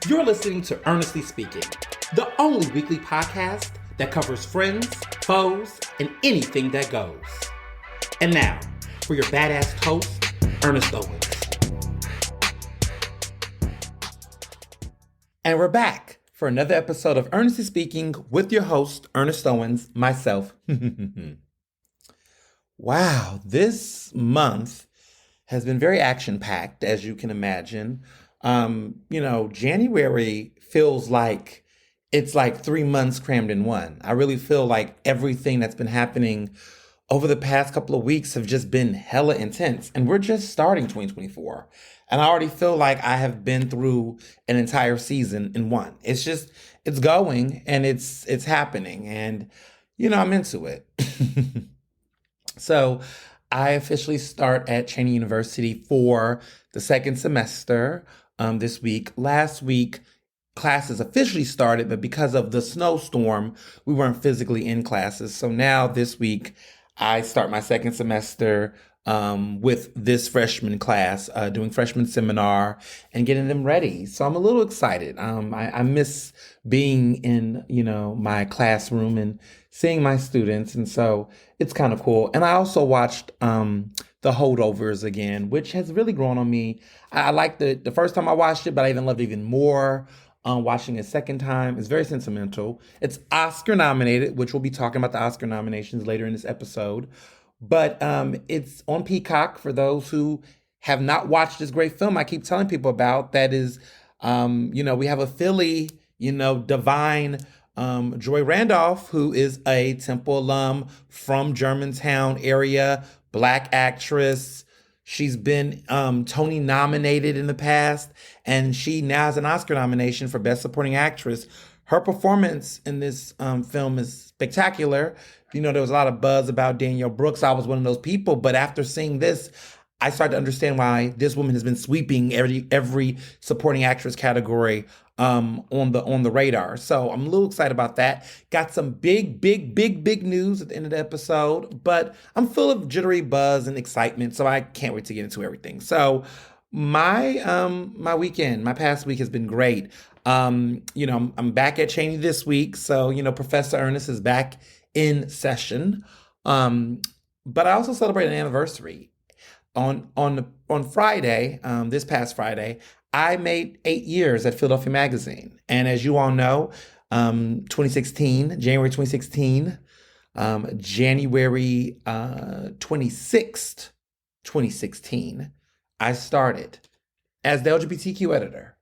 You're listening to Ernestly Speaking, the only weekly podcast that covers friends, foes, and anything that goes. And now, for your badass host, Ernest Owens. And we're back for another episode of Ernestly Speaking with your host, Ernest Owens, myself. Wow, this month has been very action-packed, as you can imagine. January feels like it's like 3 months crammed in one. I really feel like everything that's been happening over the past couple of weeks have just been hella intense. And we're just starting 2024. And I already feel like I have been through an entire season in one. It's going and it's happening. And, I'm into it. So I officially start at Cheney University for the second semester this week. Last week, classes officially started, but because of the snowstorm, we weren't physically in classes. So now this week, I start my second semester with this freshman class, doing freshman seminar and getting them ready. So I'm a little excited. I miss being in, my classroom and seeing my students. And so it's kind of cool. And I also watched The Holdovers again, which has really grown on me. I liked the first time I watched it, but I even loved it even more. Watching it a second time. It's very sentimental. It's Oscar nominated, which we'll be talking about the Oscar nominations later in this episode. But it's on Peacock for those who have not watched this great film I keep telling people about. That is, we have a Philly, divine Joy Randolph, who is a Temple alum from Germantown area, Black actress. She's been Tony nominated in the past, and she now has an Oscar nomination for Best Supporting Actress. Her performance in this film is spectacular. There was a lot of buzz about Danielle Brooks. I was one of those people, but after seeing this, I started to understand why this woman has been sweeping every supporting actress category on the radar. So I'm a little excited about that. Got some big news at the end of the episode, but I'm full of jittery buzz and excitement, so I can't wait to get into everything. So my past week has been great. I'm back at Cheney this week, so Professor Ernest is back in session. But I also celebrate an anniversary. On Friday, this past Friday, I made 8 years at Philadelphia Magazine. And as you all know, January 2016, January 26th, 2016, I started as the LGBTQ editor.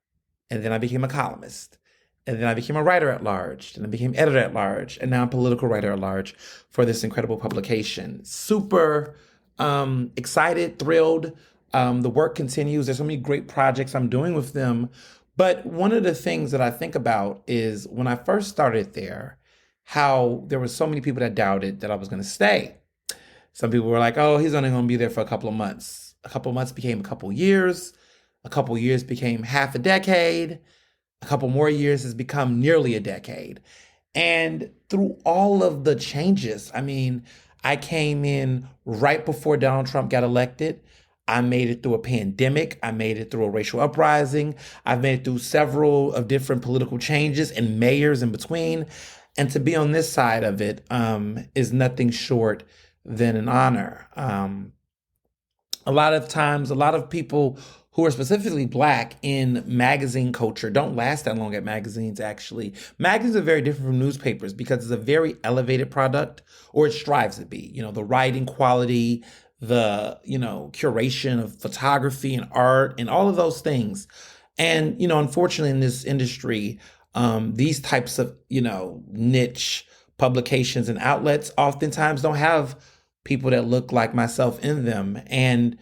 And then I became a columnist. And then I became a writer at large. And I became editor at large. And now I'm political writer at large for this incredible publication. Super excited, thrilled. The work continues. There's so many great projects I'm doing with them. But one of the things that I think about is when I first started there, how there were so many people that doubted that I was going to stay. Some people were like, oh, he's only going to be there for a couple of months. A couple of months became a couple of years. A couple of years became half a decade. A couple more years has become nearly a decade. And through all of the changes, I came in right before Donald Trump got elected. I made it through a pandemic. I made it through a racial uprising. I've made it through several of different political changes and mayors in between. And to be on this side of it is nothing short than an honor. A lot of times, a lot of people who are specifically Black in magazine culture don't last that long at magazines, actually. Magazines are very different from newspapers because it's a very elevated product, or it strives to be. The writing quality, the, curation of photography and art and all of those things. And, unfortunately in this industry, these types of, niche publications and outlets oftentimes don't have people that look like myself in them. And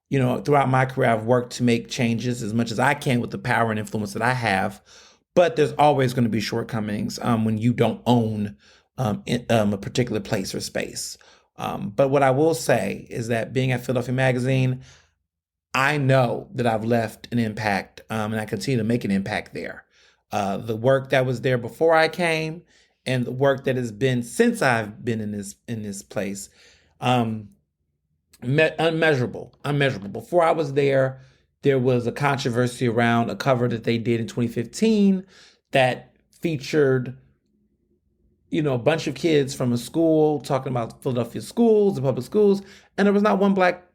throughout my career, I've worked to make changes as much as I can with the power and influence that I have. But there's always going to be shortcomings when you don't own a particular place or space. But what I will say is that being at Philadelphia Magazine, I know that I've left an impact and I continue to make an impact there. The work that was there before I came and the work that has been since I've been in this place, unmeasurable. Before I was there, There was a controversy around a cover that they did in 2015 that featured, a bunch of kids from a school talking about Philadelphia schools, the public schools, and there was not one black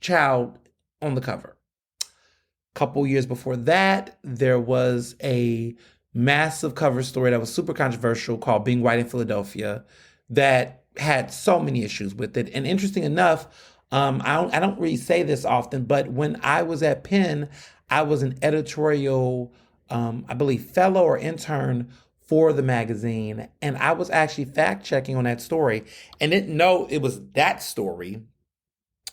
child on the cover. A couple years before that, there was a massive cover story that was super controversial called Being White in Philadelphia that had so many issues with it. And interesting enough, I don't really say this often, but when I was at Penn, I was an editorial, I believe, fellow or intern for the magazine. And I was actually fact checking on that story and didn't know it was that story,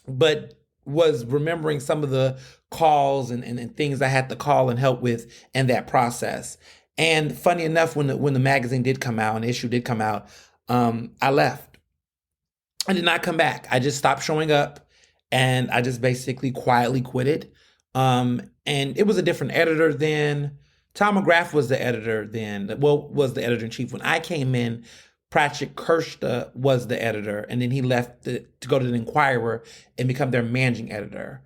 but was remembering some of the calls and things I had to call and help with in that process. And funny enough, when the magazine did come out and the issue did come out, I left. I did not come back. I just stopped showing up and I just basically quietly quit it. And it was a different editor then. Tom McGrath was the editor then, was the editor-in-chief. When I came in, Pratchett Kirsta was the editor, and then he left to go to the Inquirer and become their managing editor.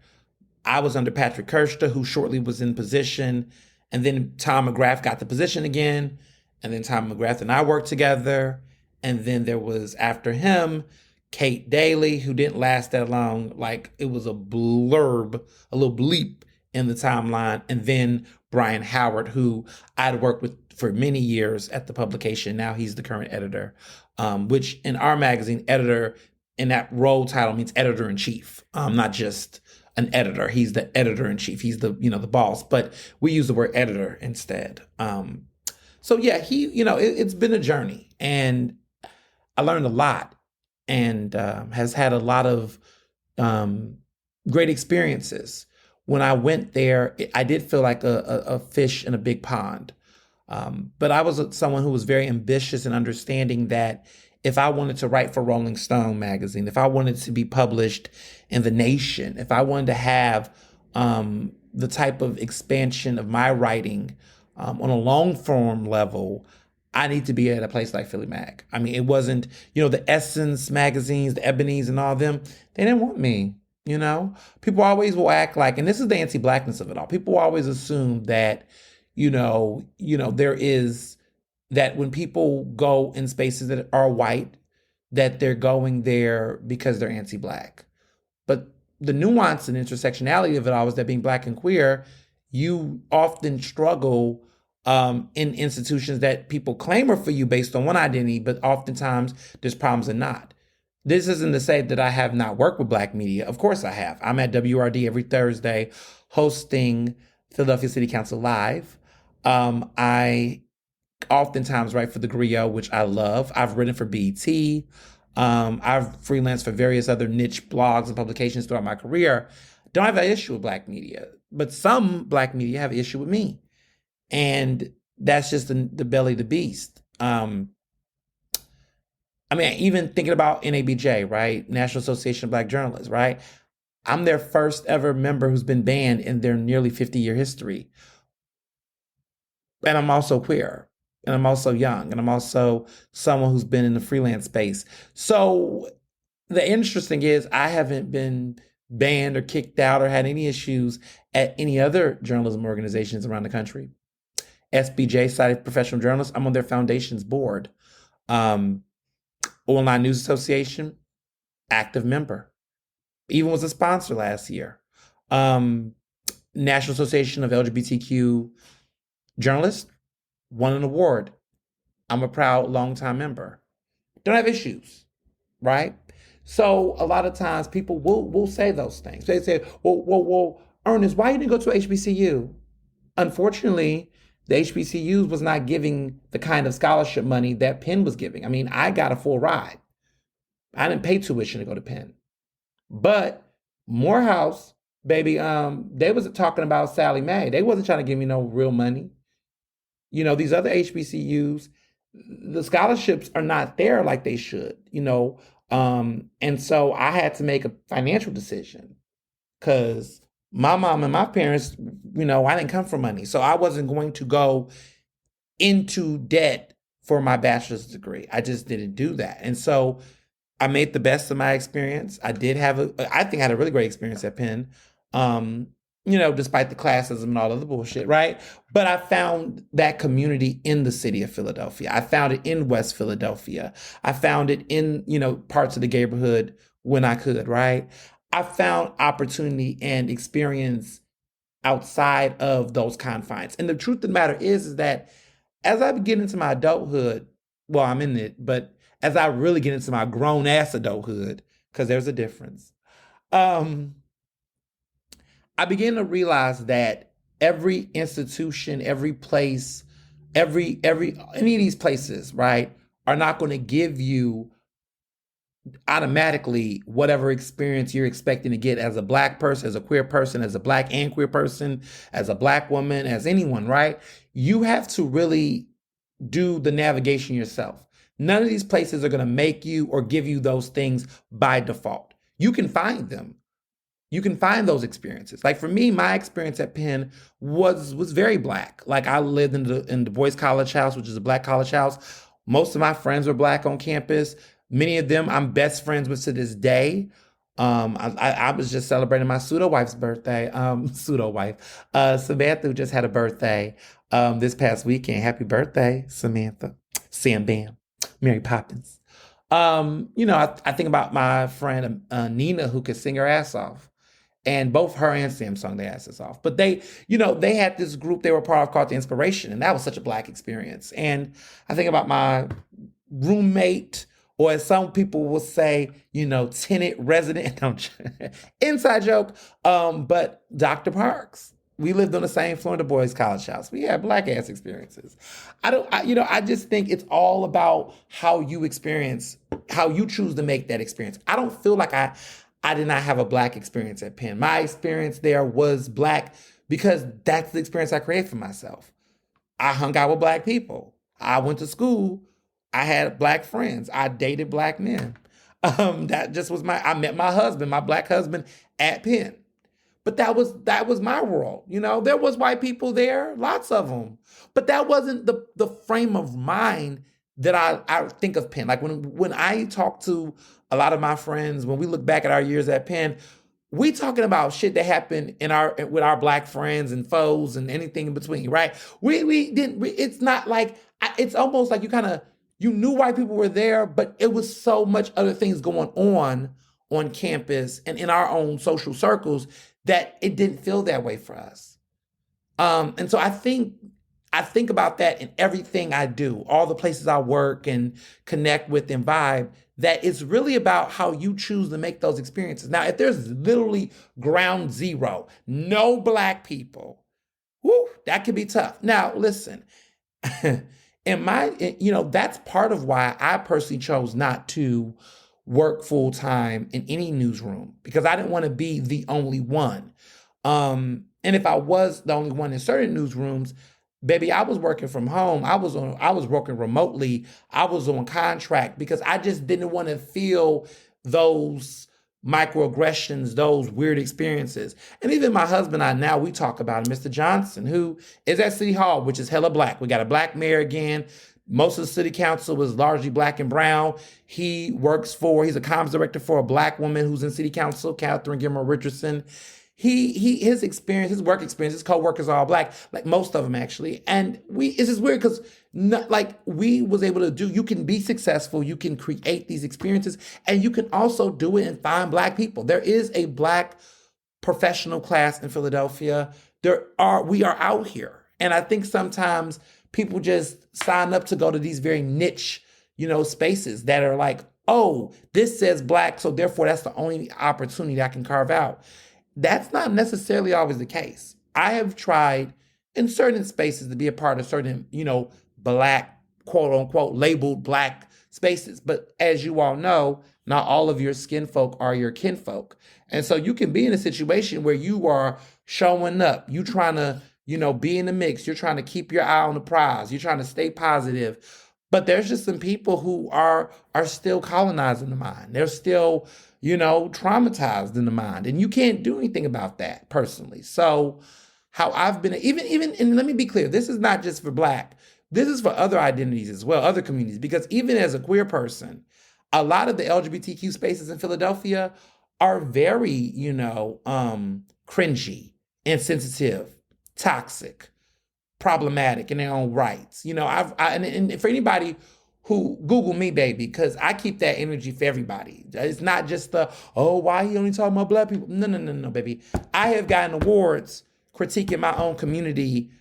I was under Patrick Kirsta, who shortly was in position, and then Tom McGrath got the position again, and then Tom McGrath and I worked together, and then there was, after him, Kate Daly, who didn't last that long. Like, it was a blurb, a little bleep in the timeline, and then Brian Howard, who I'd worked with for many years at the publication. Now he's the current editor, which in our magazine, editor in that role title means editor-in-chief, not just an editor. He's the editor-in-chief. He's the boss, but we use the word editor instead. So yeah, it's been a journey, and I learned a lot, and has had a lot of great experiences. When I went there, I did feel like a fish in a big pond. But I was someone who was very ambitious and understanding that if I wanted to write for Rolling Stone magazine, if I wanted to be published in The Nation, if I wanted to have the type of expansion of my writing on a long form level, I need to be at a place like Philly Mag. I mean, it wasn't, the Essence magazines, the Ebonies and all them, they didn't want me. People always will act like, and this is the anti-blackness of it all. People always assume that, there is that when people go in spaces that are white, that they're going there because they're anti-black. But the nuance and intersectionality of it all is that being black and queer, you often struggle in institutions that people claim are for you based on one identity, but oftentimes there's problems and not. This isn't to say that I have not worked with Black media. Of course I have. I'm at WRD every Thursday hosting Philadelphia City Council Live. I oftentimes write for The Griot, which I love. I've written for BET. I've freelanced for various other niche blogs and publications throughout my career. Don't have an issue with Black media, but some Black media have an issue with me. And that's just the belly of the beast. Even thinking about NABJ, right? National Association of Black Journalists, right? I'm their first ever member who's been banned in their nearly 50-year history. And I'm also queer, and I'm also young, and I'm also someone who's been in the freelance space. So the interesting is I haven't been banned or kicked out or had any issues at any other journalism organizations around the country. SBJ, Society of Professional Journalists, I'm on their foundation's board. Online News Association, active member. Even was a sponsor last year. National Association of LGBTQ Journalists, won an award. I'm a proud longtime member. Don't have issues, right? So a lot of times people will say those things. They say, well, Ernest, why you didn't go to HBCU? Unfortunately, the HBCUs was not giving the kind of scholarship money that Penn was giving. I got a full ride. I didn't pay tuition to go to Penn. But Morehouse, baby, they wasn't talking about Sally Mae. They wasn't trying to give me no real money. These other HBCUs, the scholarships are not there like they should, and so I had to make a financial decision because my mom and my parents, I didn't come from money. So I wasn't going to go into debt for my bachelor's degree. I just didn't do that. And so I made the best of my experience. I think I had a really great experience at Penn. despite the classism and all of the bullshit, right? But I found that community in the city of Philadelphia. I found it in West Philadelphia. I found it in, parts of the neighborhood when I could, right? I found opportunity and experience outside of those confines. And the truth of the matter is that as I get into my adulthood, well, I'm in it, but as I really get into my grown ass adulthood, because there's a difference, um, I began to realize that every institution, every place, every any of these places, right, are not going to give you automatically whatever experience you're expecting to get as a Black person, as a queer person, as a Black and queer person, as a Black woman, as anyone, right? You have to really do the navigation yourself. None of these places are going to make you or give you those things by default. You can find them. You can find those experiences. Like for me, my experience at Penn was very Black. Like I lived in the Boys College House, which is a Black college house. Most of my friends were Black on campus. Many of them I'm best friends with to this day. I was just celebrating my pseudo wife's birthday. Pseudo wife, Samantha, who just had a birthday this past weekend. Happy birthday, Samantha, Sam Bam, Mary Poppins. I think about my friend Nina, who could sing her ass off. And both her and Sam sung their asses off. But they had this group they were part of called The Inspiration. And that was such a Black experience. And I think about my roommate, or as some people will say, tenant resident, inside joke, but Dr. Parks. We lived on the same floor in the Boys College House. We had Black ass experiences. I just think it's all about how you experience, how you choose to make that experience. I don't feel like I did not have a Black experience at Penn. My experience there was Black because that's the experience I created for myself. I hung out with Black people. I went to school. I had Black friends. I dated Black men. That just was I met my husband, my Black husband at Penn. But that was my world. There was white people there, lots of them. But that wasn't the frame of mind that I think of Penn. Like when I talk to a lot of my friends, when we look back at our years at Penn, we talking about shit that happened with our Black friends and foes and anything in between, right? It's not like, it's almost like you knew white people were there, but it was so much other things going on campus and in our own social circles that it didn't feel that way for us. And so I think about that in everything I do, all the places I work and connect with and vibe, that it's really about how you choose to make those experiences. Now, if there's literally ground zero, no Black people, that could be tough. Now, listen, that's part of why I personally chose not to work full time in any newsroom, because I didn't want to be the only one. And if I was the only one in certain newsrooms, baby, I was working from home. I was working remotely. I was on contract because I just didn't want to feel those microaggressions, those weird experiences. And even my husband and I, now we talk about Mr. Johnson, who is at City Hall, which is hella Black. We got a Black mayor again. Most of the city council was largely Black and brown. He's a comms director for a Black woman who's in city council, Catherine Gilmore Richardson. His experience, his work experience, his co-workers are all Black, like most of them actually. And it's just weird because we was able to you can be successful, you can create these experiences, and you can also do it and find Black people. There is a Black professional class in Philadelphia. We are out here. And I think sometimes people just sign up to go to these very niche, spaces that are like, oh, this says Black, so therefore that's the only opportunity I can carve out. That's not necessarily always the case. I have tried in certain spaces to be a part of certain, Black, quote unquote, labeled Black spaces. But as you all know, not all of your skin folk are your kinfolk. And so you can be in a situation where you are showing up, you trying to, be in the mix, you're trying to keep your eye on the prize, you're trying to stay positive. But there's just some people who are still colonizing the mind. They're still, traumatized in the mind. And you can't do anything about that personally. So how I've been, even, and let me be clear, this is not just for Black. This is for other identities as well, other communities. Because even as a queer person, a lot of the LGBTQ spaces in Philadelphia are very, cringy insensitive, toxic, problematic in their own rights. And for anybody who Google me, baby, because I keep that energy for everybody. It's not just why he only talking about black people? No, no, no, no, baby. I have gotten awards critiquing my own community,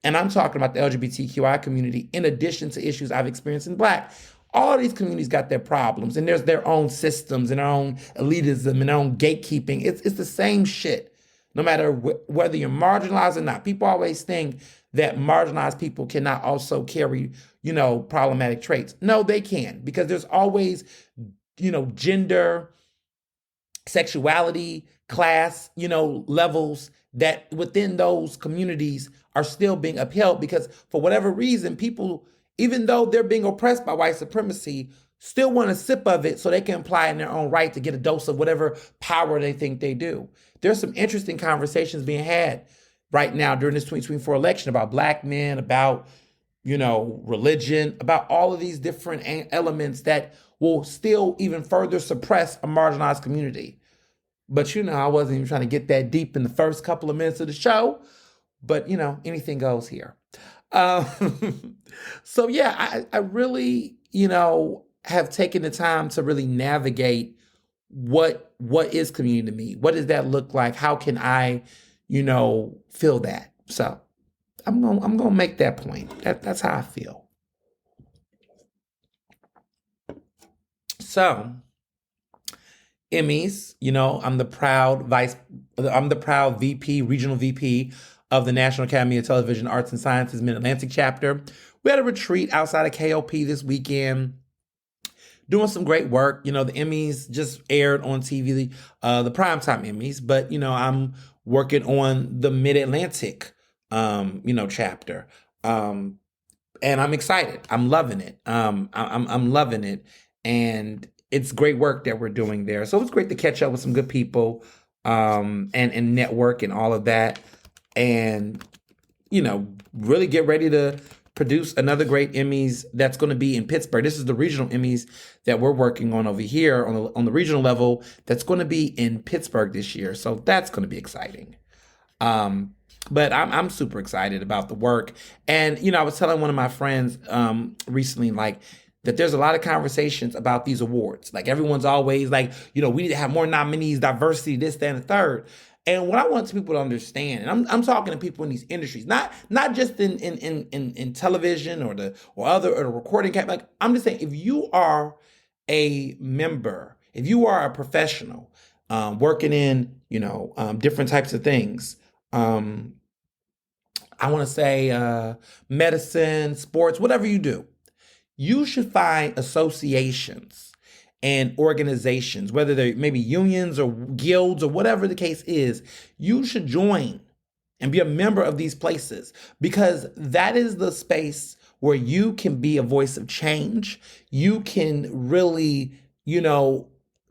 and I'm talking about the LGBTQI community, in addition to issues I've experienced in black. All these communities got their problems, and there's their own systems and their own elitism and their own gatekeeping. It's the same shit, no matter whether you're marginalized or not. People always think that marginalized people cannot also carry, problematic traits. No, they can, because there's always, gender, sexuality, class, levels that within those communities are still being upheld, because for whatever reason, people, even though they're being oppressed by white supremacy, still want a sip of it so they can apply in their own right to get a dose of whatever power they think they do. There's some interesting conversations being had right now during this 2024 election about black men, about, religion, about all of these different elements that will still even further suppress a marginalized community. But, I wasn't even trying to get that deep in the first couple of minutes of the show. But, anything goes here. So, yeah, I really, have taken the time to really navigate what is community to me. What does that look like? How can I, feel that? So I'm gonna make that point. That's how I feel. So Emmys, I'm the proud VP, regional VP of the National Academy of Television Arts and Sciences Mid-Atlantic chapter. We had a retreat outside of KOP this weekend, doing some great work. The Emmys just aired on TV, the primetime Emmys, but I'm working on the Mid-Atlantic, chapter. And I'm excited. I'm loving it. I'm loving it. And it's great work that we're doing there. So it's great to catch up with some good people, and network and all of that. And, really get ready to produce another great Emmys that's going to be in Pittsburgh. This is the regional Emmys that we're working on over here on the regional level that's going to be in Pittsburgh this year. So that's going to be exciting. But I'm super excited about the work. And, I was telling one of my friends recently, that there's a lot of conversations about these awards. Everyone's always we need to have more nominees, diversity, this, that, and the third. And what I want people to understand, and I'm talking to people in these industries, not just in television or the recording camp. I'm just saying, if you are a member, if you are a professional, working in different types of things, I want to say medicine, sports, whatever you do, you should find associations and organizations, whether they're maybe unions or guilds or whatever the case is. You should join and be a member of these places, because that is the space where you can be a voice of change. You can really,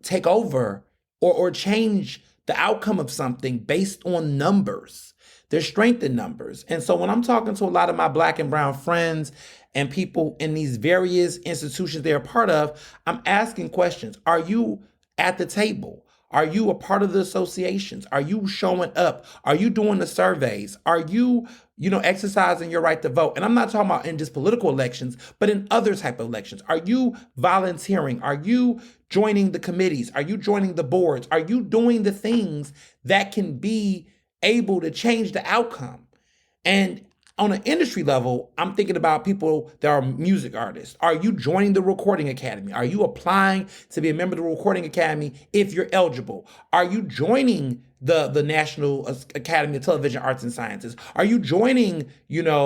take over or change the outcome of something based on numbers. There's strength in numbers. And so when I'm talking to a lot of my black and brown friends and people in these various institutions they're a part of, I'm asking questions. Are you at the table? Are you a part of the associations? Are you showing up? Are you doing the surveys? Are you, exercising your right to vote? And I'm not talking about in just political elections, but in other type of elections. Are you volunteering? Are you joining the committees? Are you joining the boards? Are you doing the things that can be able to change the outcome? And on an industry level, I'm thinking about people that are music artists. Are you joining the Recording Academy? Are you applying to be a member of the Recording Academy if you're eligible? Are you joining the National Academy of Television Arts and Sciences? Are you joining, where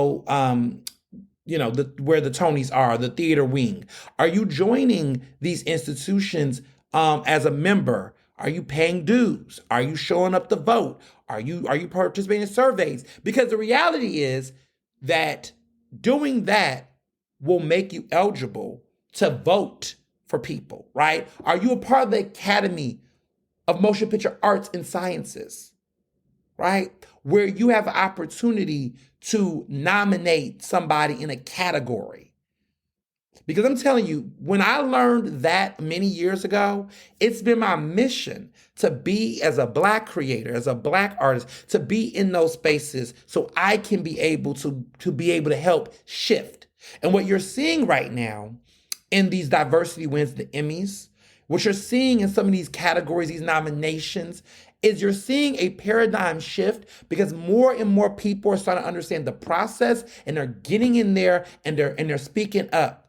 the Tonys are, the theater wing? Are you joining these institutions as a member? Are you paying dues? Are you showing up to vote? Are you participating in surveys? Because the reality is that doing that will make you eligible to vote for people, right? Are you a part of the Academy of Motion Picture Arts and Sciences, right? Where you have an opportunity to nominate somebody in a category. Because I'm telling you, when I learned that many years ago, it's been my mission to be, as a Black creator, as a Black artist, to be in those spaces so I can be able to help shift. And what you're seeing right now in these diversity wins, the Emmys, what you're seeing in some of these categories, these nominations, is you're seeing a paradigm shift because more and more people are starting to understand the process and they're getting in there and they're speaking up.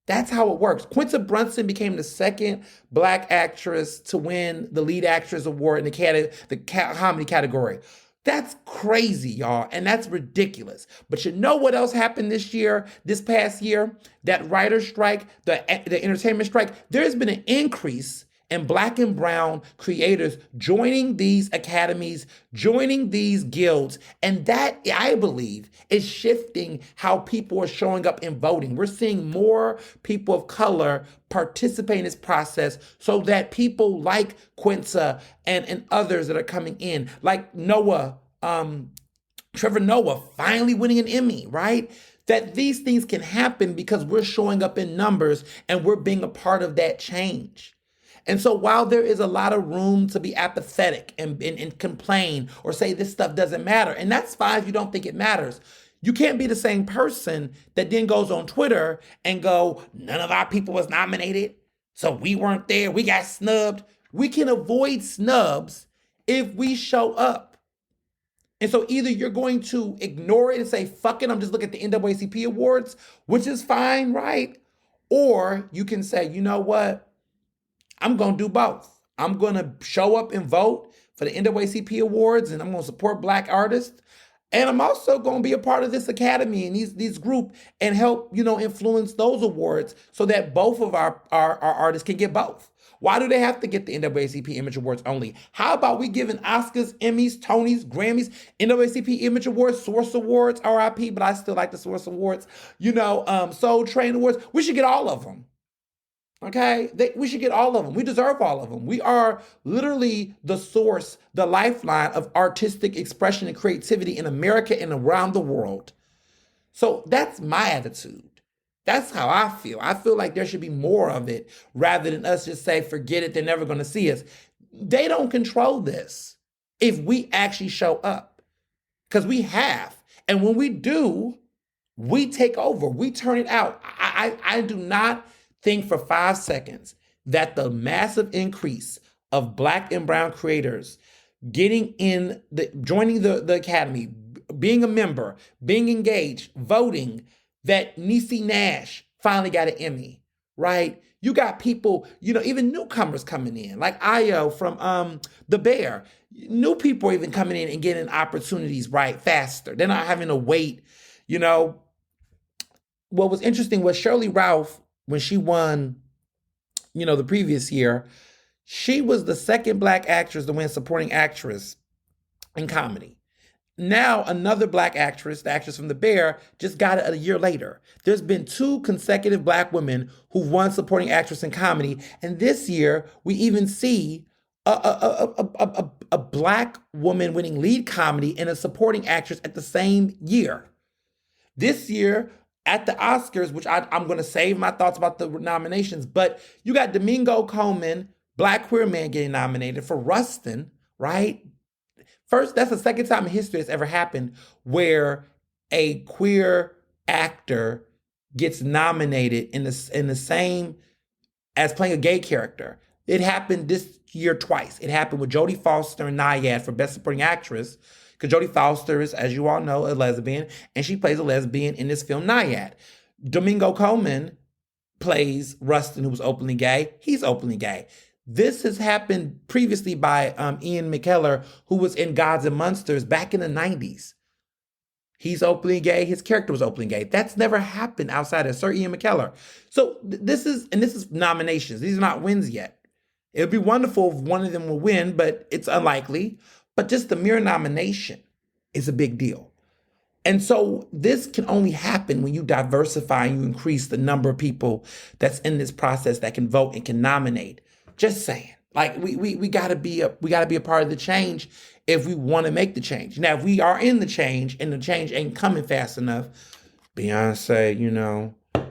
That's how it works. Quinta Brunson became the second Black actress to win the lead actress award in the comedy category. That's crazy, y'all, and that's ridiculous. But you know what else happened this past year? That writer's strike, the entertainment strike, there's been an increase in Black and brown creators joining these academies, joining these guilds. And that, I believe, is shifting how people are showing up and voting. We're seeing more people of color participate in this process so that people like Quinta and others that are coming in, like Noah, Trevor Noah finally winning an Emmy, right? That these things can happen because we're showing up in numbers and we're being a part of that change. And so while there is a lot of room to be apathetic and complain or say this stuff doesn't matter, and that's fine if you don't think it matters, you can't be the same person that then goes on Twitter and go, none of our people was nominated, so we weren't there, we got snubbed. We can avoid snubs if we show up. And so either you're going to ignore it and say, fuck it, I'm just looking at the NAACP awards, which is fine, right? Or you can say, you know what? I'm going to do both. I'm going to show up and vote for the NAACP awards, and I'm going to support Black artists. And I'm also going to be a part of this academy and these group and help, influence those awards so that both of our artists can get both. Why do they have to get the NAACP Image Awards only? How about we giving Oscars, Emmys, Tonys, Grammys, NAACP Image Awards, Source Awards, RIP, but I still like the Source Awards, Soul Train Awards. We should get all of them. Okay, we should get all of them. We deserve all of them. We are literally the source, the lifeline of artistic expression and creativity in America and around the world. So that's my attitude. That's how I feel. I feel like there should be more of it rather than us just say, forget it, they're never going to see us. They don't control this if we actually show up, because we have. And when we do, we take over. We turn it out. I do not think for 5 seconds that the massive increase of Black and brown creators joining the academy, being a member, being engaged, voting, that Niecy Nash finally got an Emmy, right? You got people, even newcomers coming in, like Ayo from The Bear. New people are even coming in and getting opportunities right faster. They're not having to wait. What was interesting was Shirley Ralph, when she won, the previous year, she was the second Black actress to win supporting actress in comedy. Now, another Black actress, the actress from The Bear, just got it a year later. There's been 2 consecutive Black women who won supporting actress in comedy. And this year, we even see a Black woman winning lead comedy and a supporting actress at the same year. This year, at the Oscars, which I'm going to save my thoughts about the nominations, but you got Domingo Coleman, Black queer man, getting nominated for Rustin, right? First, that's the second time in history it's ever happened where a queer actor gets nominated in the same as playing a gay character. It happened this year twice. It happened with Jodie Foster and Nyad for Best Supporting Actress, because Jodie Foster is, as you all know, a lesbian, and she plays a lesbian in this film, Nyad. Domingo Coleman plays Rustin, who was openly gay. He's openly gay. This has happened previously by Ian McKellar, who was in Gods and Monsters back in the 90s. He's openly gay. His character was openly gay. That's never happened outside of Sir Ian McKellar. So this is nominations. These are not wins yet. It would be wonderful if one of them will win, but it's unlikely. But just the mere nomination is a big deal. And so this can only happen when you diversify and you increase the number of people that's in this process that can vote and can nominate. Just saying. Like we gotta be a part of the change if we want to make the change. Now, if we are in the change and the change ain't coming fast enough, Beyonce,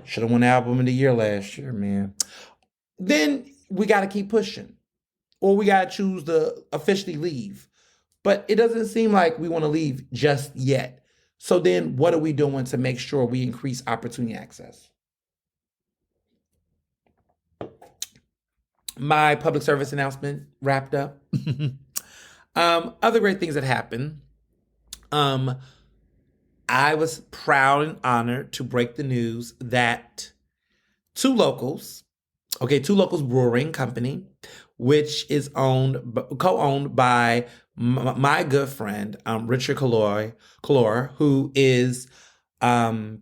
Should have won album of the year last year, man. Then we got to keep pushing, or we got to choose to officially leave. But it doesn't seem like we want to leave just yet. So then what are we doing to make sure we increase opportunity access? My public service announcement wrapped up. Other great things that happened. I was proud and honored to break the news that Two Locals Brewing Company, which is co-owned by my good friend, Richard Calor, who is a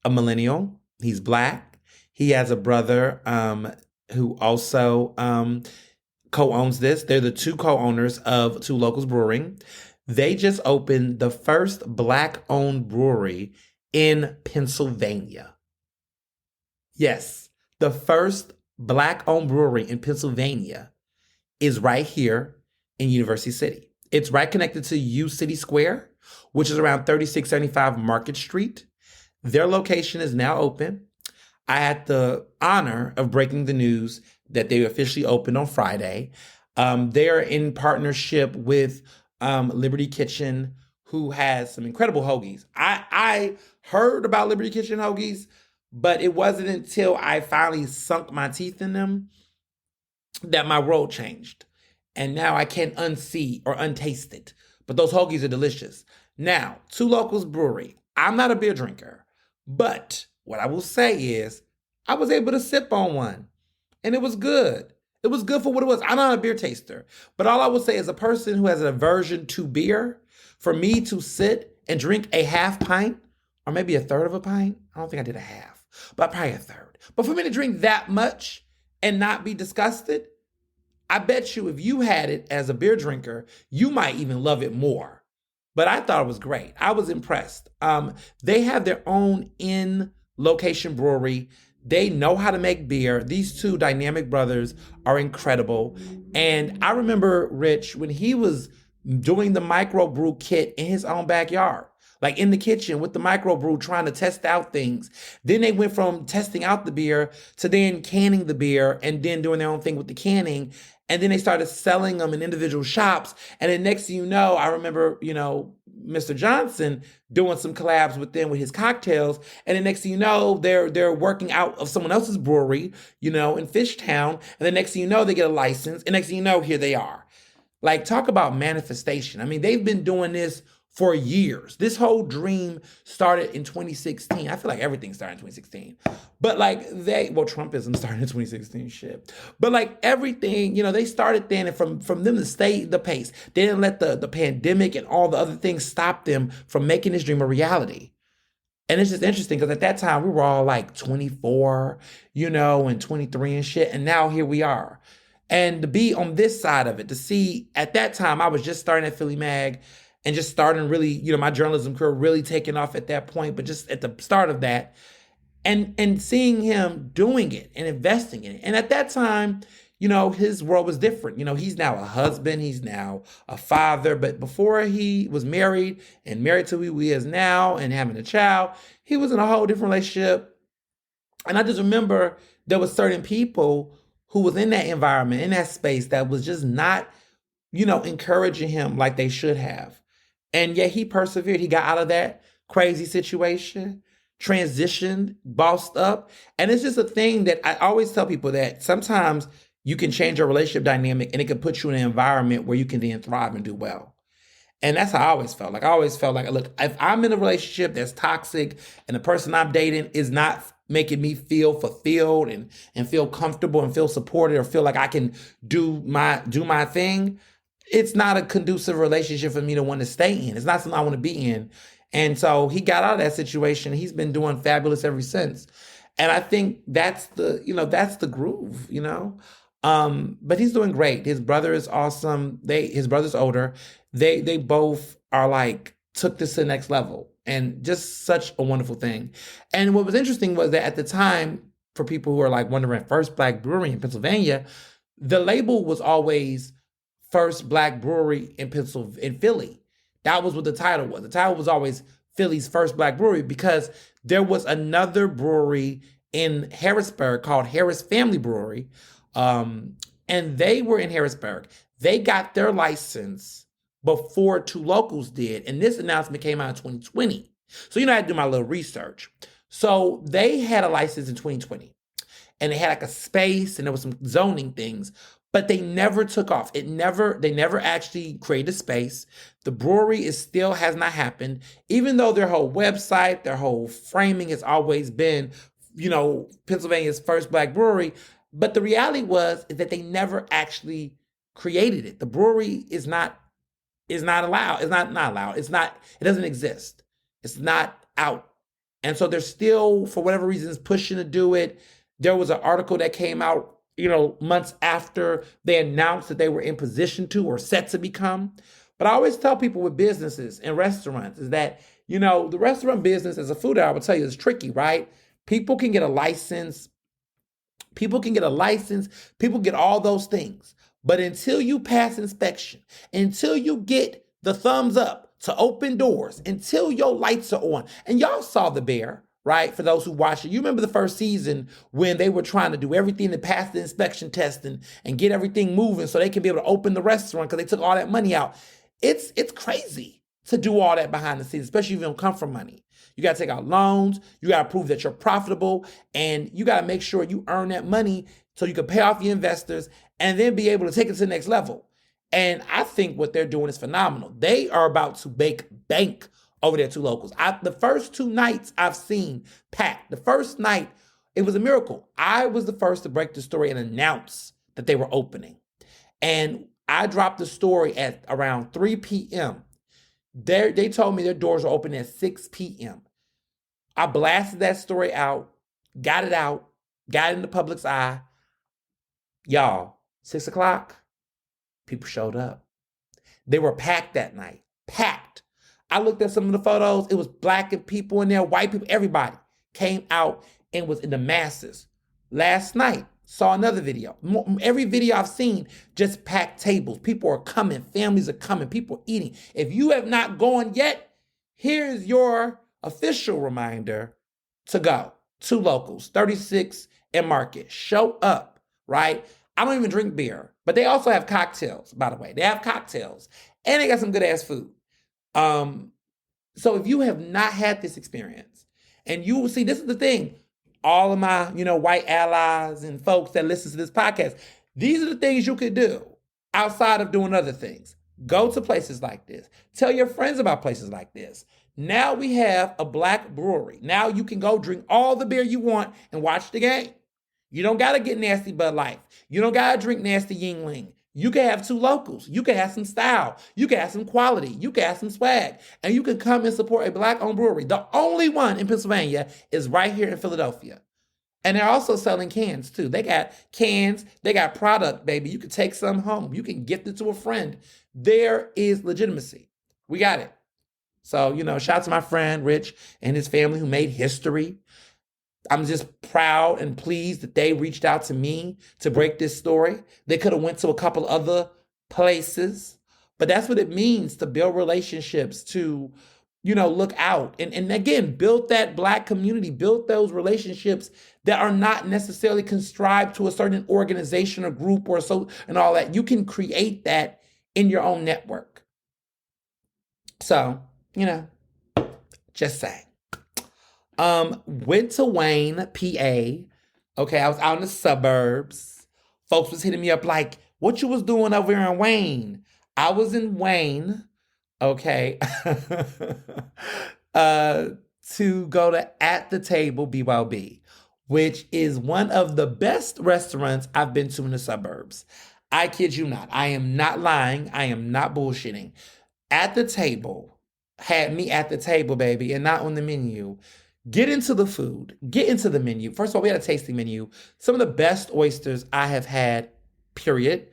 millennial. He's Black. He has a brother who also co-owns this. They're the two co-owners of Two Locals Brewing. They just opened the first Black-owned brewery in Pennsylvania. Yes, the first Black-owned brewery in Pennsylvania is right here in University City. It's right connected to U City Square, which is around 3675 Market Street. Their location is now open. I had the honor of breaking the news that they officially opened on Friday. They are in partnership with Liberty Kitchen, who has some incredible hoagies. I heard about Liberty Kitchen hoagies, but it wasn't until I finally sunk my teeth in them that my world changed. And now I can't unsee or untaste it. But those hoagies are delicious. Now, Two Locals Brewery. I'm not a beer drinker, but what I will say is I was able to sip on one, and it was good. It was good for what it was. I'm not a beer taster, but all I will say is a person who has an aversion to beer, for me to sit and drink a half pint or maybe a third of a pint, I don't think I did a half, but probably a third. But for me to drink that much and not be disgusted, I bet you if you had it as a beer drinker, you might even love it more. But I thought it was great. I was impressed. They have their own in-location brewery. They know how to make beer. These two dynamic brothers are incredible. And I remember Rich, when he was doing the microbrew kit in his own backyard, like in the kitchen with the microbrew, trying to test out things. Then they went from testing out the beer to then canning the beer and then doing their own thing with the canning. And then they started selling them in individual shops. And then next thing you know, I remember, Mr. Johnson doing some collabs with them with his cocktails. And then next thing you know, they're working out of someone else's brewery, in Fishtown. And then next thing you know, they get a license. And next thing you know, here they are. Like, talk about manifestation. I mean, they've been doing this for years. This whole dream started in 2016. I feel like everything started in 2016. But Trumpism started in 2016, shit. But like everything, they started then, and from them to stay the pace. They didn't let the pandemic and all the other things stop them from making this dream a reality. And it's just interesting because at that time we were all like 24, and 23 and shit. And now here we are. And to be on this side of it, to see at that time, I was just starting at Philly Mag and just starting really, my journalism career really taking off at that point, but just at the start of that, and seeing him doing it and investing in it. And at that time, his world was different. He's now a husband, he's now a father, but before he was married to who he is now and having a child, he was in a whole different relationship. And I just remember there was certain people who was in that environment, in that space, that was just not, encouraging him like they should have. And yet he persevered. He got out of that crazy situation, transitioned, bossed up. And it's just a thing that I always tell people, that sometimes you can change your relationship dynamic and it can put you in an environment where you can then thrive and do well. And that's how I always felt. Like, I always felt like, look, if I'm in a relationship that's toxic and the person I'm dating is not making me feel fulfilled and feel comfortable and feel supported or feel like I can do my thing, it's not a conducive relationship for me to want to stay in. It's not something I want to be in. And so he got out of that situation. He's been doing fabulous ever since. And I think that's the groove, But he's doing great. His brother is awesome. His brother's older. They both are like, took this to the next level, and just such a wonderful thing. And what was interesting was that at the time, for people who are like wondering, first Black brewery in Pennsylvania, the label was always first Black brewery in Philly. That was what the title was. The title was always Philly's first black brewery because there was another brewery in Harrisburg called Harris Family Brewery. And they were in Harrisburg. They got their license before Two Locals did. And this announcement came out in 2020. So, I had to do my little research. So they had a license in 2020 and they had like a space and there was some zoning things, but they never took off. They never actually created a space. The brewery still has not happened, even though their whole website, their whole framing has always been, Pennsylvania's first black brewery. But the reality is that they never actually created it. The brewery is not allowed. It's not allowed. It doesn't exist. It's not out. And so they're still, for whatever reasons, pushing to do it. There was an article that came out, months after they announced that they were in position to or set to become. But I always tell people with businesses and restaurants is that, the restaurant business as a food I will tell you is tricky, right? People can get a license. People get all those things. But until you pass inspection, until you get the thumbs up to open doors, until your lights are on, and y'all saw The Bear, right? For those who watched it, you remember the first season when they were trying to do everything to pass the inspection test and get everything moving so they can be able to open the restaurant because they took all that money out. It's crazy to do all that behind the scenes, especially if you don't come from money. You got to take out loans. You got to prove that you're profitable, and you got to make sure you earn that money so you can pay off your investors and then be able to take it to the next level. And I think what they're doing is phenomenal. They are about to make bank over their Two Locals. The first 2 nights I've seen packed. The first night, it was a miracle. I was the first to break the story and announce that they were opening. And I dropped the story at around 3 p.m. They told me their doors were open at 6 p.m. I blasted that story out, got it in the public's eye. Y'all, 6 o'clock, people showed up. They were packed that night, packed. I looked at some of the photos. It was black people in there, white people, everybody came out and was in the masses. Last night, saw another video. Every video I've seen, just packed tables. People are coming. Families are coming. People are eating. If you have not gone yet, here's your official reminder to go. Two Locals, 36 and Market. Show up, right? I don't even drink beer, but they also have cocktails, by the way. They have cocktails and they got some good ass food. So if you have not had this experience, and you will see, this is the thing, all of my, white allies and folks that listen to this podcast, these are the things you could do outside of doing other things. Go to places like this. Tell your friends about places like this. Now we have a black brewery. Now you can go drink all the beer you want and watch the game. You don't got to get nasty Bud Light. You don't got to drink nasty Yingling. You can have Two Locals. You can have some style. You can have some quality. You can have some swag. And you can come and support a black-owned brewery. The only one in Pennsylvania is right here in Philadelphia. And they're also selling cans, too. They got cans. They got product, baby. You can take some home. You can gift it to a friend. There is legitimacy. We got it. So, shout out to my friend Rich and his family who made history. I'm just proud and pleased that they reached out to me to break this story. They could have went to a couple other places, but that's what it means to build relationships, to, look out and again, build that black community, build those relationships that are not necessarily conscribed to a certain organization or group or so and all that. You can create that in your own network. So, just saying. Went to Wayne, PA. Okay, I was out in the suburbs. Folks was hitting me up like, what you was doing over here in Wayne? I was in Wayne, okay, to go to At the Table BYOB, which is one of the best restaurants I've been to in the suburbs. I kid you not. I am not lying. I am not bullshitting. At the Table had me at the table, baby, and not on the menu. Get into the food. Get into the menu. First of all, we had a tasting menu. Some of the best oysters I have had, period.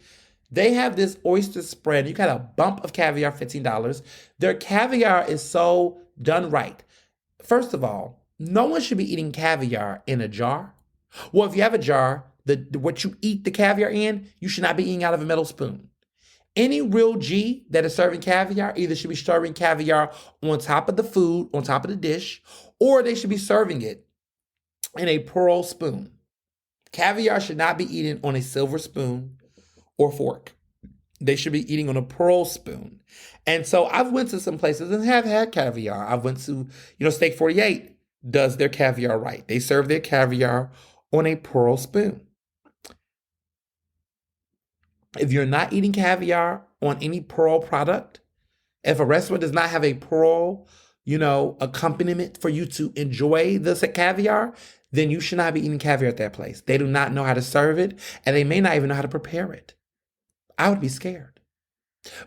They have this oyster spread. You got a bump of caviar, $15. Their caviar is so done right. First of all, no one should be eating caviar in a jar. Well, if you have a jar, what you eat the caviar in, you should not be eating out of a metal spoon. Any real G that is serving caviar either should be serving caviar on top of the food, on top of the dish, or they should be serving it in a pearl spoon. Caviar should not be eaten on a silver spoon or fork. They should be eating on a pearl spoon. And so I've went to some places and have had caviar. I've went to, Steak 48 does their caviar right. They serve their caviar on a pearl spoon. If you're not eating caviar on any pearl product, if a restaurant does not have a pearl, accompaniment for you to enjoy the caviar, then you should not be eating caviar at that place. They do not know how to serve it, and they may not even know how to prepare it. I would be scared.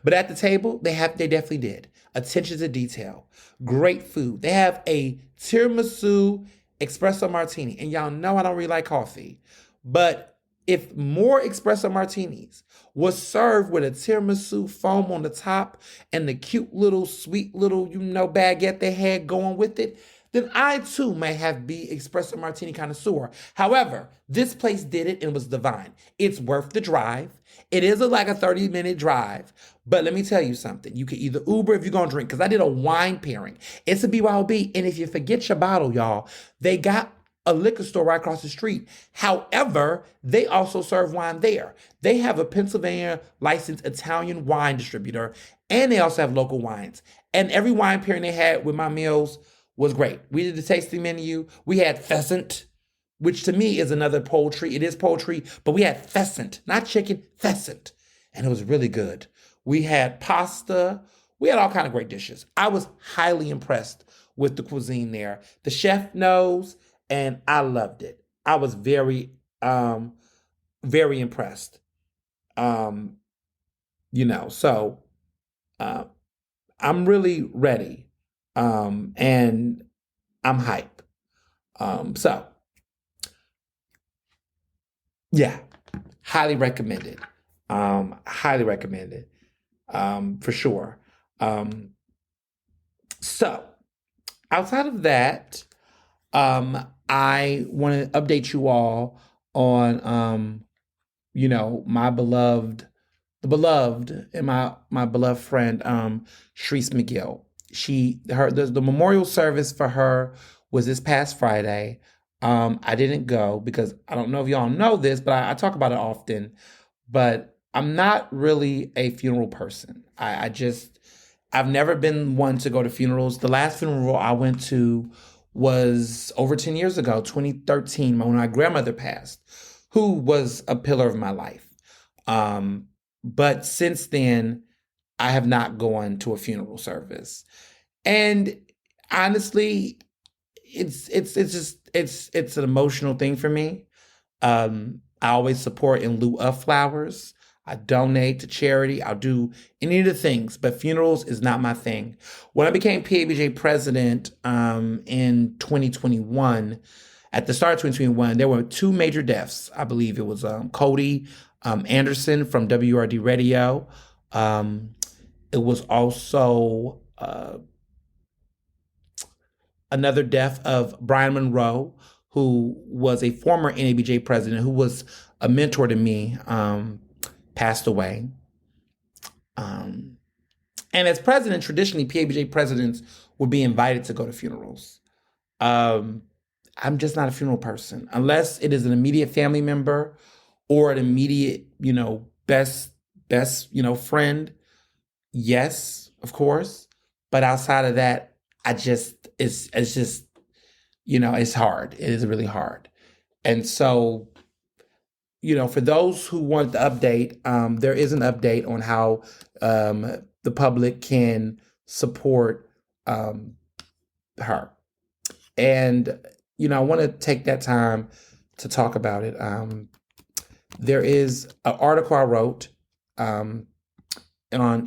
But at the table, they definitely did. Attention to detail. Great food. They have a tiramisu espresso martini. And y'all know I don't really like coffee. But if more espresso martinis was served with a tiramisu foam on the top and the cute little, sweet little, baguette they had going with it, then I too may be espresso martini connoisseur. However, this place did it and was divine. It's worth the drive. It is like a 30-minute drive. But let me tell you something. You can either Uber if you're going to drink, because I did a wine pairing. It's a BYOB. And if you forget your bottle, y'all, they got a liquor store right across the street. However, they also serve wine there. They have a Pennsylvania licensed Italian wine distributor, and they also have local wines. And every wine pairing they had with my meals was great. We did the tasting menu. We had pheasant, which to me is another poultry. It is poultry, but we had pheasant, not chicken, pheasant. And it was really good. We had pasta. We had all kinds of great dishes. I was highly impressed with the cuisine there. The chef knows, and I loved it. I was very, very impressed. So I'm really ready. And I'm hype. Yeah, highly recommended. Highly recommended. For sure. So outside of that, I want to update you all on, the beloved and my beloved friend, Sharice McGill. The memorial service for her was this past Friday. I didn't go because I don't know if y'all know this, but I talk about it often, but I'm not really a funeral person. I've never been one to go to funerals. The last funeral I went to was over 10 years ago, 2013, when my grandmother passed, who was a pillar of my life. But since then, I have not gone to a funeral service. And honestly, it's an emotional thing for me. I always support in lieu of flowers. I donate to charity. I'll do any of the things, but funerals is not my thing. When I became PABJ president in 2021, at the start of 2021, there were two major deaths. I believe it was Cody Anderson from WRD Radio. It was also another death of Brian Monroe, who was a former NABJ president, who was a mentor to me, passed away. And as president, traditionally, PABJ presidents would be invited to go to funerals. I'm just not a funeral person, unless it is an immediate family member or an immediate, best, friend. Yes, of course. But outside of that, it's just, it's hard. It is really hard. And so, for those who want the update, there is an update on how the public can support her. And, I want to take that time to talk about it. There is an article I wrote on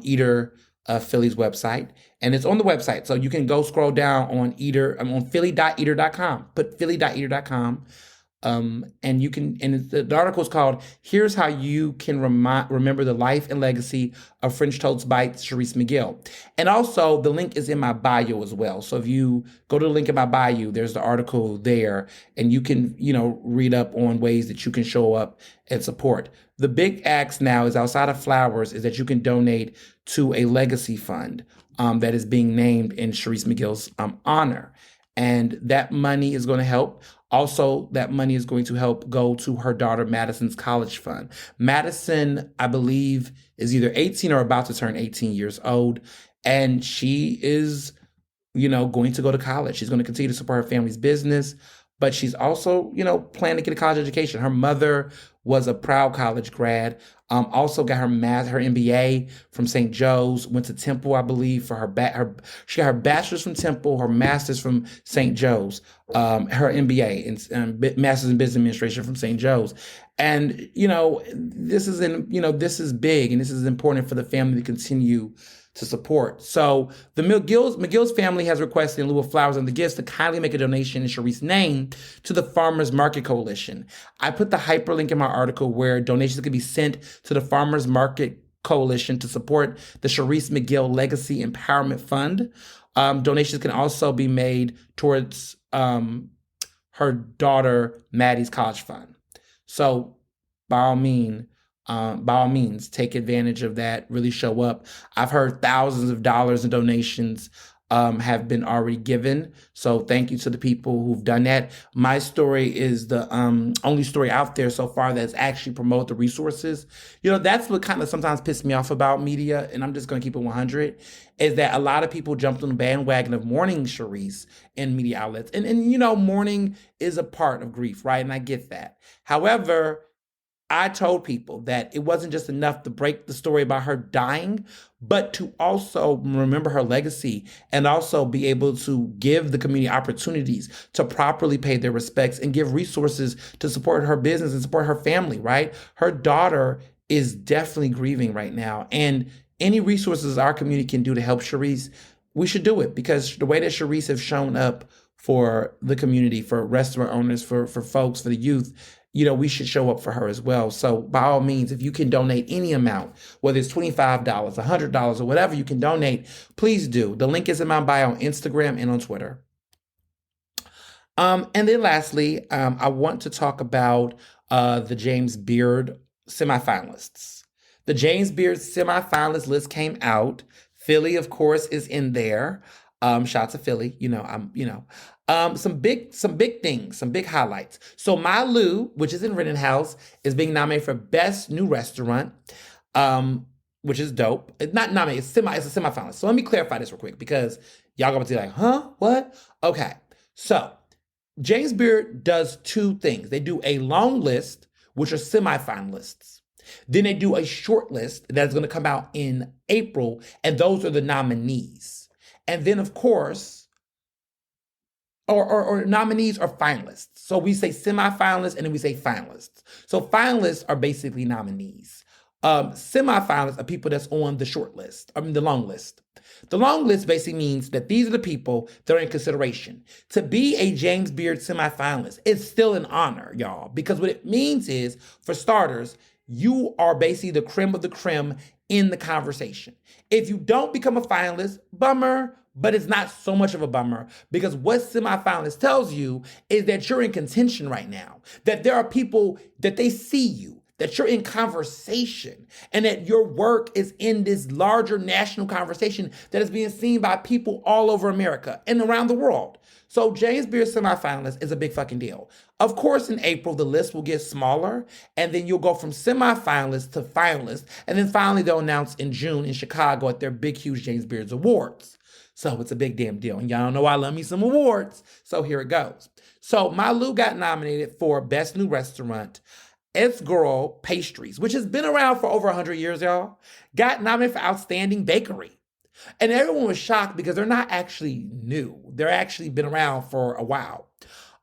Eater Philly's website, and it's on the website. So you can go scroll down on Philly.eater.com. Put Philly.eater.com. And you can, and the article is called "Here's How You Can Remember the Life and Legacy of French Toast Bites, Charisse McGill." And also, the link is in my bio as well. So if you go to the link in my bio, there's the article there, and you can, read up on ways that you can show up and support. The big ask now is, outside of flowers, is that you can donate to a legacy fund that is being named in Charisse McGill's honor. And that money is going to help. Also, that money is going to help go to her daughter Madison's college fund. Madison, I believe, is either 18 or about to turn 18 years old. And she is, going to go to college. She's going to continue to support her family's business. But she's also, planning to get a college education. Her mother was a proud college grad. Also got her MBA from St. Joe's. Went to Temple, I believe, for she got her bachelor's from Temple, her master's from St. Joe's, her MBA and master's in business administration from St. Joe's. And this is big, and this is important for the family to continue to support. So the McGill's family has requested, in lieu of flowers and the gifts, to kindly make a donation in Charisse's name to the Farmers Market Coalition. I put the hyperlink in my article where donations can be sent to the Farmers Market Coalition to support the Charisse McGill Legacy Empowerment Fund. Donations can also be made towards her daughter Maddie's college fund. So by all means, take advantage of that, really show up. I've heard thousands of dollars in donations have been already given. So thank you to the people who've done that. My story is the only story out there so far that's actually promote the resources. That's what kind of sometimes pisses me off about media, and I'm just going to keep it 100, is that a lot of people jumped on the bandwagon of mourning Charisse in media outlets. And mourning is a part of grief, right? And I get that. However, I told people that it wasn't just enough to break the story about her dying, but to also remember her legacy and also be able to give the community opportunities to properly pay their respects and give resources to support her business and support her family, right? Her daughter is definitely grieving right now. And any resources our community can do to help Charisse, we should do it, because the way that Charisse have shown up for the community, for restaurant owners, for folks, for the youth, we should show up for her as well. So by all means, if you can donate any amount, whether it's $25, $100, or whatever you can donate, please do. The link is in my bio on Instagram and on Twitter. And then lastly, I want to talk about the James Beard semifinalists. The James Beard semifinalist list came out. Philly, of course, is in there. Shout out to Philly. Some big things, some big highlights. So My Lou, which is in Rittenhouse, is being nominated for Best New Restaurant, which is dope. It's not nominated, it's a semifinalist. So let me clarify this real quick, because y'all gonna be like, huh? What? Okay. So James Beard does two things. They do a long list, which are semifinalists. Then they do a short list that's going to come out in April, and those are the nominees. And then, of course, or nominees or finalists. So we say semifinalists and then we say finalists. So finalists are basically nominees. Semifinalists are people that's on the short list, the long list. The long list basically means that these are the people that are in consideration. To be a James Beard semifinalist, it's still an honor, y'all, because what it means is, for starters, you are basically the creme of the creme in the conversation. If you don't become a finalist, bummer, but it's not so much of a bummer, because what semifinalist tells you is that you're in contention right now, that there are people that they see you, that you're in conversation, and that your work is in this larger national conversation that is being seen by people all over America and around the world. So James Beard semifinalist is a big fucking deal. Of course, in April, the list will get smaller, and then you'll go from semifinalists to finalists, and then finally they'll announce in June in Chicago at their big, huge James Beard's Awards. So it's a big damn deal. And y'all know I love me some awards. So here it goes. So My Lou got nominated for Best New Restaurant. It's Girl Pastries, which has been around for over 100 years, y'all, got nominated for Outstanding Bakery. And everyone was shocked because they're not actually new. They're actually been around for a while.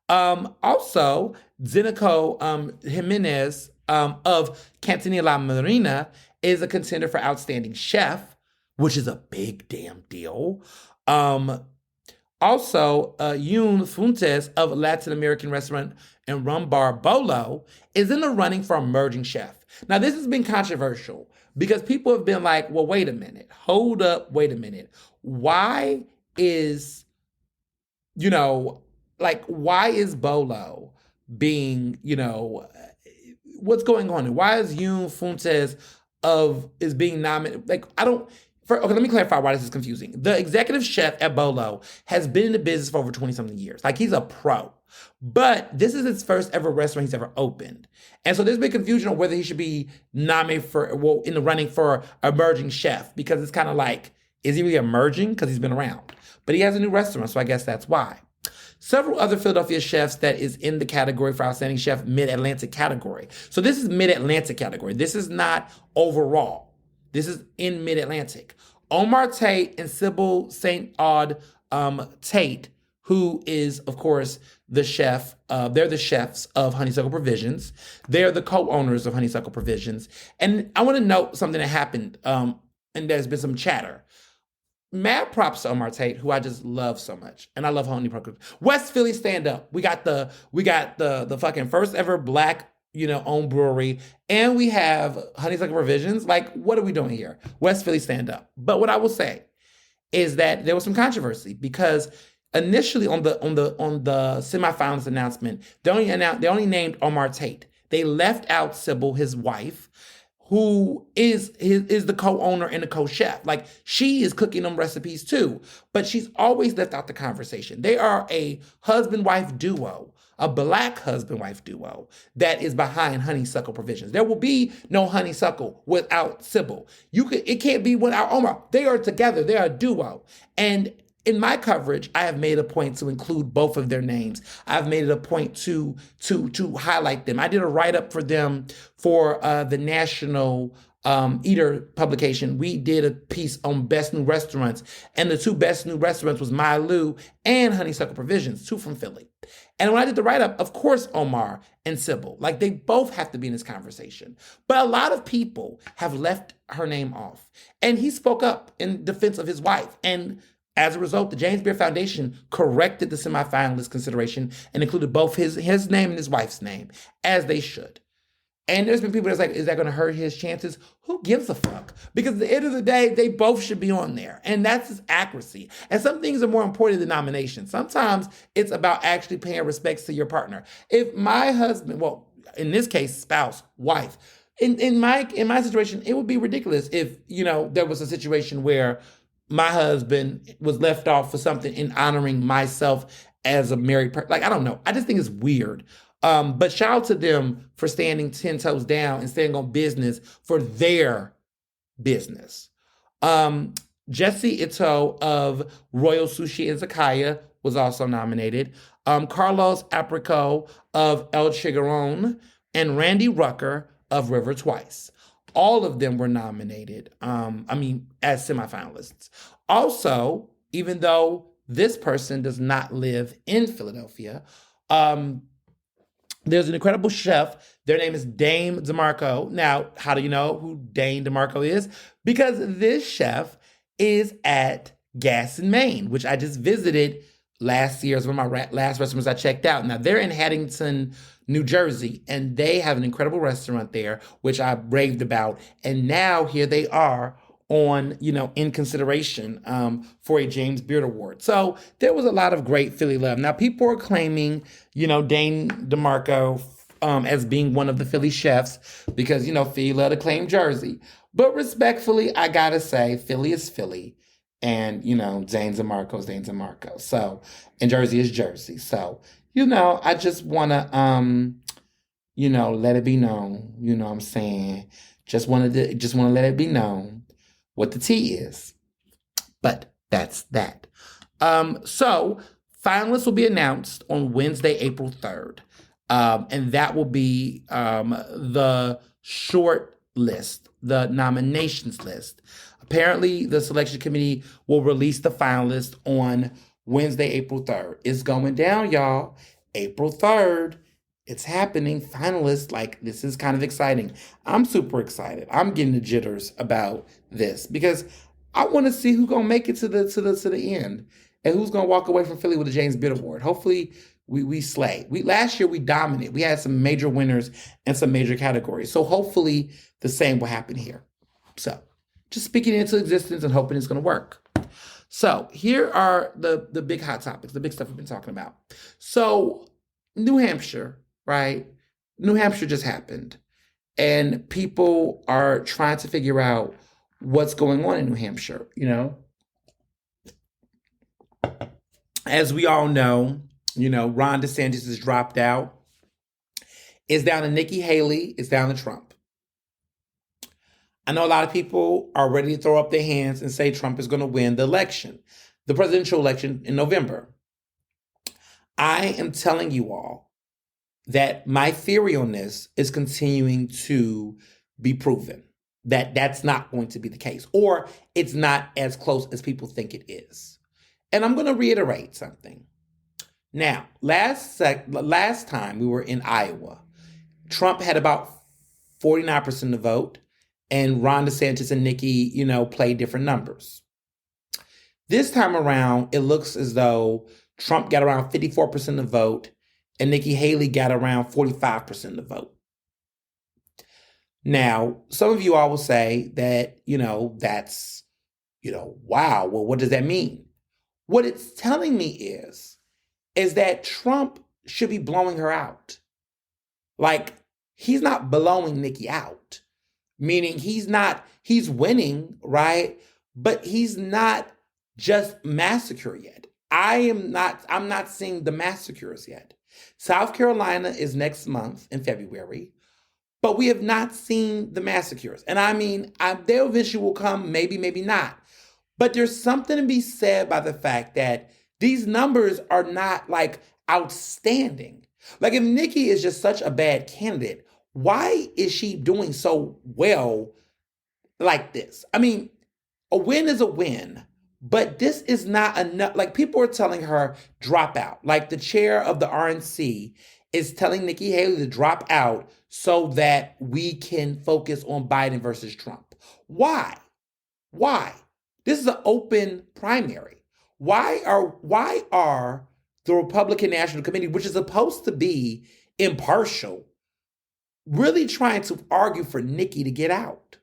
Also, Zenico Jimenez of Cantina La Marina is a contender for Outstanding Chef, which is a big damn deal. Also, Yun Fuentes of Latin American restaurant and rum bar Bolo is in the running for emerging chef. Now, this has been controversial because people have been like, well, wait a minute, hold up, wait a minute. Why is, you know, why is Bolo being, what's going on? Why is Yun Fuentes is being nominated? Okay, let me clarify why this is confusing. The executive chef at Bolo has been in the business for over 20 something years. Like, he's a pro. But this is his first ever restaurant he's ever opened. And so there's been confusion on whether he should be nominated in the running for emerging chef, because it's kind of like, is he really emerging? Because he's been around. But he has a new restaurant, so I guess that's why. Several other Philadelphia chefs that is in the category for Outstanding Chef Mid-Atlantic category. So this is Mid-Atlantic category. This is not overall. This is in Mid-Atlantic. Omar Tate and Sybil St. Aud Tate, who is, of course, the chef. They're the chefs of Honeysuckle Provisions. They're the co-owners of Honeysuckle Provisions. And I want to note something that happened, and there's been some chatter. Mad props to Omar Tate, who I just love so much, and I love Honeysuckle. West Philly, stand up. We got the fucking first ever Black owned brewery, and we have Honeysuckle Provisions. Like, what are we doing here? West Philly, stand up. But what I will say is that there was some controversy because initially on the semifinals announcement, they only named Omar Tate. They left out Sybil, his wife, who is the co-owner and the co-chef. Like, she is cooking them recipes too, but she's always left out the conversation. They are a husband-wife duo, a Black husband-wife duo that is behind Honeysuckle Provisions. There will be no Honeysuckle without Sybil. It can't be without Omar. They are together. They are a duo. And in my coverage, I have made a point to include both of their names. I've made it a point to highlight them. I did a write-up for them for the National Eater publication. We did a piece on best new restaurants, and the two best new restaurants was My Lou and Honeysuckle Provisions, two from Philly. And when I did the write-up, of course, Omar and Sybil, like, they both have to be in this conversation. But a lot of people have left her name off. And he spoke up in defense of his wife. And as a result, the James Beard Foundation corrected the semifinalist consideration and included both his name and his wife's name, as they should. And there's been people that's like, is that going to hurt his chances? Who gives a fuck? Because at the end of the day, they both should be on there. And that's just accuracy. And some things are more important than nominations. Sometimes it's about actually paying respects to your partner. If my husband, well, in this case, spouse, wife, in my situation, it would be ridiculous if, there was a situation where my husband was left off for something in honoring myself as a married person. Like, I don't know. I just think it's weird. But shout out to them for standing 10 toes down and staying on business for their business. Jesse Ito of Royal Sushi and Zakaya was also nominated. Carlos Apricot of El Chigaron and Randy Rucker of River Twice. All of them were nominated, as semifinalists. Also, even though this person does not live in Philadelphia, there's an incredible chef. Their name is Dame DeMarco. Now, how do you know who Dame DeMarco is? Because this chef is at Gas and Main, which I just visited last year. It's one of my last restaurants I checked out. Now, they're in Haddington, New Jersey, and they have an incredible restaurant there, which I raved about. And now here they are on, in consideration for a James Beard Award. So there was a lot of great Philly love. Now, people are claiming, Dane DeMarco as being one of the Philly chefs because, Philly love to claim Jersey. But respectfully, I gotta say, Philly is Philly. And, Dane DeMarco is Dane DeMarco. So, and Jersey is Jersey. So, I just want to, let it be known. You know what I'm saying? Just want to let it be known what the tea is. But that's that. So, finalists will be announced on Wednesday, April 3rd. And that will be the short list, the nominations list. Apparently, the selection committee will release the finalists on Wednesday, April 3rd. It's going down, y'all. April 3rd. It's happening. Finalists, this is kind of exciting. I'm super excited. I'm getting the jitters about this because I want to see who's going to make it to the end. And who's going to walk away from Philly with the James Beard Award? Hopefully we slay. Last year we dominated. We had some major winners and some major categories. So hopefully the same will happen here. So just speaking into existence and hoping it's going to work. So here are the big hot topics, the big stuff we've been talking about. So New Hampshire, right? New Hampshire just happened. And people are trying to figure out what's going on in New Hampshire, you know? As we all know, Ron DeSantis has dropped out. It's down to Nikki Haley. It's down to Trump. I know a lot of people are ready to throw up their hands and say Trump is going to win the election, the presidential election in November. I am telling you all that my theory on this is continuing to be proven, that that's not going to be the case, or it's not as close as people think it is. And I'm going to reiterate something. Now, last time we were in Iowa, Trump had about 49% of the vote, and Ron DeSantis and Nikki, played different numbers. This time around, it looks as though Trump got around 54% of the vote, and Nikki Haley got around 45% of the vote. Now, some of you all will say that, that's, wow, well, what does that mean? What it's telling me is that Trump should be blowing her out. Like, he's not blowing Nikki out, meaning he's winning, right? But he's not just massacre yet. I'm not seeing the massacres yet. South Carolina is next month in February, but we have not seen the massacres. And I mean, they eventually will come, maybe, maybe not. But there's something to be said by the fact that these numbers are not like outstanding. Like if Nikki is just such a bad candidate, why is she doing so well like this? I mean, a win is a win, but this is not enough. Like people are telling her drop out. Like the chair of the RNC is telling Nikki Haley to drop out so that we can focus on Biden versus Trump. Why? This is an open primary. Why are the Republican National Committee, which is supposed to be impartial, really trying to argue for Nikki to get out?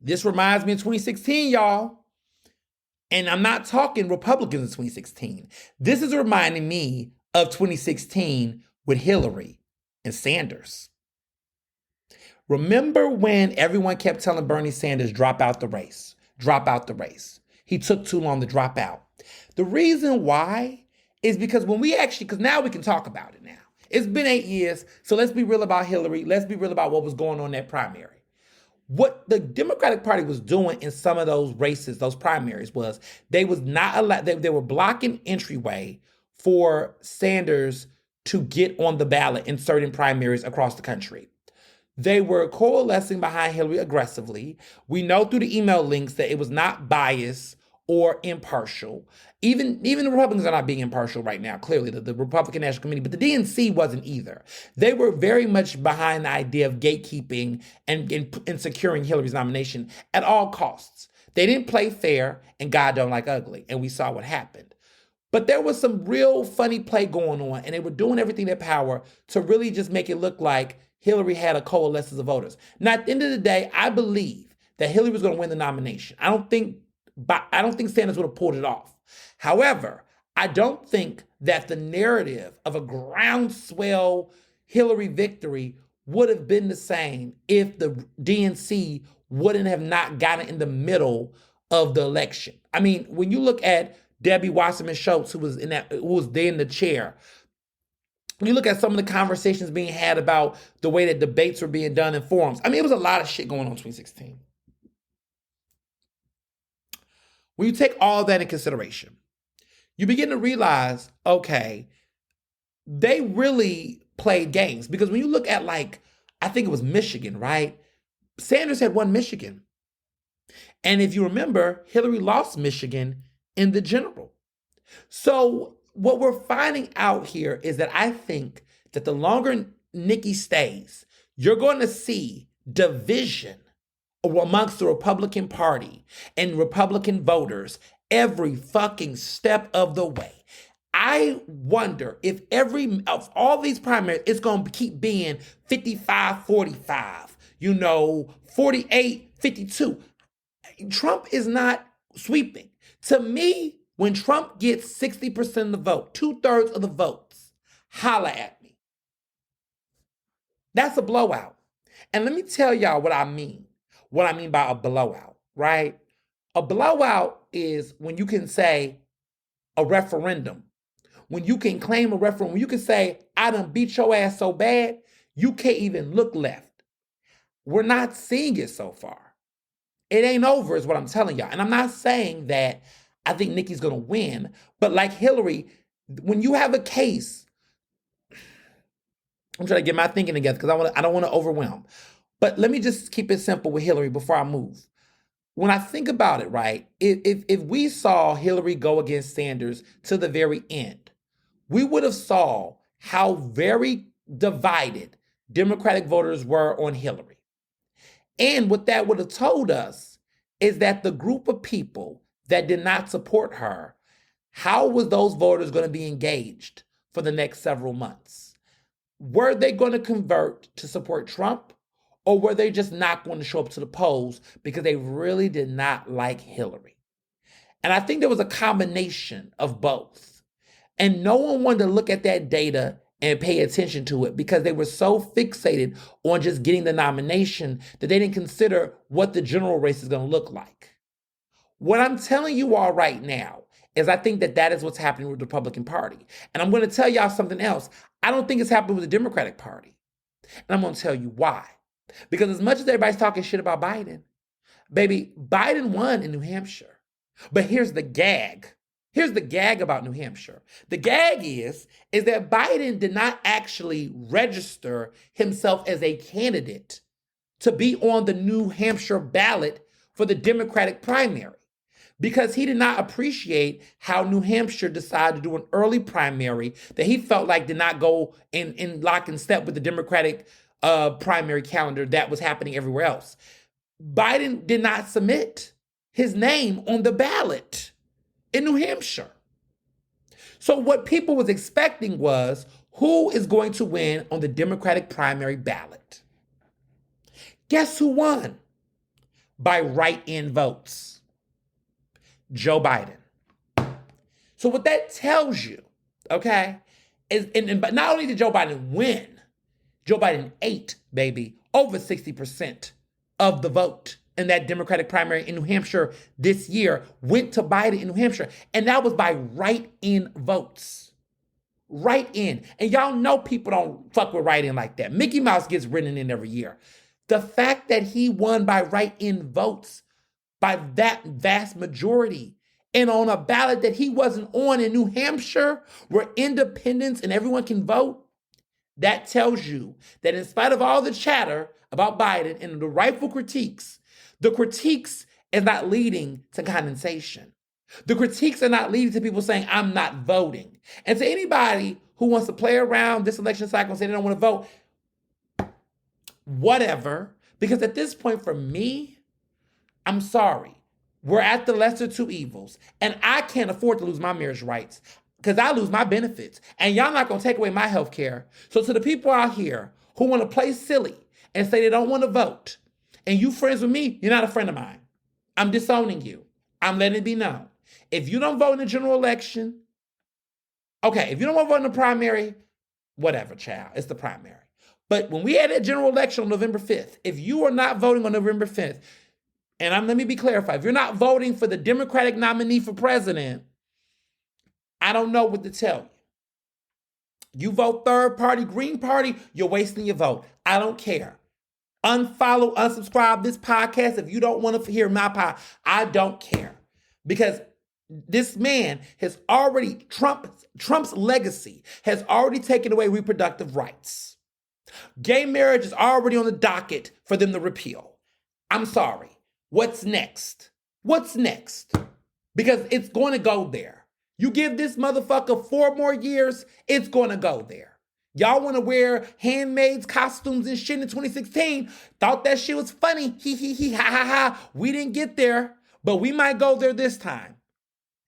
This reminds me of 2016, y'all. And I'm not talking Republicans in 2016. This is reminding me of 2016 with Hillary and Sanders. Remember when everyone kept telling Bernie Sanders, drop out the race. He took too long to drop out. The reason why is because because now we can talk about it now. It's been 8 years, so let's be real about Hillary. Let's be real about what was going on in that primary. What the Democratic Party was doing in some of those races, those primaries, was they was not allowed. They were blocking entryway for Sanders to get on the ballot in certain primaries across the country. They were coalescing behind Hillary aggressively. We know through the email links that it was not biased or impartial. Even the Republicans are not being impartial right now, clearly, the Republican National Committee, but the DNC wasn't either. They were very much behind the idea of gatekeeping and securing Hillary's nomination at all costs. They didn't play fair, and God don't like ugly, and we saw what happened. But there was some real funny play going on, and they were doing everything in their power to really just make it look like Hillary had a coalescence of voters. Now, at the end of the day, I believe that Hillary was going to win the nomination. I don't think Sanders would have pulled it off. However, I don't think that the narrative of a groundswell Hillary victory would have been the same if the DNC wouldn't have not gotten in the middle of the election. I mean, when you look at Debbie Wasserman Schultz, who was then the chair, when you look at some of the conversations being had about the way that debates were being done in forums, I mean, it was a lot of shit going on in 2016. When you take all that in consideration, you begin to realize, okay, they really played games. Because when you look at I think it was Michigan, right? Sanders had won Michigan. And if you remember, Hillary lost Michigan in the general. So what we're finding out here is that I think that the longer Nikki stays, you're going to see division amongst the Republican Party and Republican voters every fucking step of the way. I wonder if of all these primaries, it's going to keep being 55-45, 48-52. Trump is not sweeping. To me, when Trump gets 60% of the vote, 2/3 of the votes, holla at me. That's a blowout. And let me tell y'all what I mean by a blowout, right? A blowout is when you can say a referendum. When you can claim a referendum, when you can say, I done beat your ass so bad, you can't even look left. We're not seeing it so far. It ain't over is what I'm telling y'all. And I'm not saying that I think Nikki's going to win, but like Hillary, when you have a case, I'm trying to get my thinking together because I don't want to overwhelm. But let me just keep it simple with Hillary before I move. When I think about it, right, if we saw Hillary go against Sanders to the very end, we would have saw how very divided Democratic voters were on Hillary. And what that would have told us is that the group of people that did not support her, how was those voters going to be engaged for the next several months? Were they going to convert to support Trump, or were they just not going to show up to the polls because they really did not like Hillary? And I think there was a combination of both. And no one wanted to look at that data and pay attention to it because they were so fixated on just getting the nomination that they didn't consider what the general race is going to look like. What I'm telling you all right now is I think that is what's happening with the Republican Party. And I'm going to tell y'all something else. I don't think it's happening with the Democratic Party. And I'm going to tell you why. Because as much as everybody's talking shit about Biden, baby, Biden won in New Hampshire. But here's the gag. Here's the gag about New Hampshire. The gag is that Biden did not actually register himself as a candidate to be on the New Hampshire ballot for the Democratic primary because he did not appreciate how New Hampshire decided to do an early primary that he felt like did not go in lock and step with the Democratic primary calendar that was happening everywhere else. Biden did not submit his name on the ballot in New Hampshire. So what people was expecting was who is going to win on the Democratic primary ballot. Guess who won? By write-in votes. Joe Biden. So what that tells you, okay, is but not only did Joe Biden win, Joe Biden ate, baby, over 60% of the vote in that Democratic primary in New Hampshire this year went to Biden in New Hampshire. And that was by write-in votes. Write-in. And y'all know people don't fuck with write-in like that. Mickey Mouse gets written in every year. The fact that he won by write-in votes by that vast majority and on a ballot that he wasn't on in New Hampshire where independents and everyone can vote, that tells you that in spite of all the chatter about Biden and the rightful critiques, the critiques is not leading to condensation. The critiques are not leading to people saying, I'm not voting. And to anybody who wants to play around this election cycle and say they don't want to vote, whatever. Because at this point, for me, I'm sorry. We're at the lesser two evils. And I can't afford to lose my marriage rights because I lose my benefits. And y'all not going to take away my health care. So to the people out here who want to play silly and say they don't want to vote, and you friends with me, you're not a friend of mine. I'm disowning you. I'm letting it be known. If you don't vote in the general election, okay, if you don't want to vote in the primary, whatever, child, it's the primary. But when we had that general election on November 5th, if you are not voting on November 5th, and let me be clarified, if you're not voting for the Democratic nominee for president, I don't know what to tell you. You vote third party, Green Party, you're wasting your vote. I don't care. Unfollow, unsubscribe this podcast if you don't want to hear my podcast. I don't care. Because this man has already, Trump's legacy has already taken away reproductive rights. Gay marriage is already on the docket for them to repeal. I'm sorry. What's next? What's next? Because it's going to go there. You give this motherfucker 4 more years, it's going to go there. Y'all want to wear handmaids costumes and shit in 2016. Thought that shit was funny. Hee hee hee ha ha ha. We didn't get there, but we might go there this time.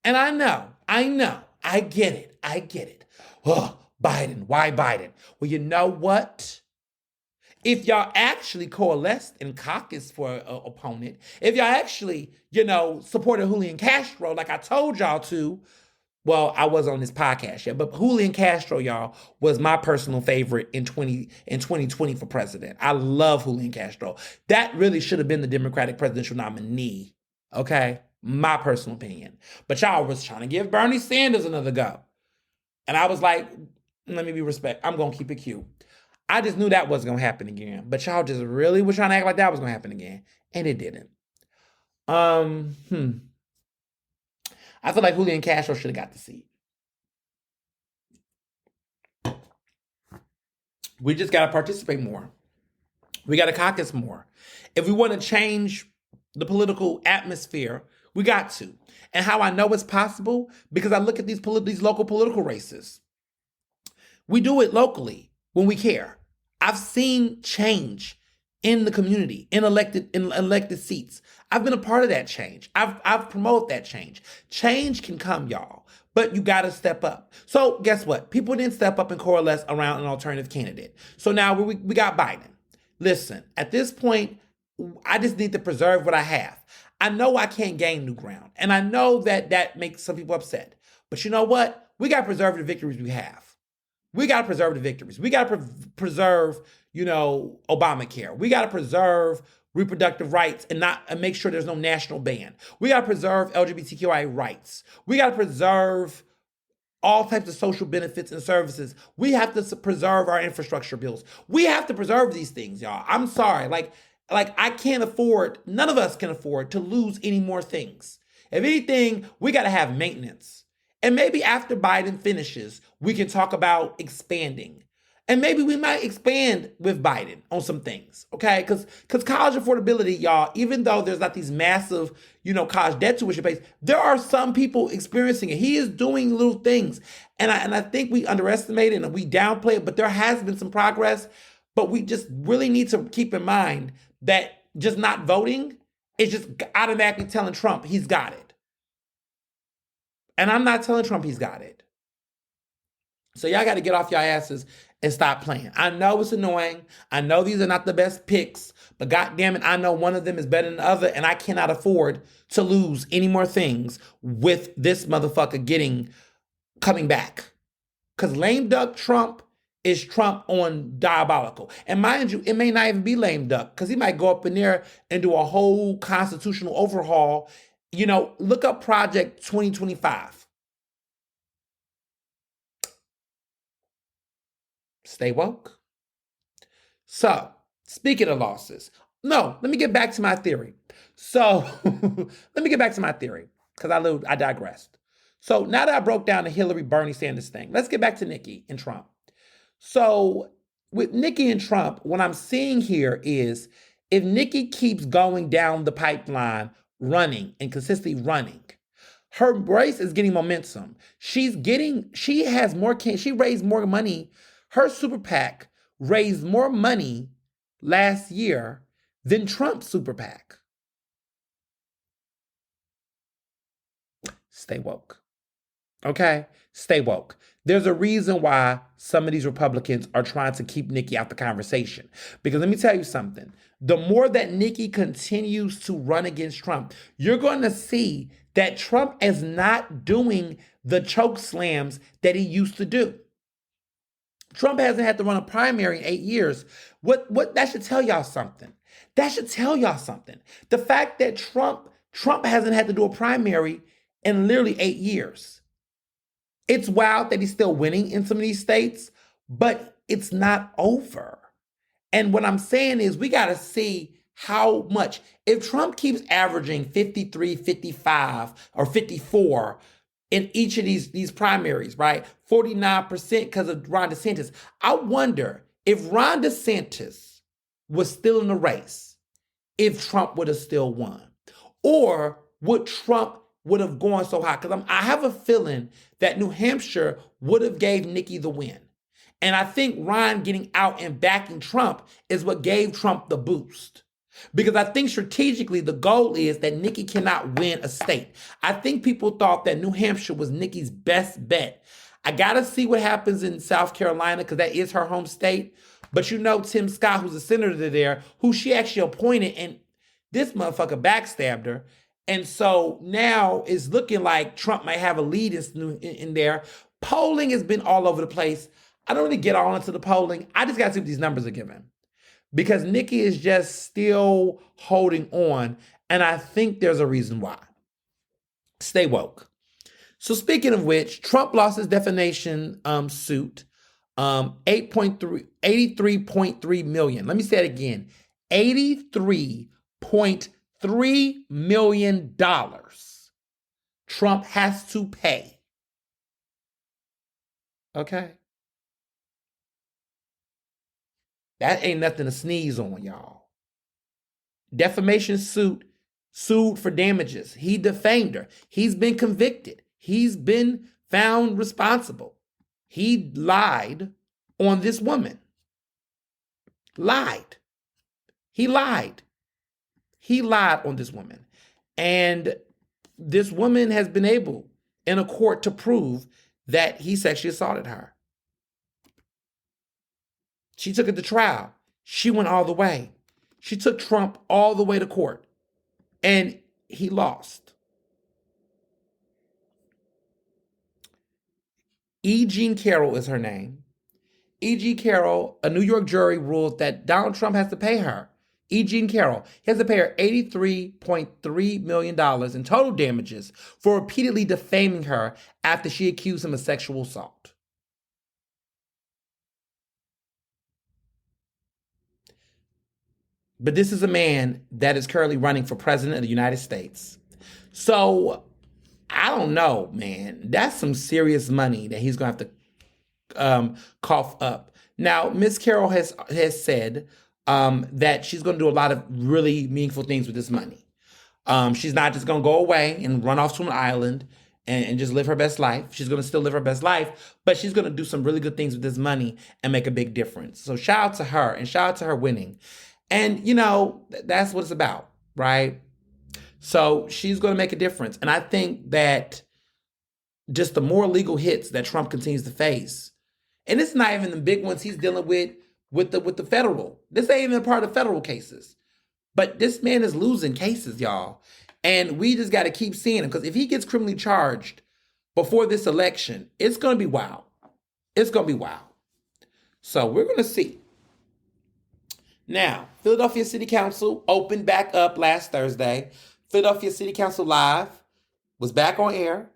And I know. I get it. Oh, Biden. Why Biden? Well, you know what? If y'all actually coalesced and caucused for an opponent, if y'all actually, supported Julian Castro like I told y'all to, well, I wasn't on this podcast yet, but Julian Castro, y'all, was my personal favorite in 2020 for president. I love Julian Castro. That really should have been the Democratic presidential nominee, okay? My personal opinion. But y'all was trying to give Bernie Sanders another go. And I was like, let me be respectful. I'm going to keep it cute. I just knew that wasn't going to happen again. But y'all just really was trying to act like that was going to happen again. And it didn't. I feel like Julian Castro should have got the seat. We just got to participate more. We got to caucus more. If we want to change the political atmosphere, we got to. And how I know it's possible? Because I look at these local political races. We do it locally when we care. I've seen change in the community, in elected seats. I've been a part of that change. I've promoted that change. Change can come, y'all, but you got to step up. So guess what? People didn't step up and coalesce around an alternative candidate. So now we got Biden. Listen, at this point, I just need to preserve what I have. I know I can't gain new ground, and I know that makes some people upset. But you know what? We got to preserve the victories we have. We got to preserve the victories. We got to preserve, Obamacare. We got to preserve reproductive rights and make sure there's no national ban. We got to preserve LGBTQI rights. We got to preserve all types of social benefits and services. We have to preserve our infrastructure bills. We have to preserve these things, y'all. I'm sorry. Like I can't afford, none of us can afford to lose any more things. If anything, we got to have maintenance. And maybe after Biden finishes, we can talk about expanding. And maybe we might expand with Biden on some things, okay? Because college affordability, y'all, even though there's not these massive, college debt tuition pays, there are some people experiencing it. He is doing little things. And I think we underestimate it and we downplay it, but there has been some progress. But we just really need to keep in mind that just not voting is just automatically telling Trump he's got it. And I'm not telling Trump he's got it. So y'all got to get off your asses and stop playing. I know it's annoying. I know these are not the best picks, but goddamn it, I know one of them is better than the other, and I cannot afford to lose any more things with this motherfucker coming back. Because lame duck Trump is Trump on diabolical. And mind you, it may not even be lame duck, because he might go up in there and do a whole constitutional overhaul. Look up Project 2025. Stay woke. So, speaking of losses, let me get back to my theory. So, because I digressed. So, now that I broke down the Hillary Bernie Sanders thing, let's get back to Nikki and Trump. So, with Nikki and Trump, what I'm seeing here is if Nikki keeps going down the pipeline, running and consistently running, her race is getting momentum. She raised more money. Her super PAC raised more money last year than Trump's super PAC. Stay woke. Okay? Stay woke. There's a reason why some of these Republicans are trying to keep Nikki out the conversation. Because let me tell you something. The more that Nikki continues to run against Trump, you're going to see that Trump is not doing the choke slams that he used to do. Trump hasn't had to run a primary in 8 years. What that should tell y'all something. The fact that Trump hasn't had to do a primary in literally 8 years. It's wild that he's still winning in some of these states, but it's not over. And what I'm saying is we got to see how much. If Trump keeps averaging 53, 55, or 54 in each of these primaries, right? 49% because of Ron DeSantis. I wonder if Ron DeSantis was still in the race, if Trump would have still won. Or would Trump would have gone so high? Because I have a feeling that New Hampshire would have gave Nikki the win. And I think Ron getting out and backing Trump is what gave Trump the boost. Because I think strategically the goal is that Nikki cannot win a state. I think people thought that New Hampshire was Nikki's best bet. I got to see what happens in South Carolina because that is her home state. But you know Tim Scott, who's a senator there, who she actually appointed, and this motherfucker backstabbed her. And so now it's looking like Trump might have a lead in there. Polling has been all over the place. I don't really get all into the polling. I just got to see what these numbers are giving. Because Nikki is just still holding on. And I think there's a reason why. Stay woke. So speaking of which, Trump lost his defamation suit. 83.3 million. Let me say it again. $83.3 million Trump has to pay. Okay? That ain't nothing to sneeze on, y'all. Defamation suit, sued for damages. He defamed her. He's been convicted. He's been found responsible. He lied on this woman. Lied. He lied. He lied on this woman. And this woman has been able in a court to prove that he sexually assaulted her. She took it to trial. She went all the way. She took Trump all the way to court. And he lost. E. Jean Carroll is her name. E. Jean Carroll, a New York jury ruled that Donald Trump has to pay her. E. Jean Carroll, he has to pay her $83.3 million in total damages for repeatedly defaming her after she accused him of sexual assault. But this is a man that is currently running for president of the United States. So I don't know, man. That's some serious money that he's going to have to cough up. Now, Ms. Carroll has said that she's going to do a lot of really meaningful things with this money. She's not just going to go away and run off to an island and just live her best life. She's going to still live her best life, but she's going to do some really good things with this money and make a big difference. So shout out to her and shout out to her winning. And, you know, that's what it's about, right? So she's going to make a difference. And I think that just the more legal hits that Trump continues to face, and it's not even the big ones he's dealing with the federal. This ain't even a part of federal cases. But this man is losing cases, y'all. And we just got to keep seeing him. Because if he gets criminally charged before this election, it's going to be wild. It's going to be wild. So we're going to see. Now, Philadelphia City Council opened back up last Thursday. Philadelphia City Council Live was back on air.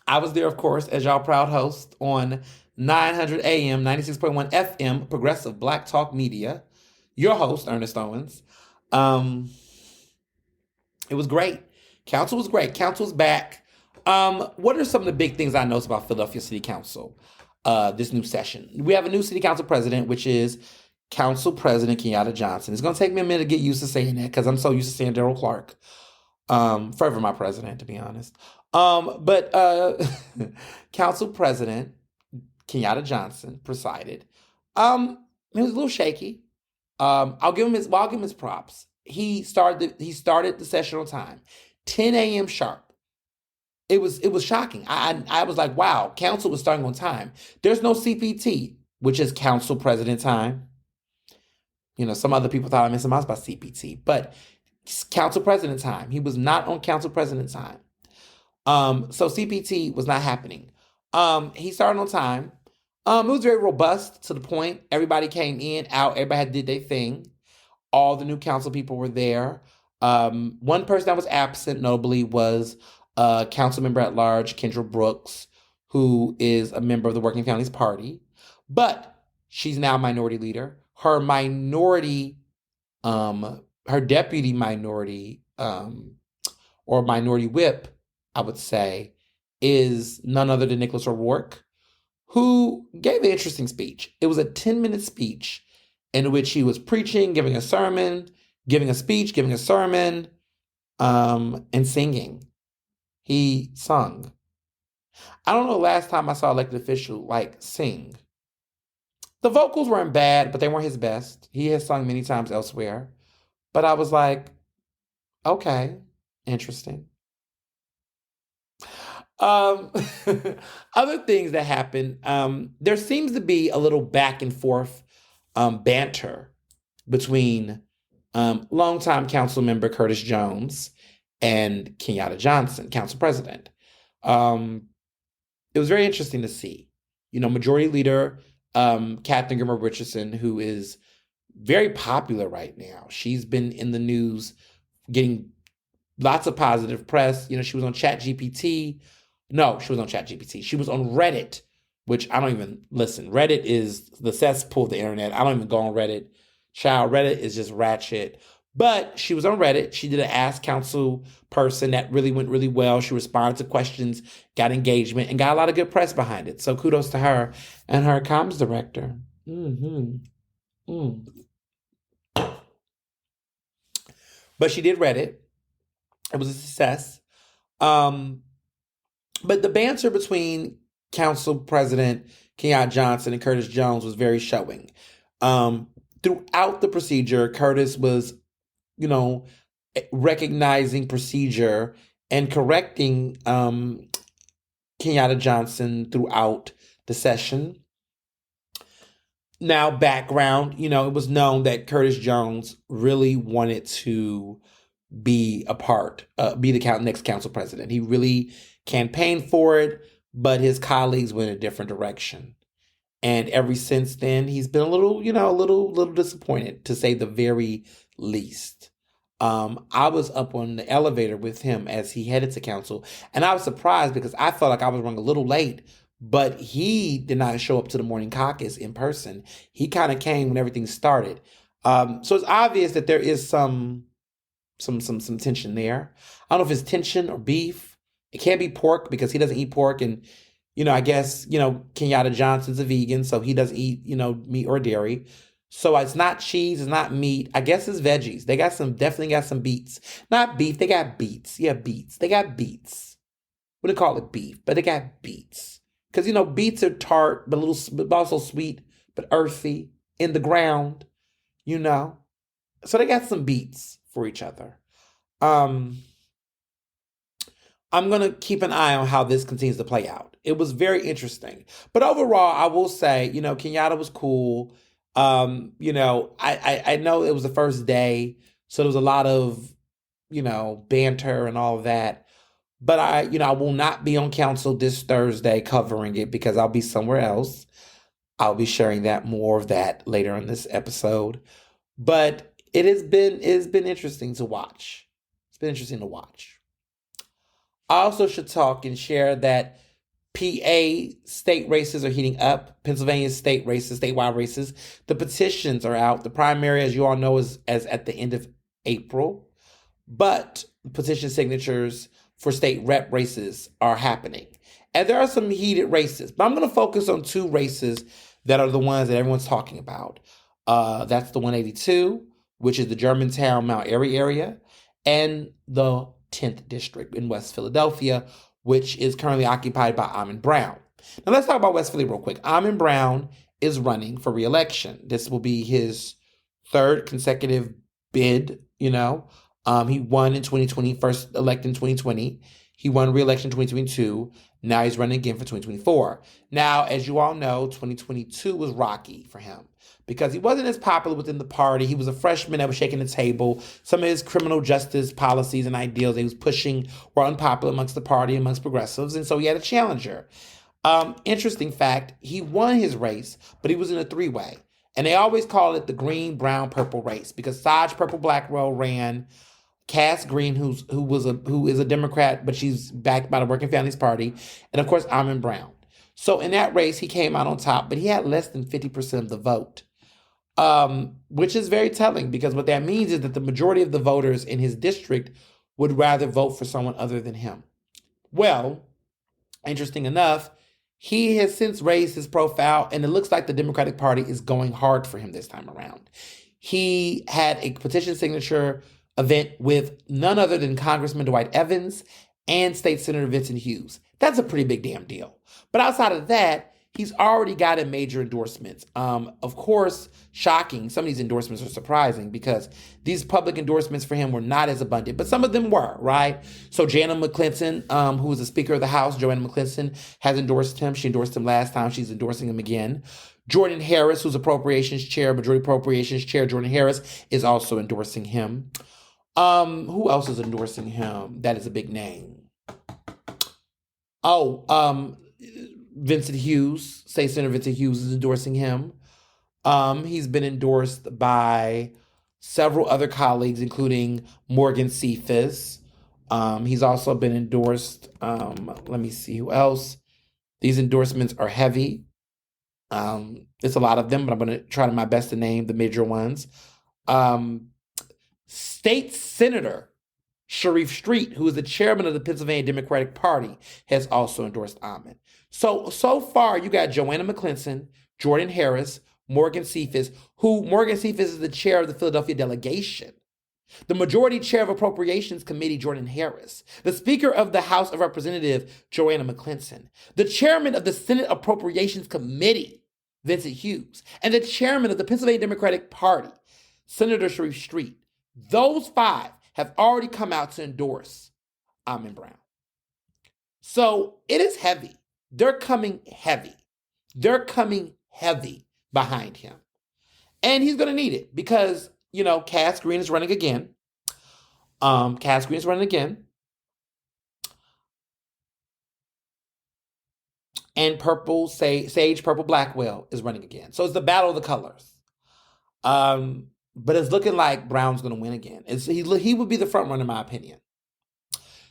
I was there, of course, as y'all proud host on 900 AM, 96.1 FM, Progressive Black Talk Media. Your host, Ernest Owens. It was great. Council was great. Council's back. What are some of the big things I noticed about Philadelphia City Council this new session? We have a new City Council president, which is Council President Kenyatta Johnson. It's going to take me a minute to get used to saying that because I'm so used to saying Darryl Clark. Forever my president, to be honest. But Council President Kenyatta Johnson presided. It was a little shaky. I'll give him his props. He started the session on time, 10 a.m. sharp. It was shocking. I was like, wow, council was starting on time. There's no CPT, which is Council President time. You know, some other people thought I meant something else about CPT, but Council President time. He was not on Council President time. So CPT was not happening. He started on time. It was very robust to the point. Everybody came in, out. Everybody did their thing. All the new council people were there. One person that was absent, notably, was council member at large, Kendra Brooks, who is a member of the Working Families Party. But she's now minority leader. Her deputy minority, or minority whip, I would say, is none other than Nicholas O'Rourke, who gave an interesting speech. It was a 10-minute speech in which he was preaching, giving a sermon, giving a speech, giving a sermon, and singing. He sung. I don't know the last time I saw an elected official, sing. The vocals weren't bad, but they weren't his best. He has sung many times elsewhere. But I was like, okay, interesting. Um, other things that happen, there seems to be a little back and forth banter between longtime council member Curtis Jones and Kenyatta Johnson, council president. Um, it was very interesting to see. Majority Leader Catherine Grimmer Richardson, who is very popular right now. She's been in the news getting lots of positive press. She was on ChatGPT. No, she was on ChatGPT. She was on Reddit, which I don't even listen. Reddit is the cesspool of the internet. I don't even go on Reddit. Child, Reddit is just ratchet. But she was on Reddit. She did an Ask Council person that really went really well. She responded to questions, got engagement, and got a lot of good press behind it. So kudos to her and her comms director. But she did Reddit. It was a success. But the banter between Council President Kenyatta Johnson and Curtis Jones was very showing. Throughout the procedure, Curtis was, recognizing procedure and correcting Kenyatta Johnson throughout the session. Now, background, it was known that Curtis Jones really wanted to be the next council president. He really campaigned for it, but his colleagues went a different direction. And ever since then, he's been a little disappointed, to say the very least. I was up on the elevator with him as he headed to council, and I was surprised because I felt like I was running a little late, but he did not show up to the morning caucus in person. He kind of came when everything started. So it's obvious that there is some tension there. I don't know if it's tension or beef. It can't be pork because he doesn't eat pork, and I guess Kenyatta Johnson's a vegan, so he doesn't eat meat or dairy. So it's not cheese, it's not meat. I guess it's veggies. They definitely got some beets. Not beef, they got beets. Yeah, beets. They got beets. We don't call it beef, but they got beets. Because beets are tart, but also sweet, but earthy in the ground. So they got some beets for each other. I'm going to keep an eye on how this continues to play out. It was very interesting. But overall, I will say, Kenyatta was cool. I know it was the first day, so there was a lot of, banter and all of that. But I will not be on council this Thursday covering it because I'll be somewhere else. I'll be sharing more of that later in this episode. But it has been interesting to watch. It's been interesting to watch. I also should talk and share that PA state races are heating up. Pennsylvania state races, statewide races. The petitions are out. The primary, as you all know, is at the end of April. But petition signatures for state rep races are happening. And there are some heated races. But I'm going to focus on two races that are the ones that everyone's talking about. That's the 182, which is the Germantown, Mount Airy area, and the 10th district in West Philadelphia, which is currently occupied by Amin Brown. Now let's talk about West Philly real quick. Amin Brown is running for re-election. This will be his third consecutive bid, He won in 2020, first elected in 2020. He won re-election in 2022. Now he's running again for 2024. Now, as you all know, 2022 was rocky for him because he wasn't as popular within the party. He was a freshman that was shaking the table. Some of his criminal justice policies and ideals that he was pushing were unpopular amongst the party, amongst progressives, and so he had a challenger. Interesting fact, he won his race, but he was in a three-way. And they always call it the green, brown, purple race because Saj Purple Blackwell ran. Cass Green, who is a Democrat, but she's backed by the Working Families Party, and of course Amin Brown. So in that race, he came out on top, but he had less than 50% of the vote, which is very telling because what that means is that the majority of the voters in his district would rather vote for someone other than him. Well, interesting enough, he has since raised his profile, and it looks like the Democratic Party is going hard for him this time around. He had a petition signature event with none other than Congressman Dwight Evans and State Senator Vincent Hughes. That's a pretty big damn deal. But outside of that, He's already gotten major endorsements. Of course, shocking. Some of these endorsements are surprising because these public endorsements for him were not as abundant, but some of them were, right? So Jana McClinton, who was the Speaker of the House, Joanna McClinton, has endorsed him. She endorsed him last time. She's endorsing him again. Jordan Harris, who's Appropriations Chair, Majority Appropriations Chair, Jordan Harris is also endorsing him. Who else is endorsing him? That is a big name. Vincent Hughes, State Senator Vincent Hughes is endorsing him. He's been endorsed by several other colleagues, including Morgan Cephas. He's also been endorsed. Let me see who else. These endorsements are heavy. It's a lot of them, but I'm going to try my best to name the major ones. State Senator Sharif Street, who is the chairman of the Pennsylvania Democratic Party, has also endorsed Ahmed. So far, you got Joanna McClinton, Jordan Harris, Morgan Cephas, Morgan Cephas is the chair of the Philadelphia delegation. The majority chair of Appropriations Committee, Jordan Harris. The Speaker of the House of Representatives, Joanna McClinton. The chairman of the Senate Appropriations Committee, Vincent Hughes. And the chairman of the Pennsylvania Democratic Party, Senator Sharif Street. Those 5 have already come out to endorse Ahmed Brown. So it is heavy. They're coming heavy. They're coming heavy behind him. And he's going to need it because, Cass Green is running again. Cass Green is running again. And Sage Purple Blackwell is running again. So it's the battle of the colors. But it's looking like Brown's going to win again. He would be the front runner, in my opinion.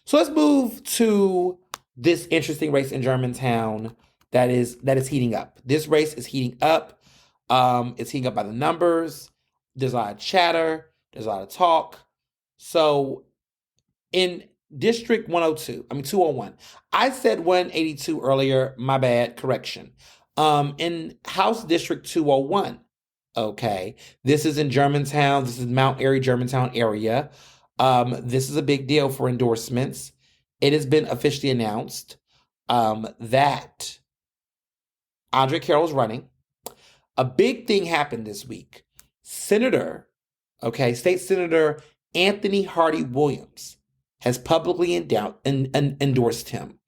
So let's move to this interesting race in Germantown that is heating up. This race is heating up. It's heating up by the numbers. There's a lot of chatter. There's a lot of talk. So in District 201. I said 182 earlier. My bad. Correction. In House District 201. Okay. This is in Germantown. This is Mount Airy, Germantown area. This is a big deal for endorsements. It has been officially announced that Andre Carroll is running. A big thing happened this week. State Senator Anthony Hardy Williams has publicly endorsed him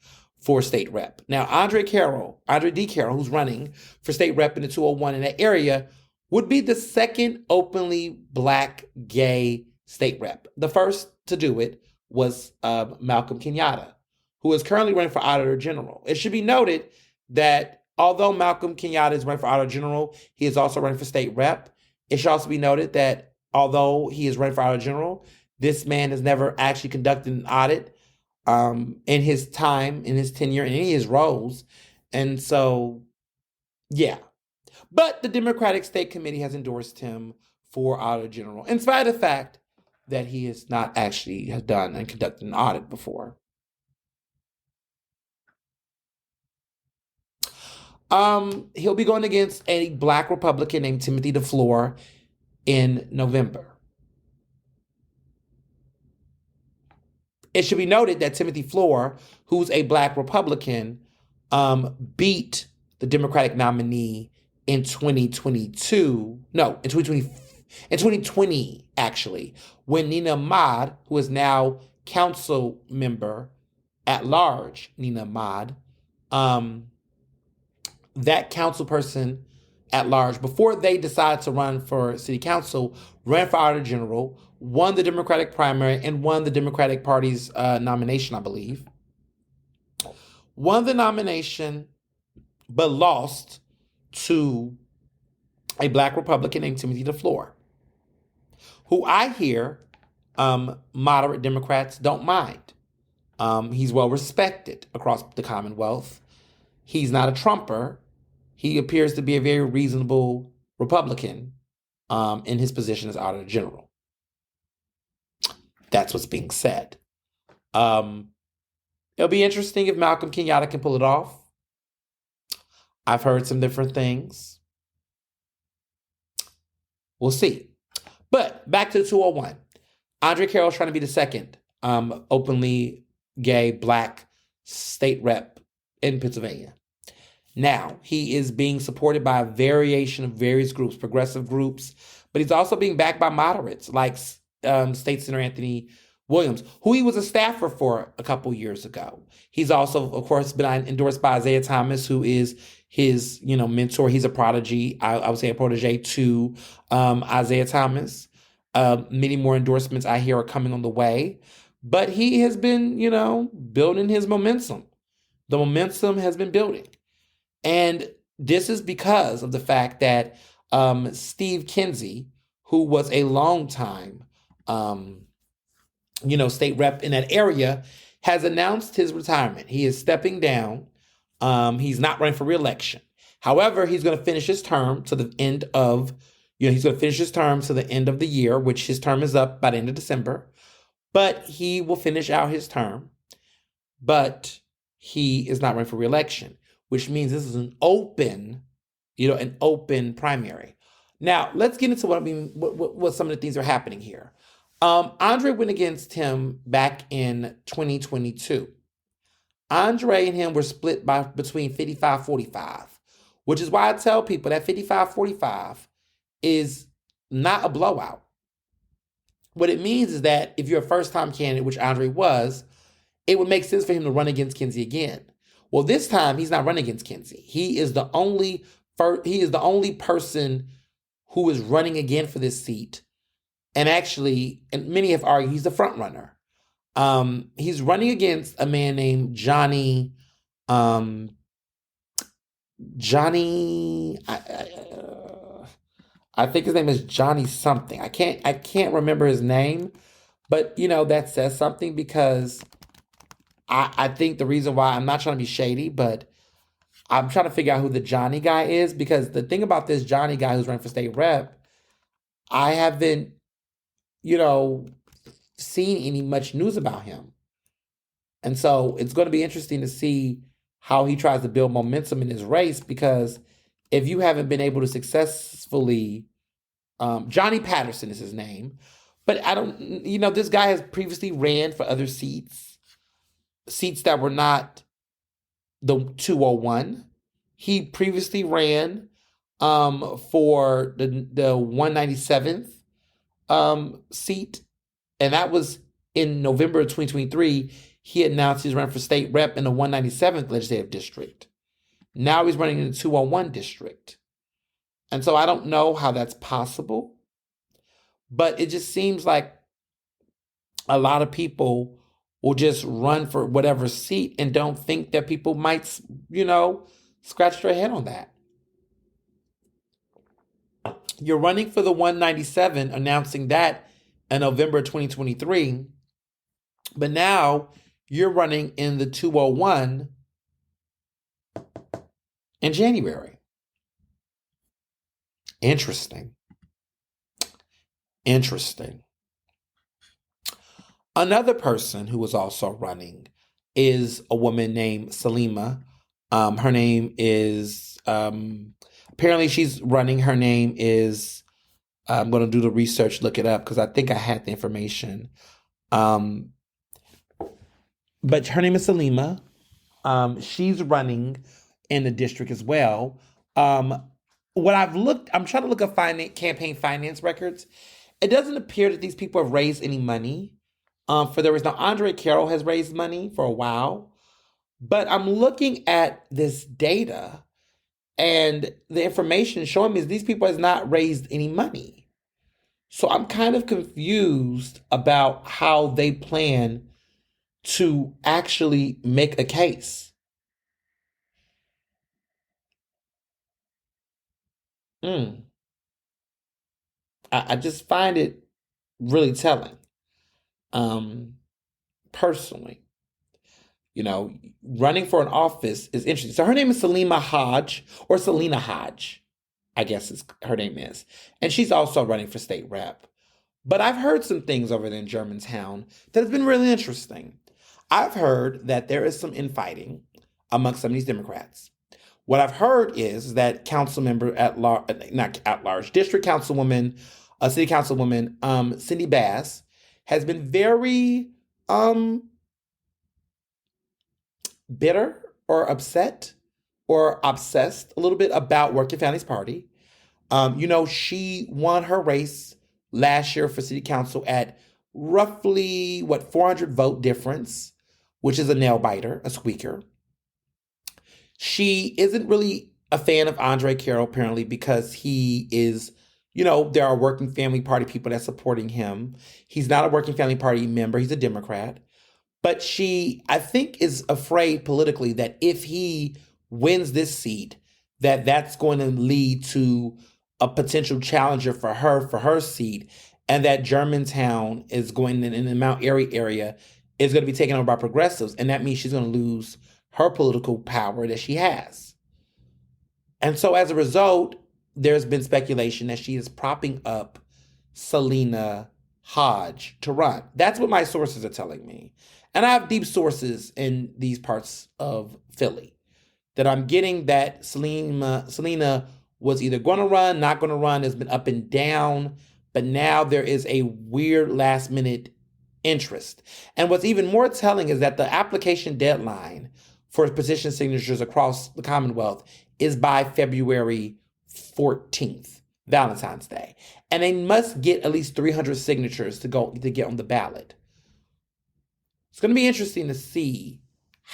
for state rep. Now, Andre D. Carroll, who's running for state rep in the 201 in that area, would be the second openly Black gay state rep. The first to do it was Malcolm Kenyatta, who is currently running for Auditor General. It should be noted that although Malcolm Kenyatta is running for Auditor General, he is also running for state rep. It should also be noted that although he is running for Auditor General, this man has never actually conducted an audit in his time, in his tenure, in any of his roles. And so, yeah. But the Democratic State Committee has endorsed him for Auditor General, in spite of the fact that he has not actually done and conducted an audit before. He'll be going against a Black Republican named Timothy DeFleur in November. It should be noted that Timothy DeFleur, who's a Black Republican, beat the Democratic nominee in 2020, actually, when Nina Ahmad, who is now council member at large, Nina Ahmad, that council person at large, before they decided to run for city council, ran for Auditor General, won the Democratic primary, and won the Democratic Party's nomination, I believe. Won the nomination, but lost to a Black Republican named Timothy DeFleur, who I hear moderate Democrats don't mind. He's well respected across the Commonwealth. He's not a Trumper. He appears to be a very reasonable Republican in his position as Auditor General. That's what's being said. It'll be interesting if Malcolm Kenyatta can pull it off. I've heard some different things. We'll see. But back to the 201. Andre Carroll's trying to be the second openly gay Black state rep in Pennsylvania. Now, he is being supported by a variation of various groups, progressive groups, but he's also being backed by moderates like State Senator Anthony Williams, who he was a staffer for a couple years ago. He's also, of course, been endorsed by Isaiah Thomas, who is his, mentor. He's a prodigy. I would say a protege to Isaiah Thomas. Many more endorsements I hear are coming on the way, but he has been, building his momentum. The momentum has been building. And this is because of the fact that Steve Kinsey, who was a long time, state rep in that area, has announced his retirement. He is stepping down. He's not running for re-election. However, he's going to finish his term to the end of, he's going to finish his term to the end of the year, which his term is up by the end of December. But he will finish out his term. But he is not running for re-election, which means this is an open primary. Now, let's get into what some of the things are happening here. Andre went against him back in 2022. Andre and him were split between 55-45, which is why I tell people that 55-45 is not a blowout. What it means is that if you're a first-time candidate, which Andre was, it would make sense for him to run against Kinsey again. Well, this time he's not running against Kinsey. He is the only person who is running again for this seat. And actually, and many have argued he's the front runner. He's running against a man named Johnny. I think his name is Johnny something. I can't remember his name, but that says something, because I think the reason why, I'm not trying to be shady, but I'm trying to figure out who the Johnny guy is, because the thing about this Johnny guy who's running for state rep, I haven't, seen any much news about him. And so it's going to be interesting to see how he tries to build momentum in his race, because if you haven't been able to successfully, Johnny Patterson is his name, but I don't, this guy has previously ran for other seats that were not the 201. He previously ran for the 197th seat, and that was in November of 2023. He announced he's running for state rep in the 197th legislative district. Now he's running in the 201 district. And so I don't know how that's possible, but it just seems like a lot of people will just run for whatever seat and don't think that people might, scratch their head on that. You're running for the 197, announcing that in November 2023, but now you're running in the 201 in January. Interesting. Another person who is also running is a woman named Salima. Her name is, apparently she's running. Her name is, I'm going to do the research, look it up, because I think I had the information. But her name is Salima. She's running in the district as well. I'm trying to look up campaign finance records. It doesn't appear that these people have raised any money for their race. Now, Andre Carroll has raised money for a while, but I'm looking at this data, and the information showing me is these people has not raised any money. So I'm kind of confused about how they plan to actually make a case. I just find it really telling. Personally, running for an office is interesting. So her name is Salima Hodge, or Selena Hodge, I guess her name is. And she's also running for state rep. But I've heard some things over there in Germantown that has been really interesting. I've heard that there is some infighting amongst some of these Democrats. What I've heard is that council member district councilwoman, city councilwoman, Cindy Bass, has been very bitter or upset or obsessed a little bit about Working Families Party. She won her race last year for city council at roughly, 400 vote difference, which is a nail biter, a squeaker. She isn't really a fan of Andre Carroll, apparently, because he is, there are Working Family Party people that's supporting him. He's not a Working Family Party member, he's a Democrat. But she, I think, is afraid politically that if he wins this seat, that's going to lead to a potential challenger for her seat, and that Germantown is going in the Mount Airy area is going to be taken over by progressives, and that means she's going to lose her political power that she has. And so as a result, there's been speculation that she is propping up Selena Hodge to run. That's what my sources are telling me. And I have deep sources in these parts of Philly that I'm getting that Selena was either going to run, not going to run, has been up and down, but now there is a weird last minute interest. And what's even more telling is that the application deadline for petition signatures across the Commonwealth is by February 14th, Valentine's Day. And they must get at least 300 signatures to get on the ballot. It's going to be interesting to see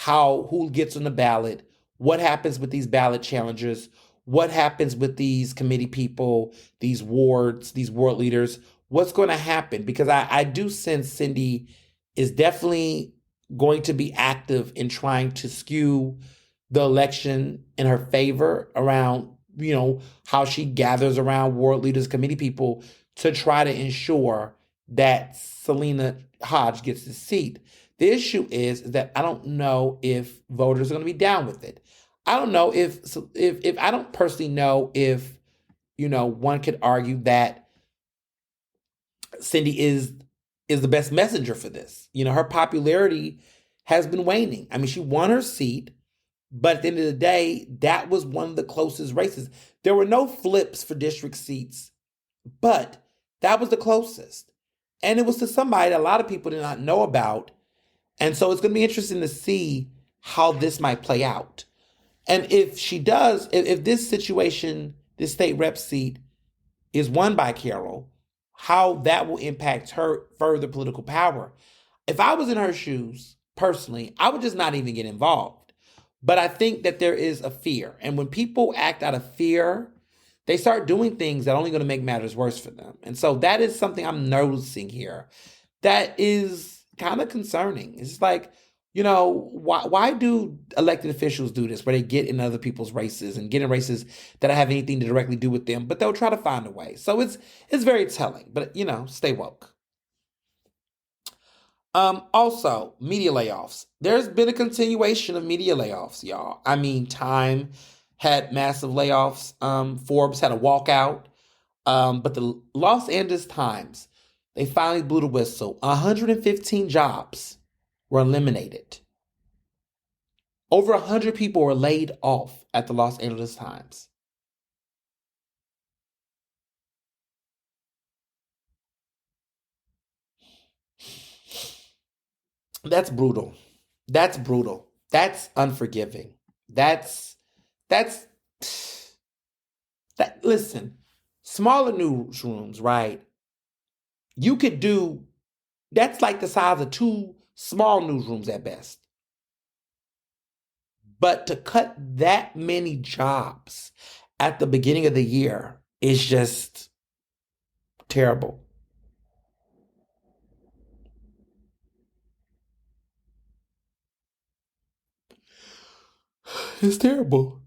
who gets on the ballot, what happens with these ballot challengers, what happens with these committee people, these ward leaders, what's going to happen? Because I do sense Cindy is definitely going to be active in trying to skew the election in her favor around, how she gathers around ward leaders, committee people to try to ensure that Selena Hodge gets the seat. The issue is that I don't know if voters are going to be down with it. I don't know if I don't personally know if, one could argue that Cindy is the best messenger for this. Her popularity has been waning. I mean, she won her seat, but at the end of the day, that was one of the closest races. There were no flips for district seats, but that was the closest. And it was to somebody that a lot of people did not know about. And so it's going to be interesting to see how this might play out. And if she does, if this situation, this state rep seat is won by Carroll, how that will impact her further political power. If I was in her shoes, personally, I would just not even get involved. But I think that there is a fear. And when people act out of fear, they start doing things that are only going to make matters worse for them. And so that is something I'm noticing here that is kind of concerning. It's like, why do elected officials do this, where they get in other people's races and get in races that don't have anything to directly do with them, but they'll try to find a way. So it's very telling, but stay woke. Also, media layoffs. There's been a continuation of media layoffs, y'all. I mean, Time had massive layoffs. Forbes had a walkout. But the Los Angeles Times, they finally blew the whistle. 115 jobs were eliminated. Over 100 people were laid off at the Los Angeles Times. That's brutal. That's brutal. That's unforgiving. That's that. Listen, smaller newsrooms, right? You could do, that's like the size of 2 small newsrooms at best. But to cut that many jobs at the beginning of the year is just terrible. It's terrible.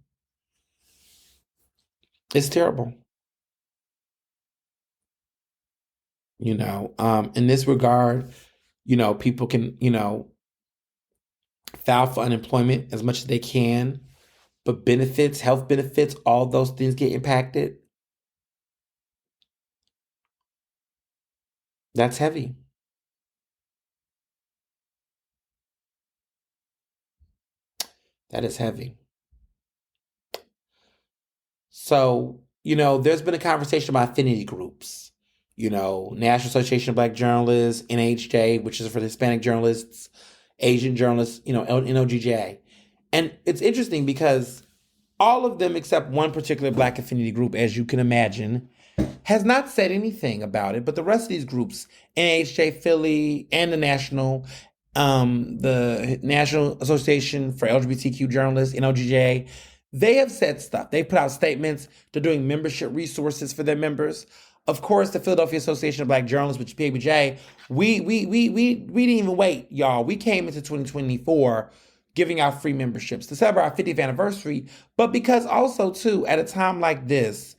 It's terrible. In this regard, people can, file for unemployment as much as they can, but benefits, health benefits, all those things get impacted. That's heavy. That is heavy. So, there's been a conversation about affinity groups, National Association of Black Journalists, NHJ, which is for the Hispanic journalists, Asian journalists, NOGJ. And it's interesting because all of them except one particular Black affinity group, as you can imagine, has not said anything about it. But the rest of these groups, NHJ Philly and the National Association for LGBTQ Journalists, NOGJ, they have said stuff. They put out statements. They're doing membership resources for their members. Of course, the Philadelphia Association of Black Journalists, which is PABJ, we didn't even wait, y'all. We came into 2024 giving out free memberships to celebrate our 50th anniversary, but because also, too, at a time like this,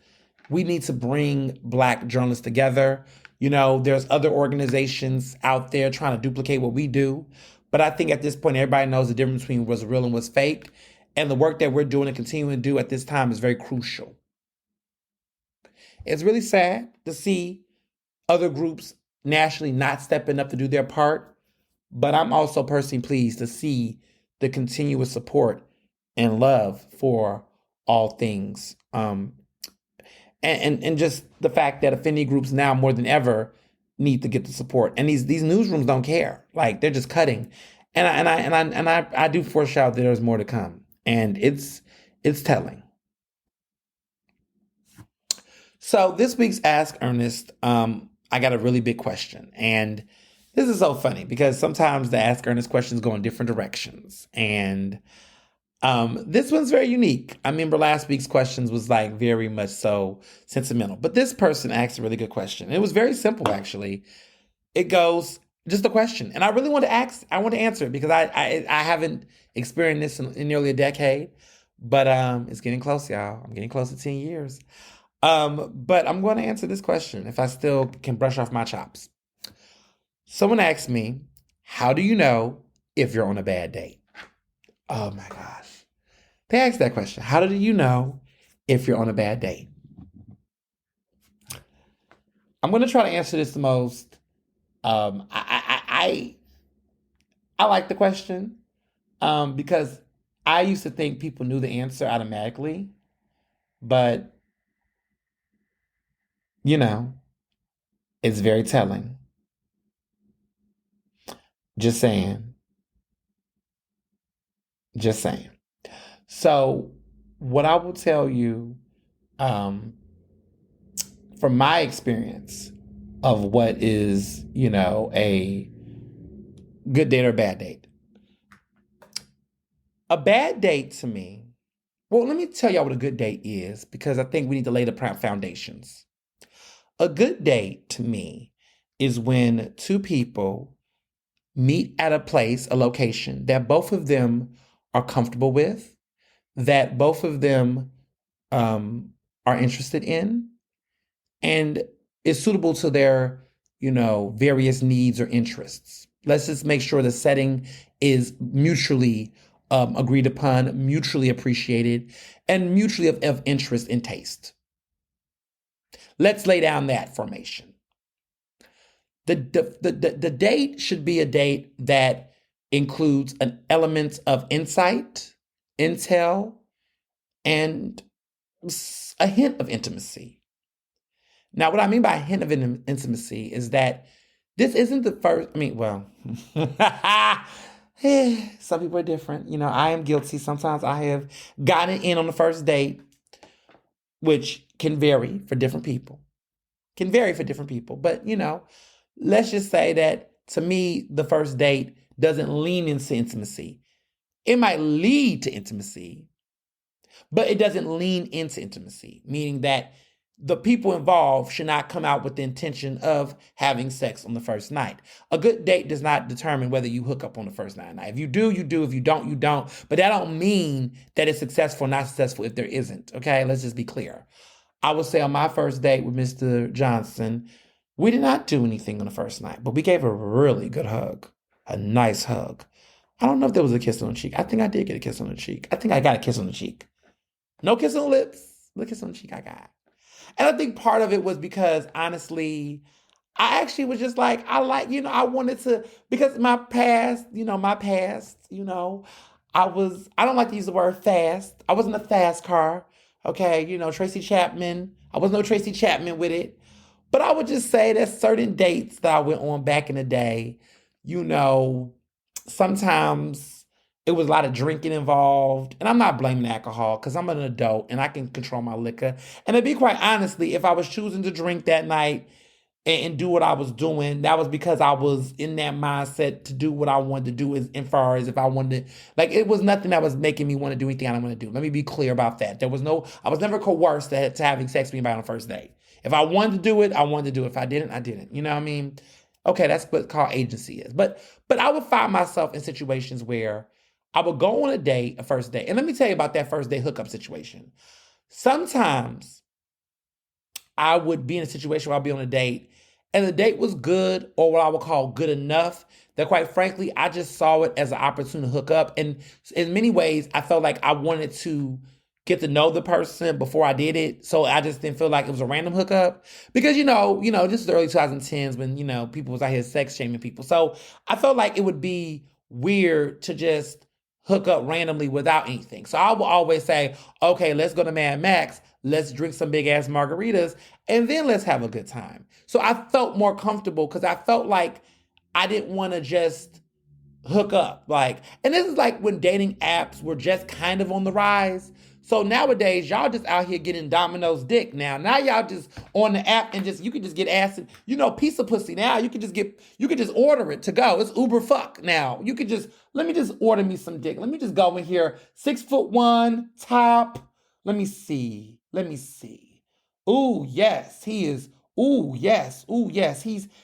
we need to bring Black journalists together. You know, there's other organizations out there trying to duplicate what we do, but I think at this point, everybody knows the difference between what's real and what's fake, and the work that we're doing and continuing to do at this time is very crucial. It's really sad to see other groups nationally not stepping up to do their part, but I'm also personally pleased to see the continuous support and love for all things. And just the fact that affinity groups now more than ever need to get the support. And these newsrooms don't care. Like, they're just cutting. And I do foreshadow that there's more to come. And it's telling. So this week's Ask Ernest, I got a really big question. And this is so funny because sometimes the Ask Ernest questions go in different directions. And this one's very unique. I remember last week's questions was like very much so sentimental. But this person asked a really good question. It was very simple, actually. It goes, just a question. And I really want to answer it because I haven't experienced this in nearly a decade. But it's getting close, y'all. I'm getting close to 10 years. But I'm going to answer this question if I still can brush off my chops. Someone asked me, how do you know if you're on a bad date? Oh my gosh. They asked that question. How do you know if you're on a bad date? I'm going to try to answer this the most. I like the question because I used to think people knew the answer automatically, but you know, it's very telling. Just saying. Just saying. So what I will tell you from my experience of what is, a good date or a bad date. A bad date to me, well, let me tell y'all what a good date is because I think we need to lay the foundations. A good date to me is when two people meet at a place, a location that both of them are comfortable with, that both of them are interested in, and is suitable to their, various needs or interests. Let's just make sure the setting is mutually agreed upon, mutually appreciated, and mutually of interest and taste. Let's lay down that formation. The date should be a date that includes an element of insight, intel, and a hint of intimacy. Now, what I mean by a hint of intimacy is that this isn't the first, some people are different. I am guilty. Sometimes I have gotten in on the first date, which can vary for different people. But, let's just say that to me, the first date doesn't lean into intimacy. It might lead to intimacy, but it doesn't lean into intimacy, meaning that the people involved should not come out with the intention of having sex on the first night. A good date does not determine whether you hook up on the first night. If you do, you do. If you don't, you don't. But that don't mean that it's successful or not successful if there isn't. Okay, let's just be clear. I would say on my first date with Mr. Johnson, we did not do anything on the first night, but we gave a really good hug, a nice hug. I don't know if there was a kiss on the cheek. I think I did get a kiss on the cheek. I think I got a kiss on the cheek. No kiss on the lips, but a kiss on the cheek I got. And I think part of it was because, honestly, I actually was just like, I wanted to, because my past, I don't like to use the word fast. I wasn't a fast car. Okay, Tracy Chapman. I was no Tracy Chapman with it. But I would just say that certain dates that I went on back in the day, sometimes It was a lot of drinking involved. And I'm not blaming alcohol because I'm an adult and I can control my liquor. And to be quite honestly, if I was choosing to drink that night and do what I was doing, that was because I was in that mindset to do what I wanted to do as far as if I wanted to, like, it was nothing that was making me want to do anything I didn't want to do. Let me be clear about that. I was never coerced to having sex with anybody on the first date. If I wanted to do it, I wanted to do it. If I didn't, I didn't. You know what I mean? Okay, that's what called agency is. But I would find myself in situations where I would go on a first date. And let me tell you about that first date hookup situation. Sometimes I would be in a situation where I'll be on a date and the date was good, or what I would call good enough, that quite frankly, I just saw it as an opportunity to hook up. And in many ways, I felt like I wanted to get to know the person before I did it. So I just didn't feel like it was a random hookup. Because, this is the early 2010s when, people was out here sex shaming people. So I felt like it would be weird to just hook up randomly without anything. So I will always say, okay, let's go to Mad Max. Let's drink some big ass margaritas and then let's have a good time. So I felt more comfortable because I felt like I didn't want to just hook up. And this is like when dating apps were just kind of on the rise. So nowadays, y'all just out here getting Domino's dick now. Now y'all just on the app and you can just get ass, piece of pussy now. You can just order it to go. It's Uber fuck now. You could let me just order me some dick. Let me just go in here, 6'1", top. Let me see. Ooh, yes, he is. Ooh, yes.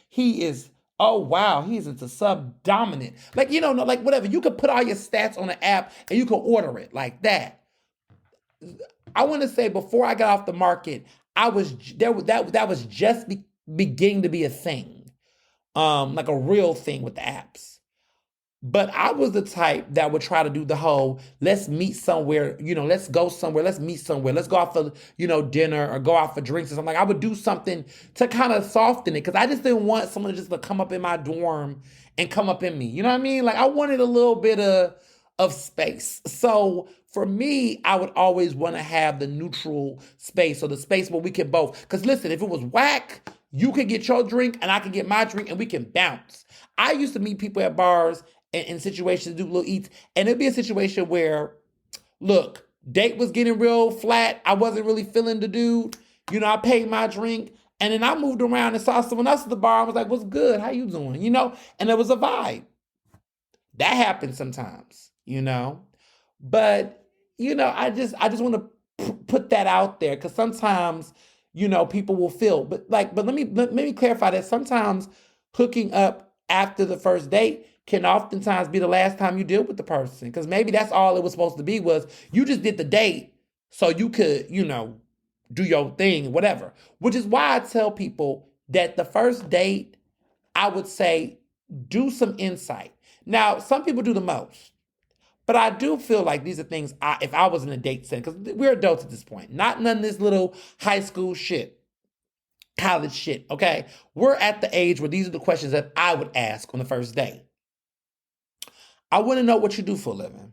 He is. Oh, wow. He's into subdominant. Whatever. You could put all your stats on the app and you can order it like that. I want to say before I got off the market, that was just beginning to be a thing, like a real thing with the apps. But I was the type that would try to do the whole, let's meet somewhere, let's go somewhere, let's meet somewhere, let's go out for, dinner or go out for drinks or something. I would do something to kind of soften it because I just didn't want someone to just come up in my dorm and come up in me. You know what I mean? I wanted a little bit of space. So for me, I would always want to have the neutral space or the space where we can both, because listen, if it was whack, you could get your drink and I could get my drink and we can bounce. I used to meet people at bars in situations, do little eats. And it'd be a situation where, look, date was getting real flat. I wasn't really feeling the dude. I paid my drink. And then I moved around and saw someone else at the bar. I was like, what's good? How you doing? And there was a vibe. That happens sometimes, But, I just want to put that out there because sometimes, people will feel. But let me clarify that sometimes hooking up after the first date can oftentimes be the last time you deal with the person. Because maybe that's all it was supposed to be, was you just did the date so you could, do your thing, whatever. Which is why I tell people that the first date, I would say, do some insight. Now, some people do the most. But I do feel like these are things, if I was in a date setting, because we're adults at this point, not none of this little high school shit, college shit, okay? We're at the age where these are the questions that I would ask on the first date. I want to know what you do for a living.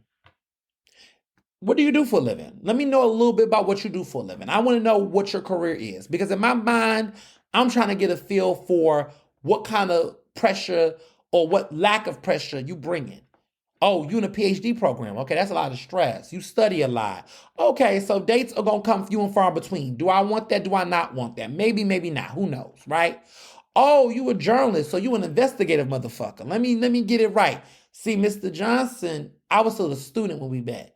What do you do for a living? Let me know a little bit about what you do for a living. I want to know what your career is, because in my mind, I'm trying to get a feel for what kind of pressure or what lack of pressure you bring in. Oh, you in a PhD program. Okay, that's a lot of stress. You study a lot. Okay, so dates are going to come few and far between. Do I want that? Do I not want that? Maybe, maybe not. Who knows, right? Oh, you a journalist, so you an investigative motherfucker. Let me get it right. See, Mr. Johnson, I was still a student when we met,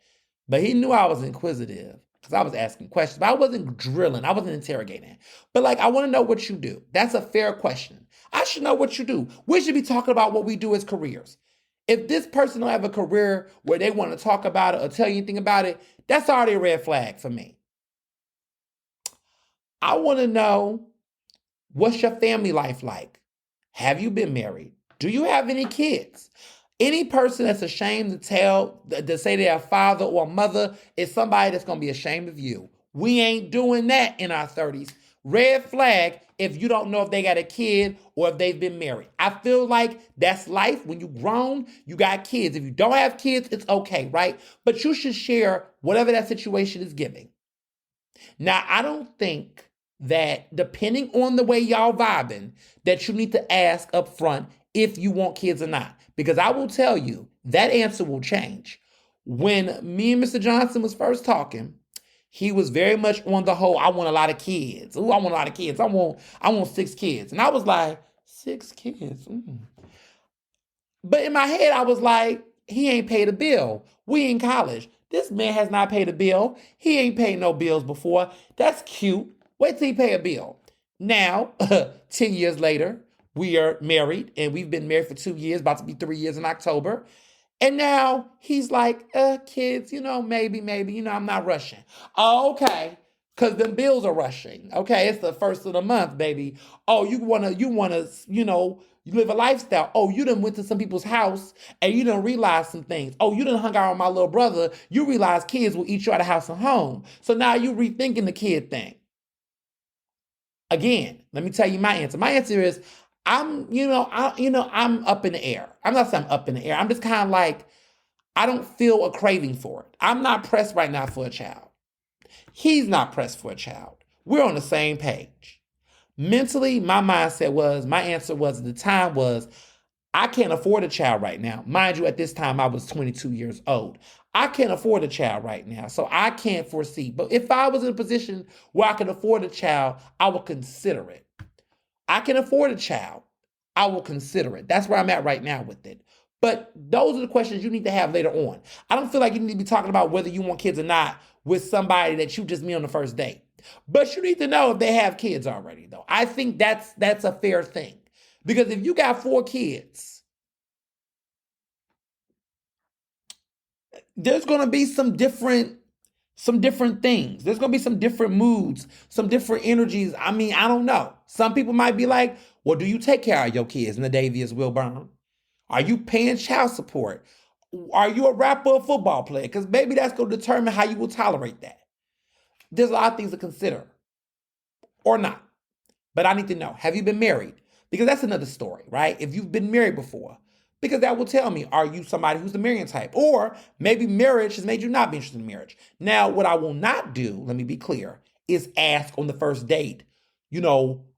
but he knew I was inquisitive because I was asking questions, but I wasn't drilling. I wasn't interrogating. But I want to know what you do. That's a fair question. I should know what you do. We should be talking about what we do as careers. If this person don't have a career where they want to talk about it or tell you anything about it, that's already a red flag for me. I want to know, what's your family life like? Have you been married? Do you have any kids? Any person that's ashamed to say they're a father or a mother is somebody that's going to be ashamed of you. We ain't doing that in our 30s. Red flag if you don't know if they got a kid or if they've been married. I feel like that's life. When you're grown, you got kids. If you don't have kids, it's okay, right? But you should share whatever that situation is giving. Now, I don't think that depending on the way y'all vibing, that you need to ask up front if you want kids or not. Because I will tell you, that answer will change. When me and Mr. Johnson was first talking, he was very much on the whole, I want a lot of kids. Ooh, I want a lot of kids. I want 6 kids. And I was like, 6 kids? But in my head, I was like, he ain't paid a bill. We in college. This man has not paid a bill. He ain't paid no bills before. That's cute. Wait till he pay a bill. Now, 10 years later, we are married, and we've been married for 2 years, about to be 3 years in October. And now he's like, kids, maybe, I'm not rushing. Oh, okay. Because the bills are rushing. Okay, it's the first of the month, baby. Oh, you wanna, you live a lifestyle. Oh, you done went to some people's house and you done realized some things. Oh, you done hung out with my little brother. You realize kids will eat you out of house and home. So now you rethinking the kid thing. Again, let me tell you my answer. My answer is I'm up in the air. I'm not saying I'm up in the air. I'm just kind of like, I don't feel a craving for it. I'm not pressed right now for a child. He's not pressed for a child. We're on the same page. Mentally, my answer was at the time was, I can't afford a child right now. Mind you, at this time, I was 22 years old. I can't afford a child right now, so I can't foresee. But if I was in a position where I could afford a child, I would consider it. I can afford a child. I will consider it. That's where I'm at right now with it. But those are the questions you need to have later on. I don't feel like you need to be talking about whether you want kids or not with somebody that you just meet on the first date. But you need to know if they have kids already, though. I think that's a fair thing. Because if you got 4 kids, there's going to be some different things. There's going to be some different moods, some different energies. I mean, I don't know. Some people might be like, well, do you take care of your kids, Nadavius Wilburn? Are you paying child support? Are you a rapper or football player? Because maybe that's going to determine how you will tolerate that. There's a lot of things to consider. Or not. But I need to know, have you been married? Because that's another story, right? If you've been married before. Because that will tell me, are you somebody who's the marrying type? Or maybe marriage has made you not be interested in marriage. Now, what I will not do, let me be clear, is ask on the first date,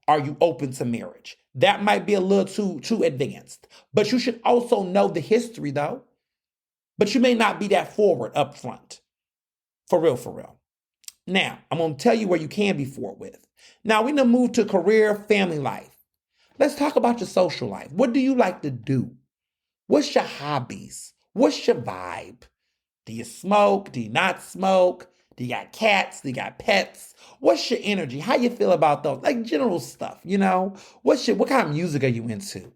are you open to marriage? That might be a little too advanced. But you should also know the history, though. But you may not be that forward up front. For real. Now, I'm going to tell you where you can be forward with. Now, we're going to move to career, family life. Let's talk about your social life. What do you like to do? What's your hobbies? What's your vibe? Do you smoke? Do you not smoke? Do you got cats? Do you got pets? What's your energy? How you feel about those? Like general stuff, What kind of music are you into?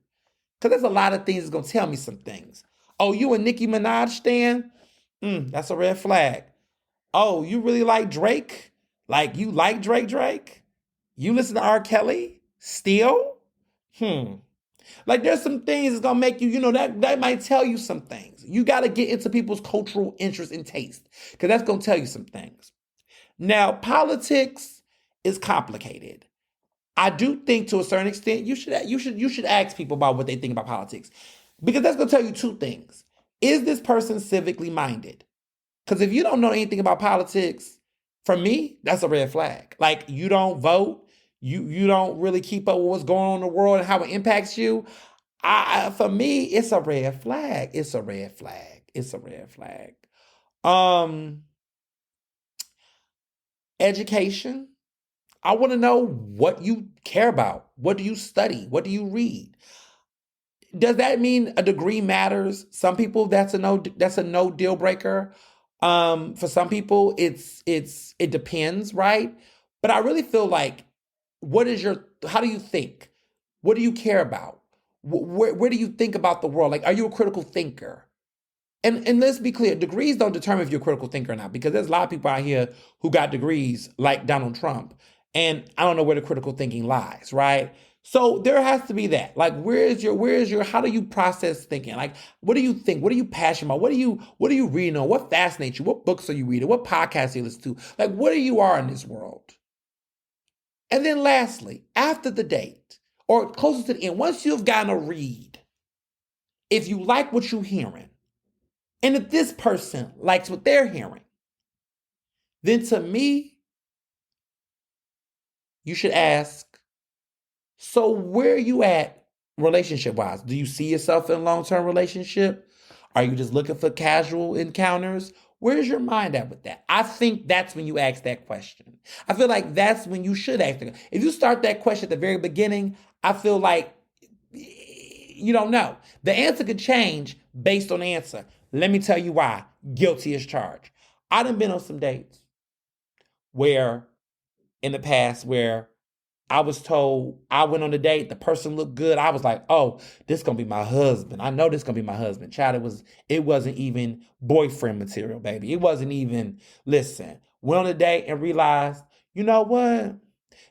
Because there's a lot of things that's going to tell me some things. Oh, you a Nicki Minaj stan? That's a red flag. Oh, you really like Drake? Like you like Drake? You listen to R. Kelly? Still? Like there's some things that's gonna make you, that might tell you some things. You gotta get into people's cultural interest and taste, because that's gonna tell you some things. Now, politics is complicated. I do think to a certain extent you should ask people about what they think about politics. Because that's gonna tell you 2 things. Is this person civically minded? Because if you don't know anything about politics, for me, that's a red flag. Like you don't vote. You don't really keep up with what's going on in the world and how it impacts you. For me, it's a red flag. It's a red flag. Education. I want to know what you care about. What do you study? What do you read? Does that mean a degree matters? Some people that's a no deal breaker. For some people it depends, right? But I really feel like, how do you think? What do you care about? Where do you think about the world? Like, are you a critical thinker? And let's be clear, degrees don't determine if you're a critical thinker or not, because there's a lot of people out here who got degrees like Donald Trump, and I don't know where the critical thinking lies, right? So there has to be that. Like, how do you process thinking? Like, what do you think? What are you passionate about? What are you reading on? What fascinates you? What books are you reading? What podcasts are you listening to? Like, what you are in this world? And then lastly, after the date, or closer to the end, once you've gotten a read, if you like what you're hearing, and if this person likes what they're hearing, then to me, you should ask, so where are you at relationship-wise? Do you see yourself in a long-term relationship? Are you just looking for casual encounters? Where's your mind at with that? I think that's when you ask that question. I feel like that's when you should ask it. If you start that question at the very beginning, I feel like you don't know. The answer could change based on the answer. Let me tell you why. Guilty as charged. I done been on some dates where in the past where I was told I went on a date, the person looked good. I was like, oh, this gonna be my husband. I know this gonna be my husband. Child, it wasn't even boyfriend material, baby. It wasn't even, listen, went on a date and realized, you know what?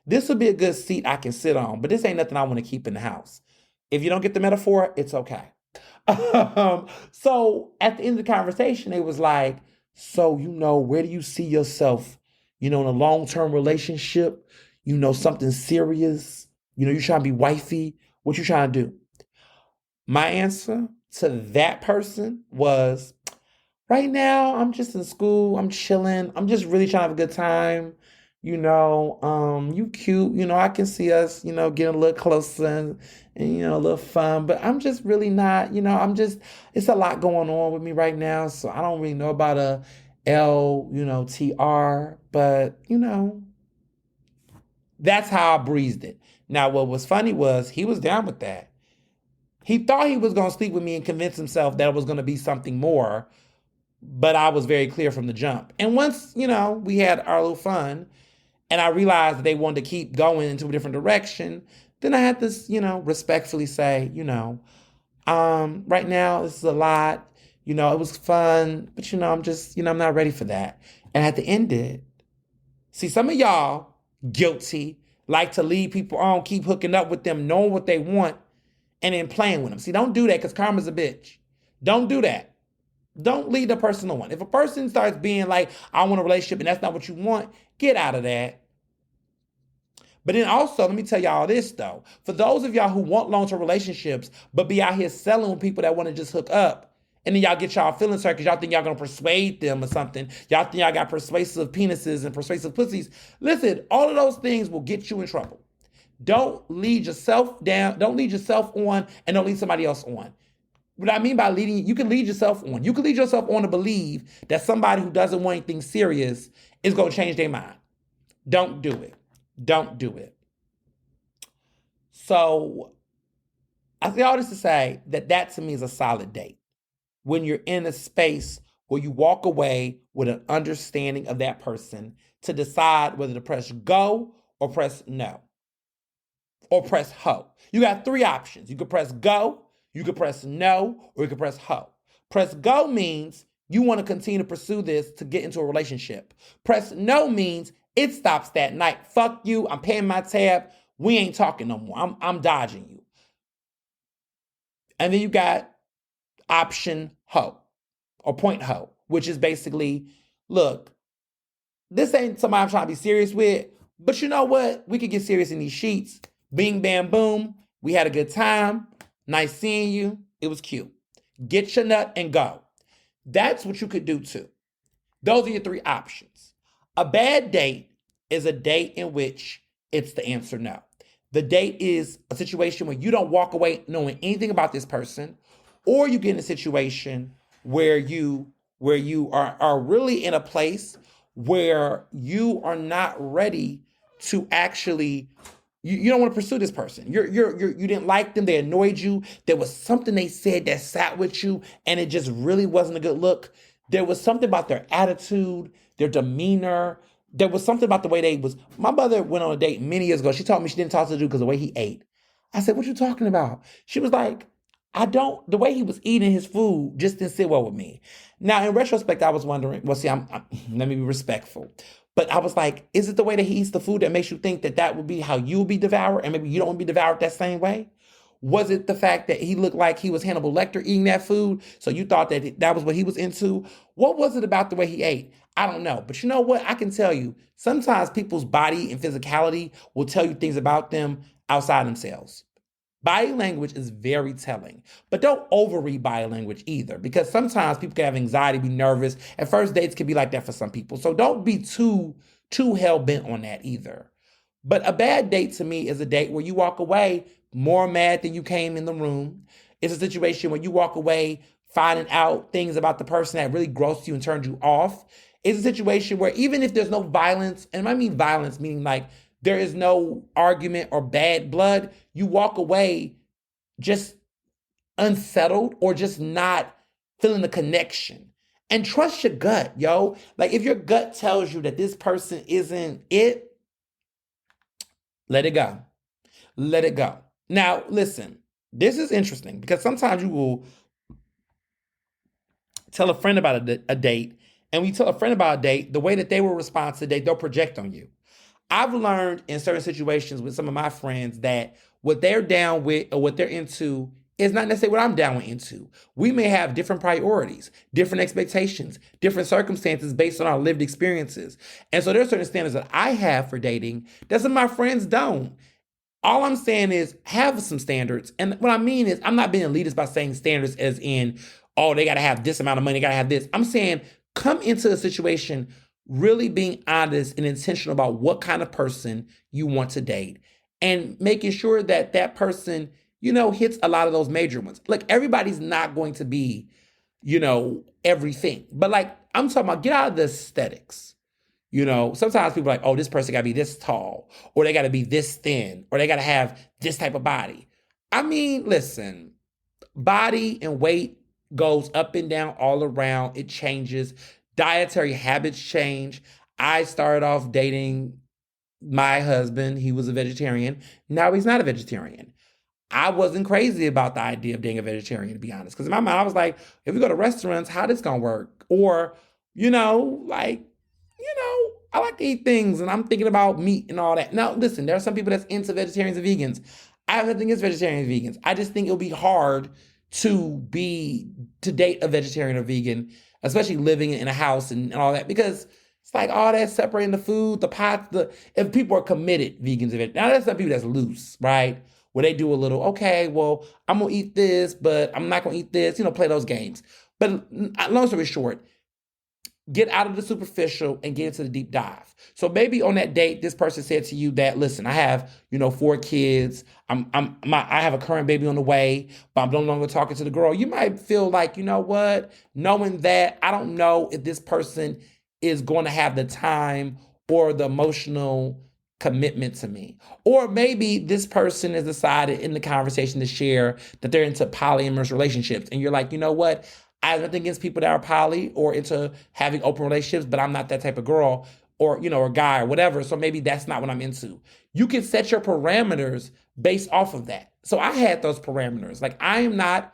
This would be a good seat I can sit on, but this ain't nothing I want to keep in the house. If you don't get the metaphor, it's okay. So at the end of the conversation, it was like, so, where do you see yourself, in a long-term relationship? Something serious, you trying to be wifey, what you trying to do? My answer to that person was, right now, I'm just in school, I'm chilling, I'm just really trying to have a good time. You cute, I can see us, getting a little closer and a little fun, but I'm just really not, it's a lot going on with me right now, so I don't really know about a TR, but, that's how I breezed it. Now, what was funny was he was down with that. He thought he was going to sleep with me and convince himself that it was going to be something more, but I was very clear from the jump. And once, we had our little fun and I realized that they wanted to keep going into a different direction, then I had to, respectfully say, right now this is a lot. It was fun, but, I'm just, I'm not ready for that. And I had to end it. See, some of y'all, guilty, like to lead people on, keep hooking up with them, knowing what they want, and then playing with them. See, don't do that because karma's a bitch. Don't do that. Don't lead the person on. If a person starts being like, I want a relationship and that's not what you want, get out of that. But then also, let me tell y'all this though. For those of y'all who want long-term relationships, but be out here selling with people that want to just hook up, and then y'all get y'all feelings hurt because y'all think y'all gonna persuade them or something. Y'all think y'all got persuasive penises and persuasive pussies. Listen, all of those things will get you in trouble. Don't lead yourself down. Don't lead yourself on, and don't lead somebody else on. What I mean by leading, you can lead yourself on. You can lead yourself on to believe that somebody who doesn't want anything serious is gonna change their mind. Don't do it. Don't do it. So I say all this to say that to me is a solid date. When you're in a space where you walk away with an understanding of that person to decide whether to press go or press no or press ho. You got three options. You could press go, you could press no, or you could press ho. Press go means you want to continue to pursue this to get into a relationship. Press no means it stops that night. Fuck you, I'm paying my tab, we ain't talking no more. I'm dodging you. And then you got option ho or point ho, which is basically, look, this ain't somebody I'm trying to be serious with, but you know what? We could get serious in these sheets. Bing, bam, boom. We had a good time. Nice seeing you. It was cute. Get your nut and go. That's what you could do too. Those are your three options. A bad date is a date in which it's the answer no. The date is a situation where you don't walk away knowing anything about this person, or you get in a situation where you are really in a place where you are not ready to actually, you don't want to pursue this person. You didn't like them, they annoyed you. There was something they said that sat with you and it just really wasn't a good look. There was something about their attitude, their demeanor. There was something about the way they was. My mother went on a date many years ago. She told me she didn't talk to the dude because of the way he ate. I said, what you talking about? She was like, the way he was eating his food just didn't sit well with me. Now, in retrospect, I was wondering, well, see, let me be respectful. But I was like, is it the way that he eats the food that makes you think that would be how you would be devoured and maybe you don't want to be devoured that same way? Was it the fact that he looked like he was Hannibal Lecter eating that food, so you thought that was what he was into? What was it about the way he ate? I don't know. But you know what? I can tell you, sometimes people's body and physicality will tell you things about them outside themselves. Body language is very telling, but don't overread body language either, because sometimes people can have anxiety, be nervous, and first dates can be like that for some people. So don't be too hell-bent on that either. But a bad date to me is a date where you walk away more mad than you came in the room. It's a situation where you walk away finding out things about the person that really grossed you and turned you off. It's a situation where even if there's no violence, and I mean violence meaning like there is no argument or bad blood, you walk away just unsettled or just not feeling the connection. And trust your gut, yo. Like if your gut tells you that this person isn't it, let it go. Let it go. Now, listen, this is interesting because sometimes you will tell a friend about a date, and when you tell a friend about a date, the way that they will respond to the date, they'll project on you. I've learned in certain situations with some of my friends that what they're down with or what they're into is not necessarily what I'm down into. We may have different priorities, different expectations, different circumstances based on our lived experiences. And so there's certain standards that I have for dating that some of my friends don't. All I'm saying is have some standards. And what I mean is I'm not being elitist by saying standards as in, oh, they got to have this amount of money, they got to have this. I'm saying come into a situation really being honest and intentional about what kind of person you want to date and making sure that that person, hits a lot of those major ones. Like everybody's not going to be, everything. But like I'm talking about get out of the aesthetics. Sometimes people are like, oh, this person got to be this tall, or they got to be this thin, or they got to have this type of body. I mean, listen, body and weight goes up and down all around. It changes. Dietary habits change. I started off dating my husband. He was a vegetarian. Now he's not a vegetarian. I wasn't crazy about the idea of being a vegetarian, to be honest. Because in my mind, I was like, if we go to restaurants, how this going to work? Or, I like to eat things and I'm thinking about meat and all that. Now, listen, there are some people that's into vegetarians and vegans. I have nothing against vegetarians and vegans. I just think it'll be hard to date a vegetarian or vegan, especially living in a house and all that, because it's like all that separating the food, the pots, if people are committed vegans and vegans. Now, there's some people that's loose, right? Where they do a little, okay, well, I'm going to eat this, but I'm not going to eat this, play those games. But long story short, get out of the superficial and get into the deep dive. So maybe on that date, this person said to you that, listen, I have, 4 kids. I have a current baby on the way, but I'm no longer talking to the girl. You might feel like, what? Knowing that, I don't know if this person is going to have the time or the emotional commitment to me. Or maybe this person has decided in the conversation to share that they're into polyamorous relationships. And you're like, you know what? I have nothing against people that are poly or into having open relationships, but I'm not that type of girl or, or guy or whatever. So maybe that's not what I'm into. You can set your parameters based off of that. So I had those parameters. Like I am not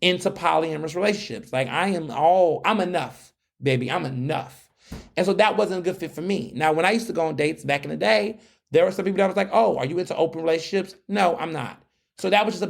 into polyamorous relationships. Like I'm enough, baby. I'm enough. And so that wasn't a good fit for me. Now, when I used to go on dates back in the day, there were some people that was like, oh, are you into open relationships? No, I'm not. So that was a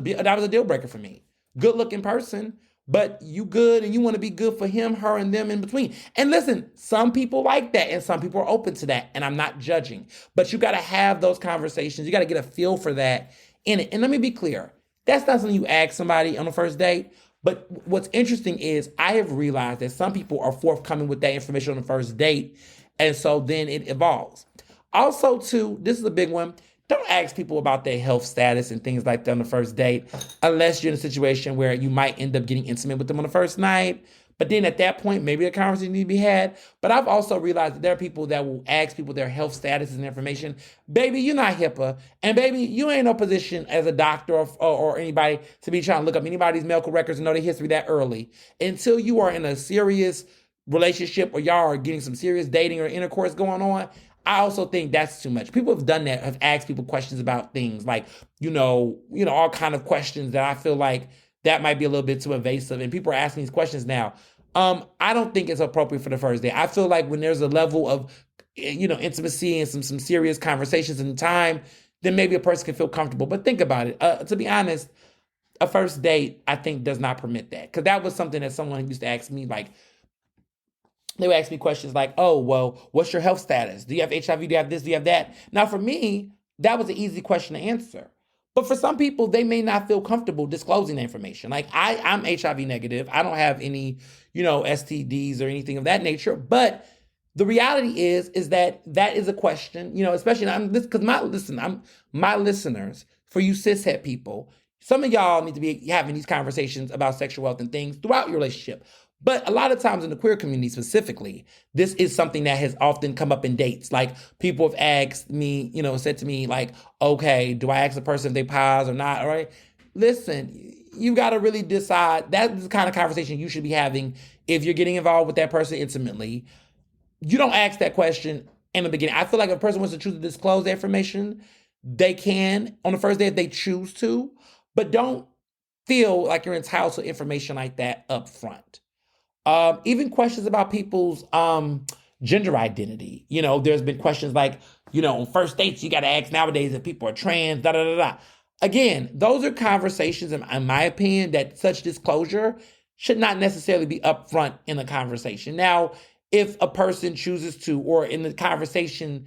deal breaker for me. Good looking person, but you good and you want to be good for him, her, and them in between. And listen, some people like that and some people are open to that, and I'm not judging. But you got to have those conversations. You got to get a feel for that in it. And let me be clear, that's not something you ask somebody on the first date. But what's interesting is I have realized that some people are forthcoming with that information on the first date, and so then it evolves. Also, too, this is a big one. Don't ask people about their health status and things like that on the first date, unless you're in a situation where you might end up getting intimate with them on the first night. But then at that point, maybe a conversation needs to be had. But I've also realized that there are people that will ask people their health status and information. Baby, you're not HIPAA. And baby, you ain't no position as a doctor or anybody to be trying to look up anybody's medical records and know their history that early. Until you are in a serious relationship or y'all are getting some serious dating or intercourse going on, I also think that's too much. People have done that, have asked people questions about things like, all kind of questions that I feel like that might be a little bit too invasive. And people are asking these questions now. I don't think it's appropriate for the first day. I feel like when there's a level of, intimacy and some serious conversations and time, then maybe a person can feel comfortable. But think about it. To be honest, a first date, I think, does not permit that. Because that was something that someone used to ask me, like, they would ask me questions like, oh, well, what's your health status? Do you have HIV? Do you have this? Do you have that? Now, for me, that was an easy question to answer. But for some people, they may not feel comfortable disclosing the information. Like I'm HIV negative. I don't have any, STDs or anything of that nature. But the reality is that is a question, especially because my listeners, for you cishet people, Some of y'all need to be having these conversations about sexual health and things throughout your relationship. But a lot of times in the queer community specifically, this is something that has often come up in dates. Like people have asked me, said to me like, okay, do I ask a person if they pause or not? All right. Listen, you got to really decide. That's the kind of conversation you should be having if you're getting involved with that person intimately. You don't ask that question in the beginning. I feel like if a person wants to choose to disclose the information, they can on the first day if they choose to, but don't feel like you're entitled to information like that up front. Even questions about people's gender identity. There's been questions like, on first dates, you got to ask nowadays if people are trans, da da da da. Again, those are conversations, in my opinion, that such disclosure should not necessarily be upfront in a conversation. Now, if a person chooses to, or in the conversation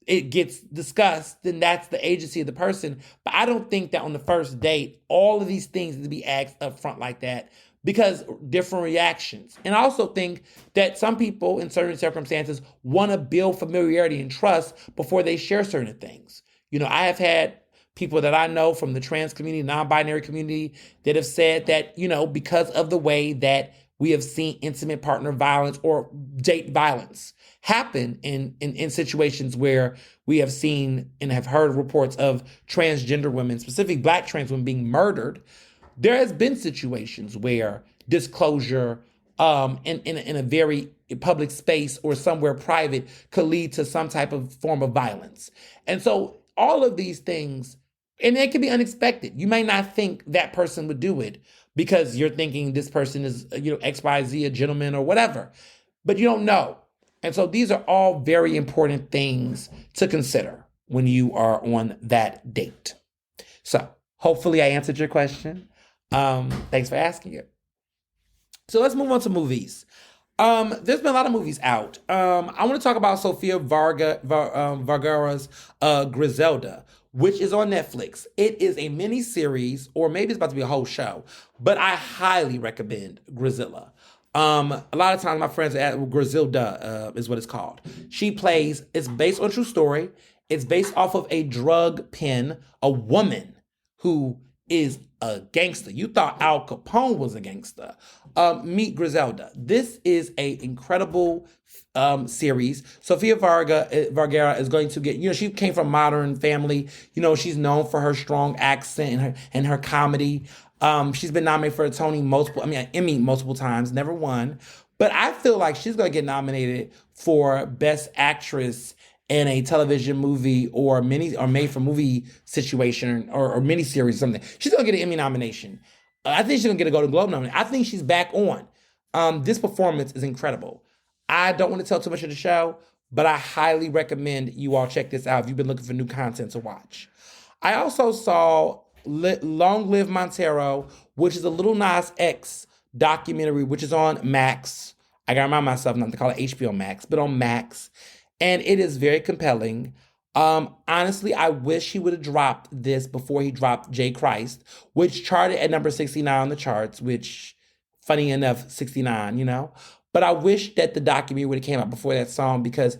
it gets discussed, then that's the agency of the person. But I don't think that on the first date, all of these things need to be asked up front like that, because different reactions. And I also think that some people in certain circumstances want to build familiarity and trust before they share certain things. I have had people that I know from the trans community, non-binary community, that have said that, because of the way that we have seen intimate partner violence or date violence happen in situations where we have seen and have heard reports of transgender women, specifically Black trans women, being murdered. There has been situations where disclosure in a very public space or somewhere private could lead to some type of form of violence. And so all of these things, and it can be unexpected. You may not think that person would do it because you're thinking this person is, XYZ, a gentleman or whatever, but you don't know. And so these are all very important things to consider when you are on that date. So hopefully I answered your question. Thanks for asking it. So let's move on to movies. There's been a lot of movies out. I want to talk about Sofia Vergara's Griselda, which is on Netflix. It is a mini series, or maybe it's about to be a whole show, but I highly recommend Griselda. A lot of times my friends Griselda is what it's called. It's based on a true story. It's based off of a drug pen, a woman who is a gangster. You thought Al Capone was a gangster. Meet Griselda. This is an incredible series. Sofia Vergara is going to get, she came from a modern family. She's known for her strong accent and her comedy. She's been nominated for an Emmy multiple times, never won. But I feel like she's going to get nominated for Best Actress in a television movie or made for movie situation or miniseries or something. She's going to get an Emmy nomination. I think she's going to get a Golden Globe nomination. I think she's back on. This performance is incredible. I don't want to tell too much of the show, but I highly recommend you all check this out if you've been looking for new content to watch. I also saw Long Live Montero, which is a Lil Nas X documentary, which is on Max. I got to remind myself not to call it HBO Max, but on Max. And it is very compelling. Honestly, I wish he would have dropped this before he dropped J. Christ, which charted at number 69 on the charts, which, funny enough, 69, But I wish that the documentary would have came out before that song, because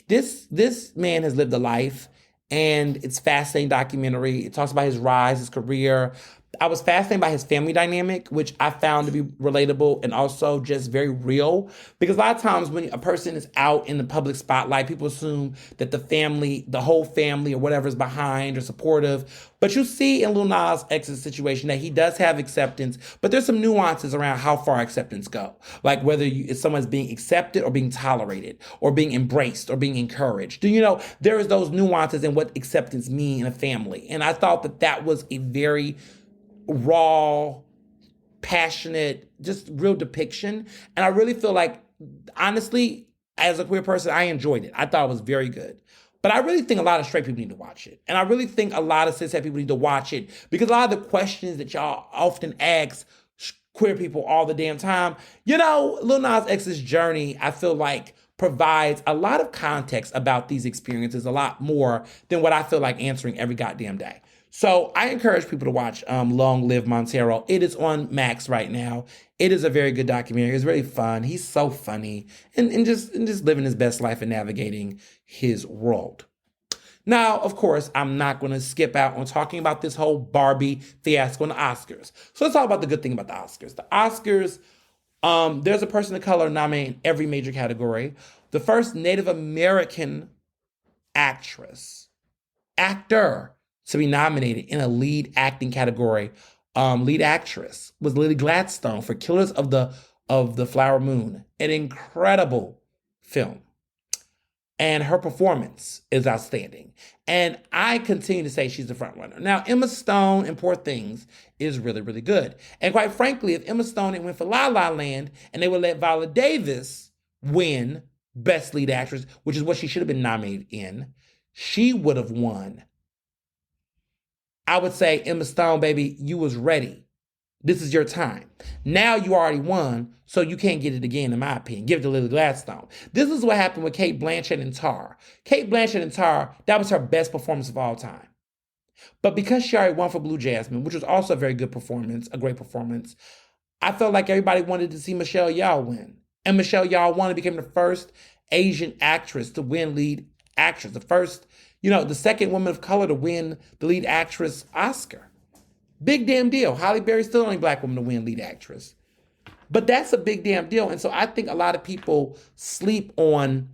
this man has lived a life, and it's a fascinating documentary. It talks about his rise, his career. I was fascinated by his family dynamic, which I found to be relatable and also just very real. Because a lot of times when a person is out in the public spotlight, people assume that the whole family or whatever is behind or supportive. But you see in Lil Nas X's situation that he does have acceptance, but there's some nuances around how far acceptance go. Like whether if someone's being accepted or being tolerated or being embraced or being encouraged. There is those nuances in what acceptance mean in a family. And I thought that was a very raw, passionate, just real depiction. And I really feel like, honestly, as a queer person, I enjoyed it. I thought it was very good. But I really think a lot of straight people need to watch it. And I really think a lot of cishet people need to watch it, because a lot of the questions that y'all often ask queer people all the damn time, Lil Nas X's journey, I feel like provides a lot of context about these experiences, a lot more than what I feel like answering every goddamn day. So I encourage people to watch Long Live Montero. It is on Max right now. It is a very good documentary. It's really fun. He's so funny and just living his best life and navigating his world. Now, of course, I'm not going to skip out on talking about this whole Barbie fiasco in the Oscars. So let's talk about the good thing about the Oscars. The Oscars, there's a person of color nominated in every major category. The first Native American actor to be nominated in a lead acting category, lead actress, was Lily Gladstone for Killers of the Flower Moon, an incredible film. And her performance is outstanding. And I continue to say she's the front runner. Now, Emma Stone in Poor Things is really, really good. And quite frankly, if Emma Stone had went for La La Land and they would let Viola Davis win Best Lead Actress, which is what she should have been nominated in, she would have won. I would say, Emma Stone, baby, you was ready. This is your time. Now you already won, so you can't get it again, in my opinion. Give it to Lily Gladstone. This is what happened with Cate Blanchett in Tar. Cate Blanchett in Tar, that was her best performance of all time. But because she already won for Blue Jasmine, which was also a very good performance, a great performance, I felt like everybody wanted to see Michelle Yeoh win. And Michelle Yeoh won and became the first Asian actress to win lead actress. The first, the second woman of color to win the lead actress Oscar. Big damn deal. Halle Berry's still the only black woman to win lead actress. But that's a big damn deal. And so I think a lot of people sleep on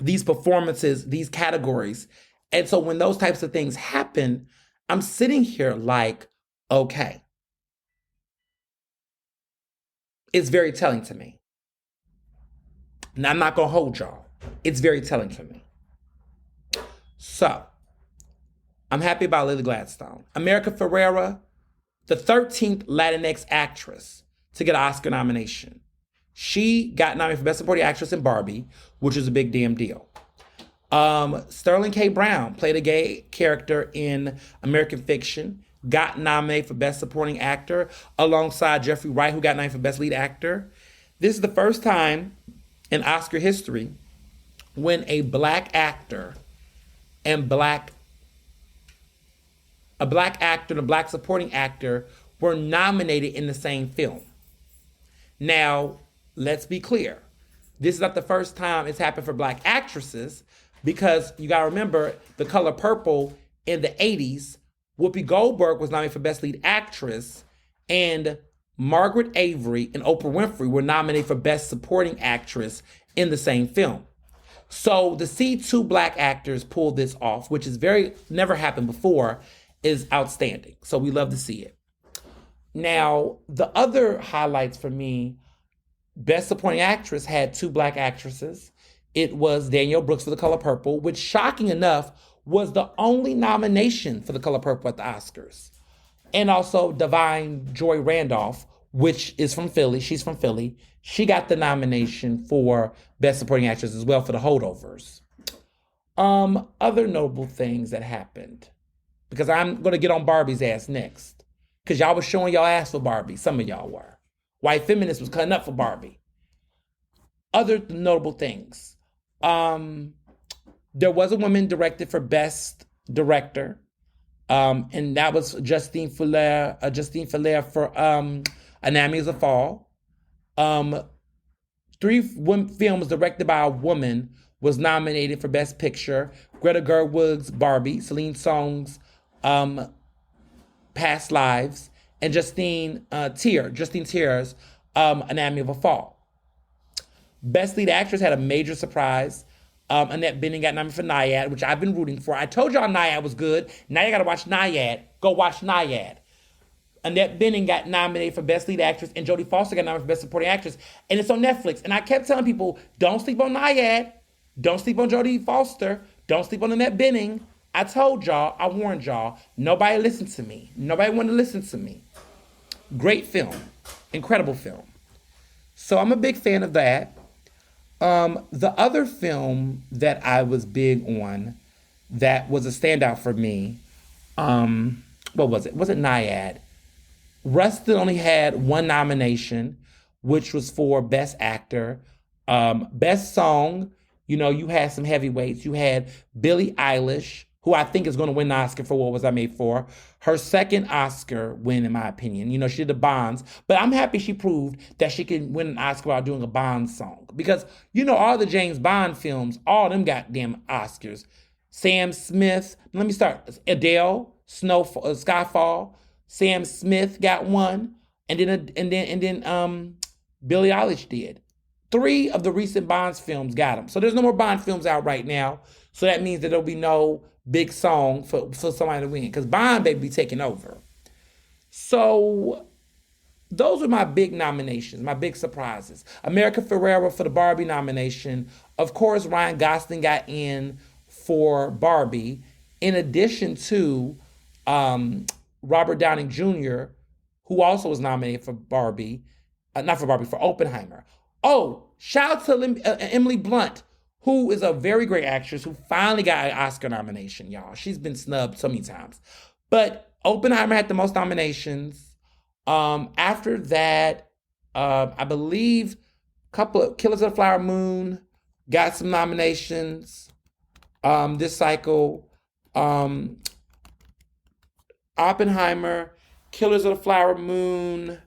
these performances, these categories. And so when those types of things happen, I'm sitting here like, okay. It's very telling to me. And I'm not going to hold y'all. It's very telling to me. So, I'm happy about Lily Gladstone. America Ferrera, the 13th Latinx actress to get an Oscar nomination. She got nominated for Best Supporting Actress in Barbie, which is a big damn deal. Sterling K. Brown played a gay character in American Fiction, got nominated for Best Supporting Actor alongside Jeffrey Wright, who got nominated for Best Lead Actor. This is the first time in Oscar history when a black actor and a black actor and a black supporting actor were nominated in the same film. Now, let's be clear. This is not the first time it's happened for black actresses, because you gotta remember The Color Purple in the 80s, Whoopi Goldberg was nominated for Best Lead Actress, and Margaret Avery and Oprah Winfrey were nominated for Best Supporting Actress in the same film. So to see two black actors pull this off, which is never happened before, is outstanding. So we love to see it. Now, the other highlights for me, Best Supporting Actress had two black actresses. It was Danielle Brooks for The Color Purple, which, shocking enough, was the only nomination for The Color Purple at the Oscars. And also Divine Joy Randolph, which is from Philly. She's from Philly. She got the nomination for Best Supporting Actress as well for The Holdovers. Other notable things that happened, because I'm going to get on Barbie's ass next, because y'all was showing y'all ass for Barbie. Some of y'all were. White feminists was cutting up for Barbie. Other notable things. There was a woman directed for Best Director, and that was Justine Fuller for Anatomy of a Fall. 3 films directed by a woman was nominated for Best Picture. Greta Gerwig's Barbie, Celine Song's Past Lives, and Justine Tier's Anatomy of a Fall. Best Lead Actress had a major surprise. Annette Bening got nominated for Nyad, which I've been rooting for. I told y'all Nyad was good. Now you gotta watch Nyad. Go watch Nyad. Annette Bening got nominated for Best Lead Actress, and Jodie Foster got nominated for Best Supporting Actress. And it's on Netflix. And I kept telling people, don't sleep on Nyad. Don't sleep on Jodie Foster. Don't sleep on Annette Bening. I told y'all, I warned y'all, nobody listened to me. Nobody wanted to listen to me. Great film. Incredible film. So I'm a big fan of that. The other film that I was big on that was a standout for me, what was it? Was it Nyad? Rustin only had one nomination, which was for Best Actor. Best Song, you had some heavyweights. You had Billie Eilish, who I think is going to win the Oscar for What Was I Made For. Her second Oscar win, in my opinion. She did the Bonds. But I'm happy she proved that she can win an Oscar while doing a Bond song. Because, all the James Bond films, all them goddamn Oscars. Sam Smith. Let me start. Adele, Skyfall. Sam Smith got one, and then Billie Eilish did. 3 of the recent Bond films got them. So there's no more Bond films out right now. So that means that there'll be no big song for somebody to win, because Bond baby be taking over. So those were my big nominations, my big surprises. America Ferrera for the Barbie nomination. Of course, Ryan Gosling got in for Barbie, in addition to Robert Downey Jr., who also was nominated for Barbie, not for Barbie, for Oppenheimer. Oh, shout out to Emily Blunt, who is a very great actress who finally got an Oscar nomination, y'all. She's been snubbed so many times. But Oppenheimer had the most nominations. After that, I believe a couple of Killers of the Flower Moon got some nominations this cycle. Oppenheimer, Killers of the Flower Moon,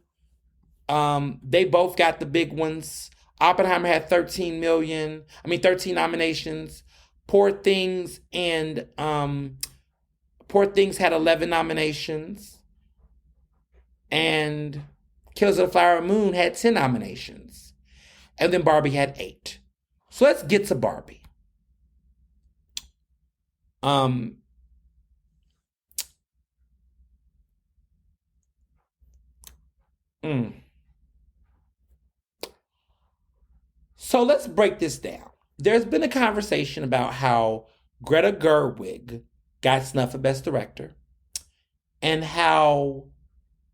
they both got the big ones. Oppenheimer had 13 nominations. Poor Things had 11 nominations. And Killers of the Flower Moon had 10 nominations. And then Barbie had 8. So let's get to Barbie. So let's break this down. There's been a conversation about how Greta Gerwig got snubbed for Best Director, and how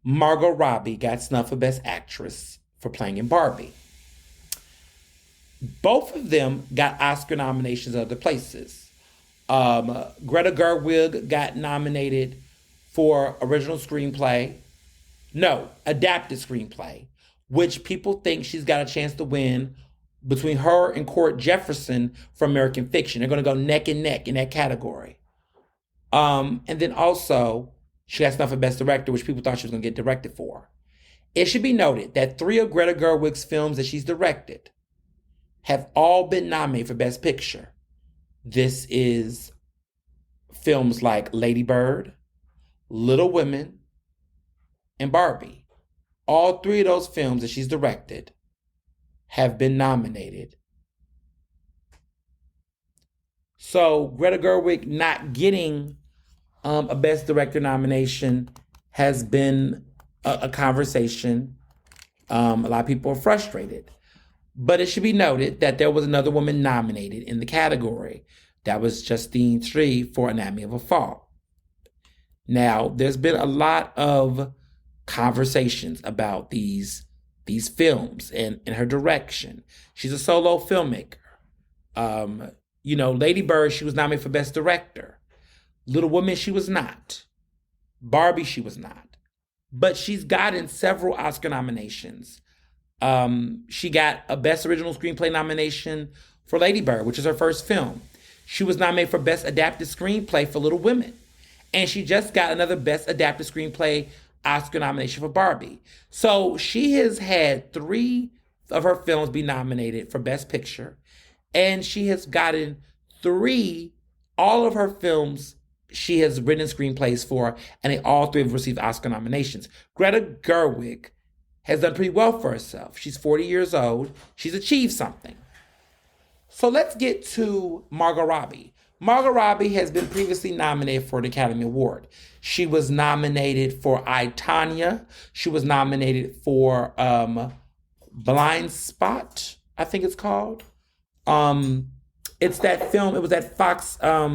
Margot Robbie got snubbed for Best Actress for playing in Barbie. Both of them got Oscar nominations other places. Greta Gerwig got nominated for Adapted Screenplay, which people think she's got a chance to win between her and Court Jefferson for American Fiction. They're going to go neck and neck in that category. And then also, she got snubbed for Best Director, which people thought she was going to get directed for. It should be noted that 3 of Greta Gerwig's films that she's directed have all been nominated for Best Picture. This is films like Lady Bird, Little Women, and Barbie. All 3 of those films that she's directed have been nominated. So Greta Gerwig not getting a Best Director nomination has been a conversation. A lot of people are frustrated. But it should be noted that there was another woman nominated in the category. That was Justine Triet for Anatomy of a Fall. Now, there's been a lot of conversations about these films and her direction. She's a solo filmmaker. Lady Bird, she was nominated for Best Director. Little Women, she was not. Barbie, she was not. But she's gotten several Oscar nominations. She got a Best Original Screenplay nomination for Lady Bird, which is her first film. She was nominated for Best Adapted Screenplay for Little Women. And she just got another Best Adapted Screenplay Oscar nomination for Barbie. So she has had 3 of her films be nominated for Best Picture. And she has gotten all of her films she has written screenplays for, and all 3 have received Oscar nominations. Greta Gerwig has done pretty well for herself. She's 40 years old. She's achieved something. So let's get to Margot Robbie. Margot Robbie has been previously nominated for an Academy Award. She was nominated for I, Tonya. She was nominated for Blind Spot, I think it's called. It's that film. It was that Fox. I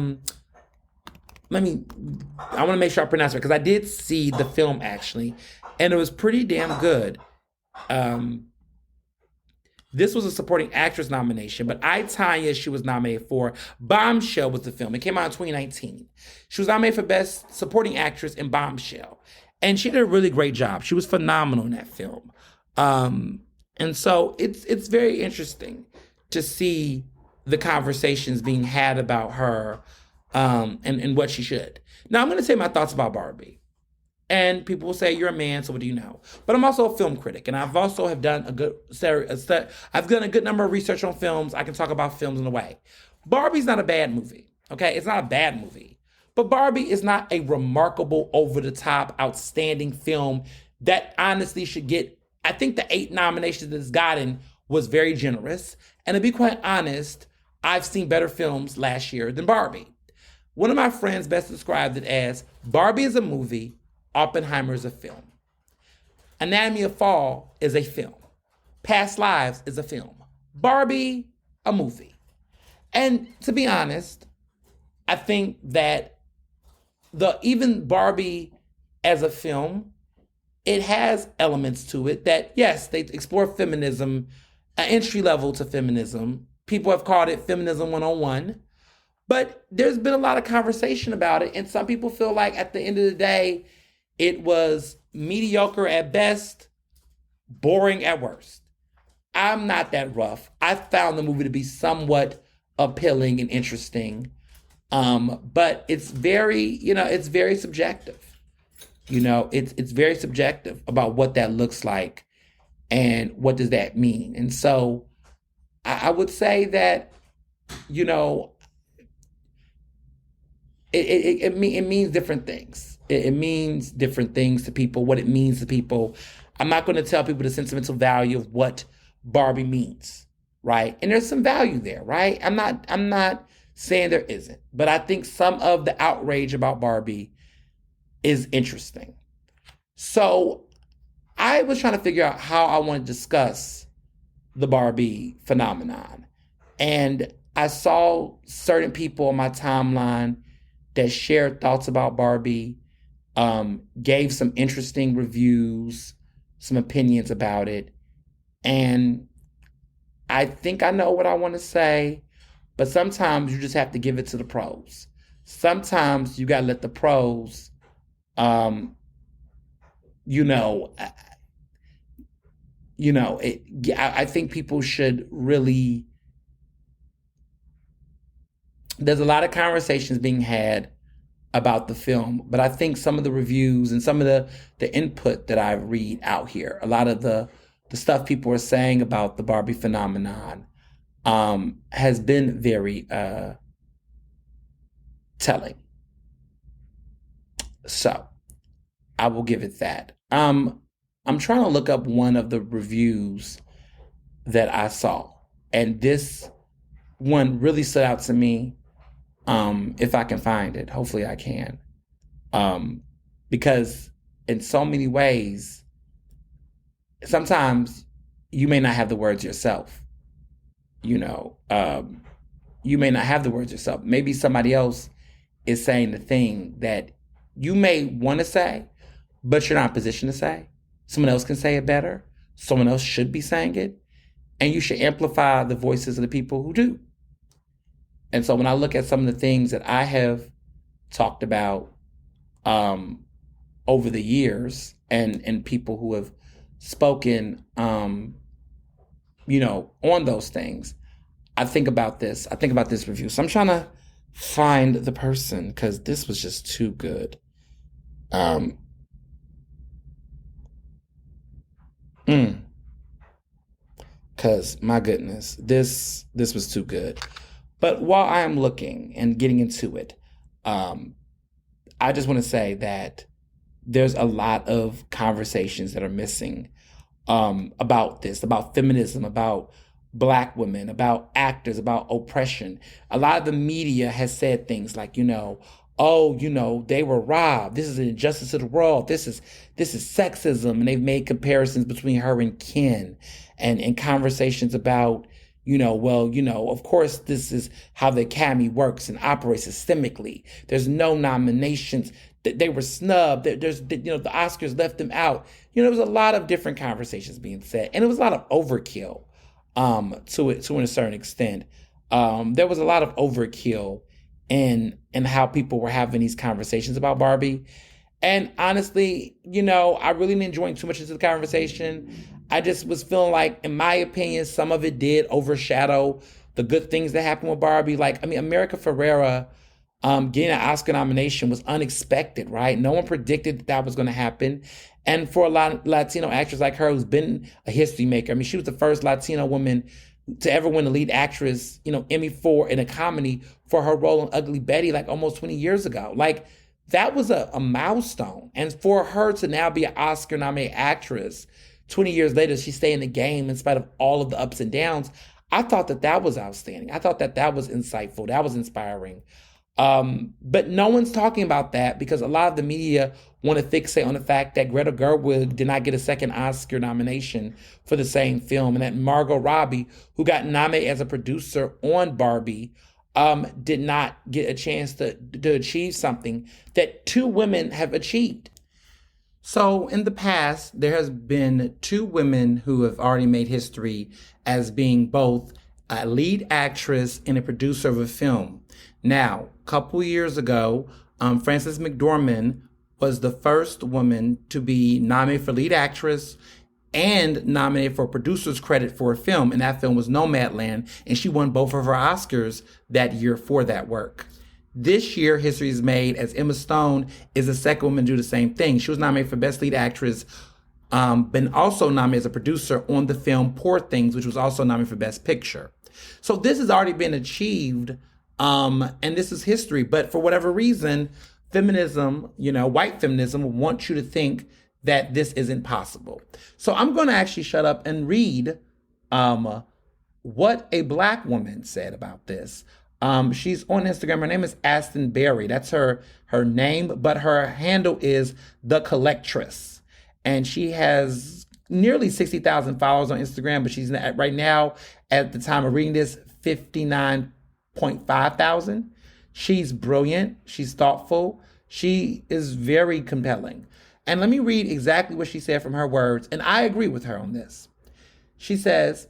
want to make sure I pronounce it, because I did see the film actually, and it was pretty damn good. This was a supporting actress nomination, but I, Tonya, she was nominated for. Bombshell was the film. It came out in 2019. She was nominated for Best Supporting Actress in Bombshell, and she did a really great job. She was phenomenal in that film. And so it's very interesting to see the conversations being had about her and what she should. Now, I'm going to say my thoughts about Barbie. And people will say, you're a man, so what do you know? But I'm also a film critic, and I've also done a good number of research on films. I can talk about films in a way. Barbie's not a bad movie. Okay, it's not a bad movie. But Barbie is not a remarkable, over the top, outstanding film that honestly should get, I think the 8 nominations that it's gotten was very generous. And to be quite honest, I've seen better films last year than Barbie. One of my friends best described it as Barbie is a movie, Oppenheimer is a film. Anatomy of Fall is a film. Past Lives is a film. Barbie, a movie. And to be honest, I think that even Barbie as a film, it has elements to it that, yes, they explore feminism, an entry level to feminism. People have called it Feminism 101. But there's been a lot of conversation about it. And some people feel like at the end of the day, it was mediocre at best, boring at worst. I'm not that rough. I found the movie to be somewhat appealing and interesting. But it's very, it's very subjective. It's very subjective about what that looks like and what does that mean. And so I would say that, it means different things. It means different things to people, what it means to people. I'm not going to tell people the sentimental value of what Barbie means, right? And there's some value there, right? I'm not saying there isn't, but I think some of the outrage about Barbie is interesting. So I was trying to figure out how I want to discuss the Barbie phenomenon. And I saw certain people on my timeline that shared thoughts about Barbie, gave some interesting reviews, some opinions about it. And I think I know what I want to say, but sometimes you just have to give it to the pros. Sometimes you got to let the pros, I think people should really, there's a lot of conversations being had about the film, but I think some of the reviews and some of the input that I read out here, a lot of the stuff people are saying about the Barbie phenomenon has been very telling. So I will give it that. I'm trying to look up one of the reviews that I saw, and this one really stood out to me. If I can find it, hopefully I can. Because in so many ways, sometimes you may not have the words yourself. You may not have the words yourself. Maybe somebody else is saying the thing that you may want to say, but you're not in a position to say. Someone else can say it better. Someone else should be saying it. And you should amplify the voices of the people who do. And so when I look at some of the things that I have talked about over the years and people who have spoken, on those things, I think about this. I think about this review. So I'm trying to find the person because this was just too good. Because my goodness, this was too good. But while I am looking and getting into it, I just want to say that there's a lot of conversations that are missing about this, about feminism, about Black women, about actors, about oppression. A lot of the media has said things like, they were robbed. This is an injustice to the world. This is sexism. And they've made comparisons between her and Ken and conversations about, of course, this is how the Academy works and operates systemically. There's no nominations. They were snubbed. The Oscars left them out. There was a lot of different conversations being said, and it was a lot of overkill to a certain extent. There was a lot of overkill in how people were having these conversations about Barbie. And honestly, I really didn't enjoy too much into the conversation. I just was feeling like, in my opinion, some of it did overshadow the good things that happened with Barbie. America Ferrera getting an Oscar nomination was unexpected, right? No one predicted that was going to happen. And for a lot of Latino actors like her, who's been a history maker, she was the first Latino woman to ever win the lead actress, Emmy for in a comedy for her role in Ugly Betty, like almost 20 years ago. Like that was a milestone. And for her to now be an Oscar nominated actress 20 years later, she stayed in the game in spite of all of the ups and downs. I thought that was outstanding. I thought that was insightful. That was inspiring. But no one's talking about that because a lot of the media want to fixate on the fact that Greta Gerwig did not get a second Oscar nomination for the same film, and that Margot Robbie, who got nominated as a producer on Barbie, did not get a chance to achieve something that two women have achieved. So in the past, there has been two women who have already made history as being both a lead actress and a producer of a film. Now, a couple years ago, Frances McDormand was the first woman to be nominated for lead actress and nominated for producer's credit for a film, and that film was Nomadland, and she won both of her Oscars that year for that work. This year, history is made as Emma Stone is the second woman to do the same thing. She was nominated for Best Lead Actress, but also nominated as a producer on the film Poor Things, which was also nominated for Best Picture. So this has already been achieved, and this is history. But for whatever reason, feminism, white feminism, wants you to think that this isn't possible. So I'm going to actually shut up and read what a Black woman said about this. She's on Instagram. Her name is Aston Berry. That's her name, but her handle is The Collectress. And she has nearly 60,000 followers on Instagram, but she's right now, at the time of reading this, 59.5 thousand. She's brilliant. She's thoughtful. She is very compelling. And let me read exactly what she said from her words. And I agree with her on this. She says,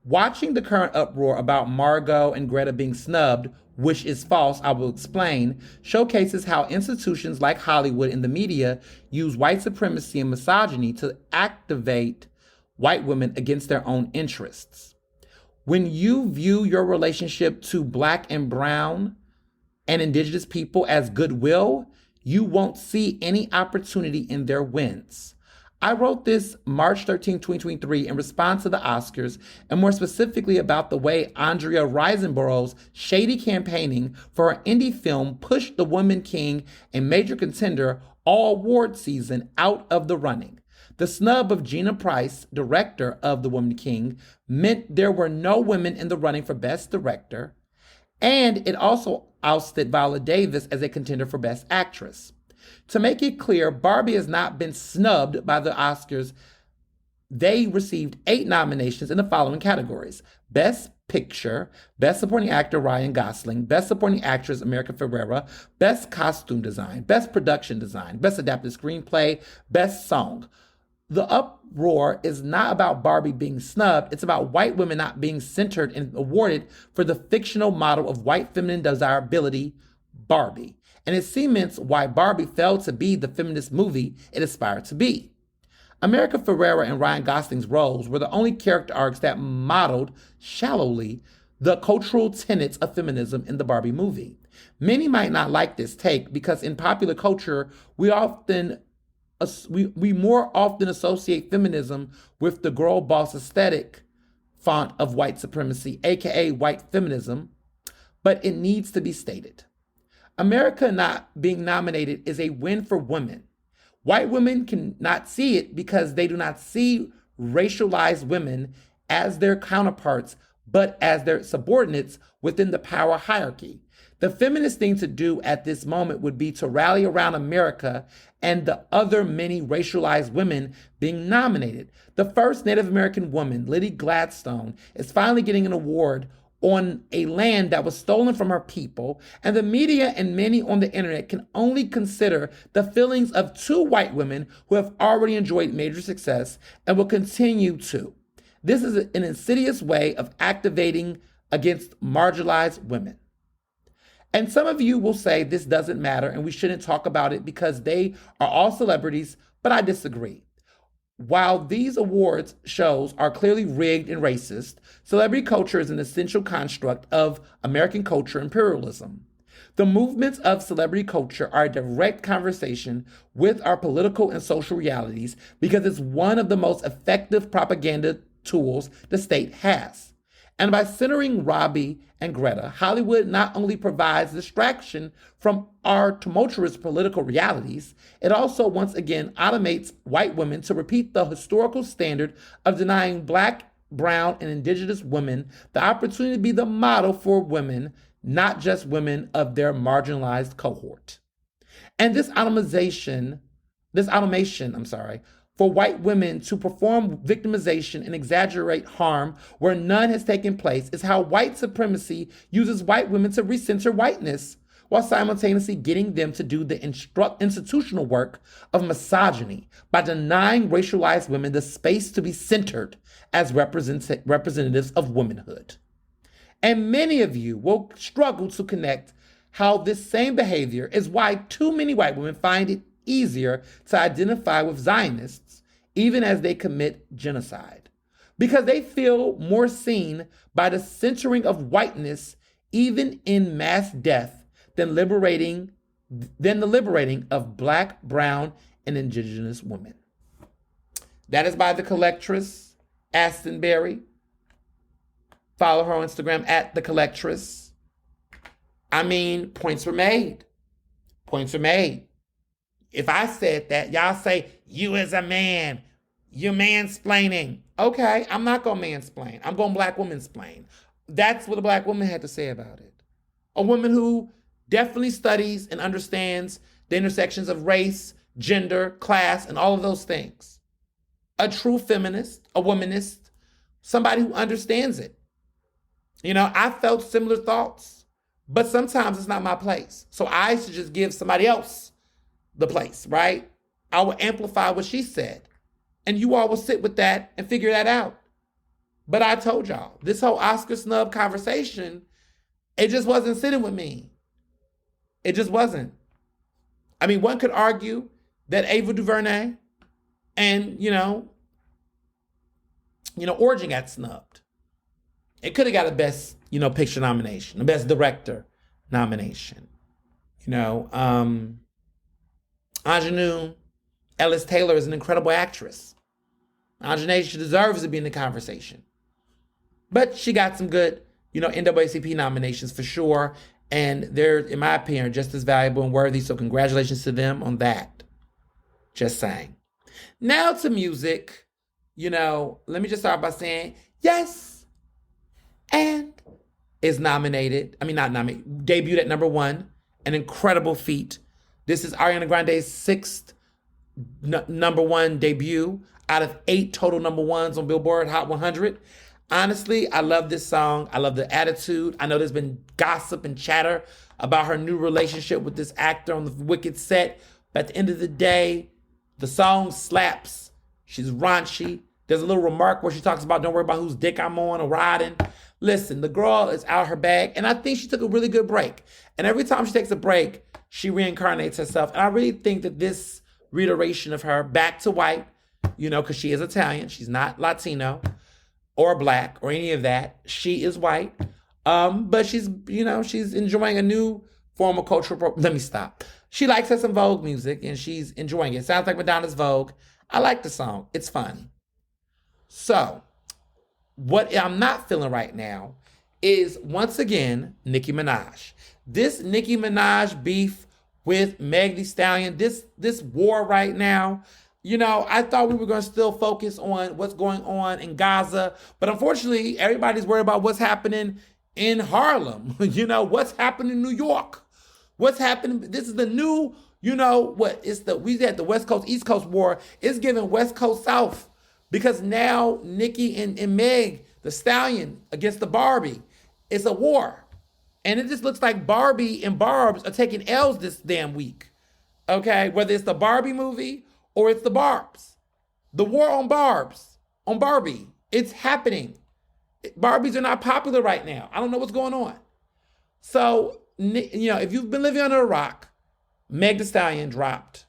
watching the current uproar about Margot and Greta being snubbed, which is false, I will explain, showcases how institutions like Hollywood and the media use white supremacy and misogyny to activate white women against their own interests. When you view your relationship to Black and Brown and Indigenous people as goodwill, you won't see any opportunity in their wins. I wrote this March 13, 2023 in response to the Oscars, and more specifically about the way Andrea Riseborough's shady campaigning for her indie film pushed The Woman King, a major contender all award season, out of the running. The snub of Gina Price, director of The Woman King, meant there were no women in the running for Best Director, and it also ousted Viola Davis as a contender for Best Actress. To make it clear, Barbie has not been snubbed by the Oscars. They received 8 nominations in the following categories: Best Picture, Best Supporting Actor Ryan Gosling, Best Supporting Actress America Ferrera, Best Costume Design, Best Production Design, Best Adapted Screenplay, Best Song. The uproar is not about Barbie being snubbed, it's about white women not being centered and awarded for the fictional model of white feminine desirability, Barbie. And it cements why Barbie failed to be the feminist movie it aspired to be. America Ferrera and Ryan Gosling's roles were the only character arcs that modeled, shallowly, the cultural tenets of feminism in the Barbie movie. Many might not like this take because in popular culture, we more often associate feminism with the girl boss aesthetic font of white supremacy, aka white feminism, but it needs to be stated. America not being nominated is a win for women. White women cannot see it because they do not see racialized women as their counterparts, but as their subordinates within the power hierarchy. The feminist thing to do at this moment would be to rally around America and the other many racialized women being nominated. The first Native American woman, Liddy Gladstone, is finally getting an award on a land that was stolen from her people, and the media and many on the internet can only consider the feelings of 2 white women who have already enjoyed major success and will continue to. This is an insidious way of activating against marginalized women. And some of you will say this doesn't matter and we shouldn't talk about it because they are all celebrities, but I disagree. While these awards shows are clearly rigged and racist, celebrity culture is an essential construct of American culture imperialism. The movements of celebrity culture are a direct conversation with our political and social realities because it's one of the most effective propaganda tools the state has. And by centering Robbie and Greta, Hollywood not only provides distraction from our tumultuous political realities, it also once again automates white women to repeat the historical standard of denying Black, brown, and indigenous women the opportunity to be the model for women, not just women of their marginalized cohort. And this automation, for white women to perform victimization and exaggerate harm where none has taken place is how white supremacy uses white women to recenter whiteness, while simultaneously getting them to do the institutional work of misogyny by denying racialized women the space to be centered as representatives of womanhood. And many of you will struggle to connect how this same behavior is why too many white women find it easier to identify with Zionists, even as they commit genocide, because they feel more seen by the centering of whiteness, even in mass death, than the liberating of Black, brown, and indigenous women. That is by the collectress, Astonberry. Follow her on Instagram at the collectress. I mean, points were made. Points were made. If I said that, y'all say, you as a man, you're mansplaining. Okay, I'm not going to mansplain. I'm going Black woman-splain. That's what a Black woman had to say about it. A woman who definitely studies and understands the intersections of race, gender, class, and all of those things. A true feminist, a womanist, somebody who understands it. You know, I felt similar thoughts, but sometimes it's not my place. So I should just give somebody else the place, right? I will amplify what she said. And you all will sit with that and figure that out. But I told y'all, this whole Oscar snub conversation, it just wasn't sitting with me. It just wasn't. I mean, one could argue that Ava DuVernay and, Origin got snubbed. It could have got a best, picture nomination, a best director nomination. Aunjanue Ellis-Taylor is an incredible actress. Aunjanue, she deserves to be in the conversation. But she got some good, NAACP nominations for sure. And they're, in my opinion, just as valuable and worthy. So congratulations to them on that. Just saying. Now to music. Let me just start by saying, yes, and is nominated. I mean, not nominated. Debuted at number 1. An incredible feat. This is Ariana Grande's 6th number 1 debut out of 8 total number 1s on Billboard Hot 100. Honestly, I love this song. I love the attitude. I know there's been gossip and chatter about her new relationship with this actor on the Wicked set. But at the end of the day, the song slaps. She's raunchy. There's a little remark where she talks about, don't worry about whose dick I'm on or riding. Listen, the girl is out her bag. And I think she took a really good break. And every time she takes a break, she reincarnates herself. And I really think that this reiteration of her back to white, because she is Italian. She's not Latino or Black or any of that. She is white. But she's enjoying a new form of cultural. Let me stop. She likes her some Vogue music and she's enjoying it. Sounds like Madonna's Vogue. I like the song. It's fun. So, what I'm not feeling right now is, once again, Nicki Minaj. This Nicki Minaj beef with Meg Thee Stallion, this war right now, I thought we were going to still focus on what's going on in Gaza, but unfortunately, everybody's worried about what's happening in Harlem, what's happening in New York, what's happening. This is the new, we had the West Coast, East Coast war. It's giving West Coast, South, because now Nicki and Meg, the Stallion against the Barbie, it's a war. And it just looks like Barbie and Barbs are taking L's this damn week. Okay? Whether it's the Barbie movie or it's the Barbs. The war on Barbs, on Barbie. It's happening. Barbies are not popular right now. I don't know what's going on. So, if you've been living under a rock, Meg Thee Stallion dropped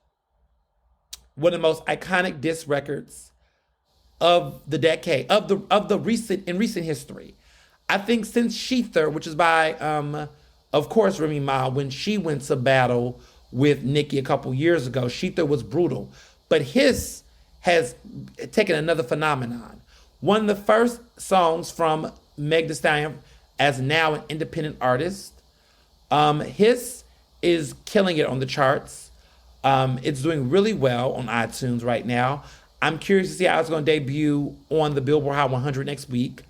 one of the most iconic diss records of the decade, of the recent history. I think since Sheether, which is by, of course, Remy Ma, when she went to battle with Nicki a couple years ago, Sheether was brutal. But his has taken another phenomenon. One of the first songs from Meg Thee Stallion as now an independent artist. His is killing it on the charts. It's doing really well on iTunes right now. I'm curious to see how it's going to debut on the Billboard Hot 100 next week.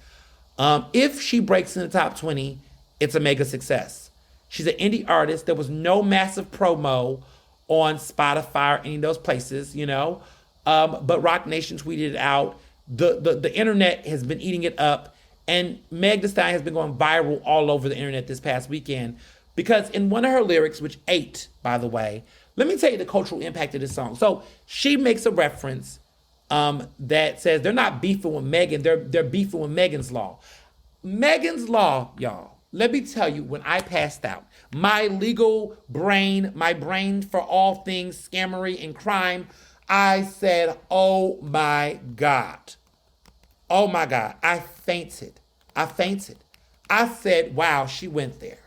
If she breaks in the top 20, it's a mega success. She's an indie artist. There was no massive promo on Spotify or any of those places, you know. But Roc Nation tweeted it out. The internet has been eating it up. And Meg Thee Stallion has been going viral all over the internet this past weekend. Because in one of her lyrics, which ate, by the way, let me tell you the cultural impact of this song. So she makes a reference that says they're not beefing with Megan, they're beefing with Megan's Law. Megan's Law, y'all, let me tell you, when I passed out, my legal brain, my brain for all things scammery and crime, I said, oh my God. Oh my God. I fainted. I said, wow, she went there.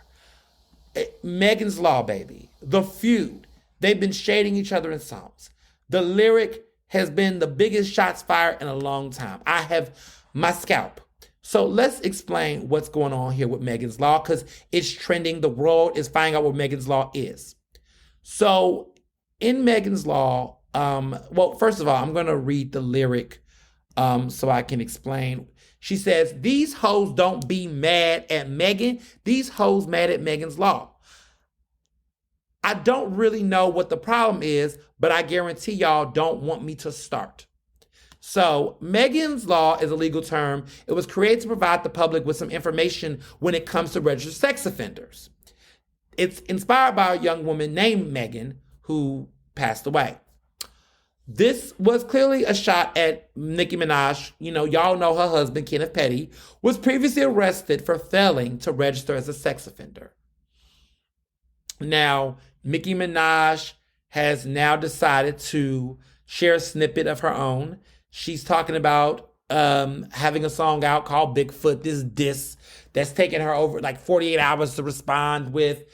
Megan's Law, baby. The feud. They've been shading each other in songs. The lyric has been the biggest shots fired in a long time. I have my scalp. So let's explain what's going on here with Megan's Law, because it's trending. The world is finding out what Megan's Law is. So in Megan's Law, well, first of all, I'm going to read the lyric so I can explain. She says, these hoes don't be mad at Megan. These hoes mad at Megan's Law. I don't really know what the problem is, but I guarantee y'all don't want me to start. So Megan's Law is a legal term. It was created to provide the public with some information when it comes to registered sex offenders. It's inspired by a young woman named Megan who passed away. This was clearly a shot at Nicki Minaj. You know, y'all know her husband, Kenneth Petty, was previously arrested for failing to register as a sex offender. Now, Nicki Minaj has now decided to share a snippet of her own. She's talking about having a song out called Bigfoot, this diss that's taken her over like 48 hours to respond with.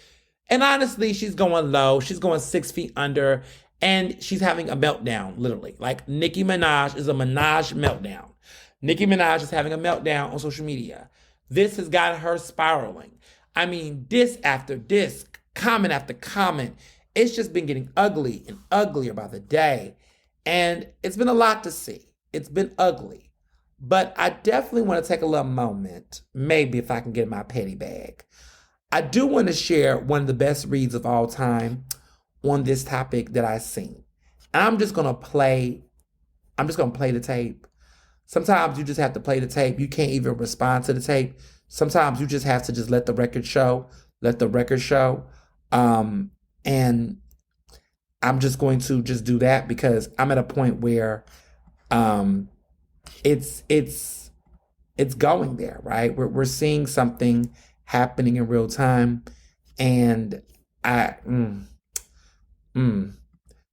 And honestly, she's going low. She's going 6 feet under. And she's having a meltdown, literally. Like, Nicki Minaj is a Minaj meltdown. Nicki Minaj is having a meltdown on social media. This has got her spiraling. I mean, diss after diss, comment after comment. It's just been getting ugly and uglier by the day. And it's been a lot to see. It's been ugly. But I definitely want to take a little moment, maybe if I can get my petty bag. I do want to share one of the best reads of all time on this topic that I've seen. And I'm just gonna play the tape. Sometimes you just have to play the tape. You can't even respond to the tape. Sometimes you just have to just let the record show. And I'm just going to just do that because I'm at a point where it's going there, right? We're seeing something happening in real time, and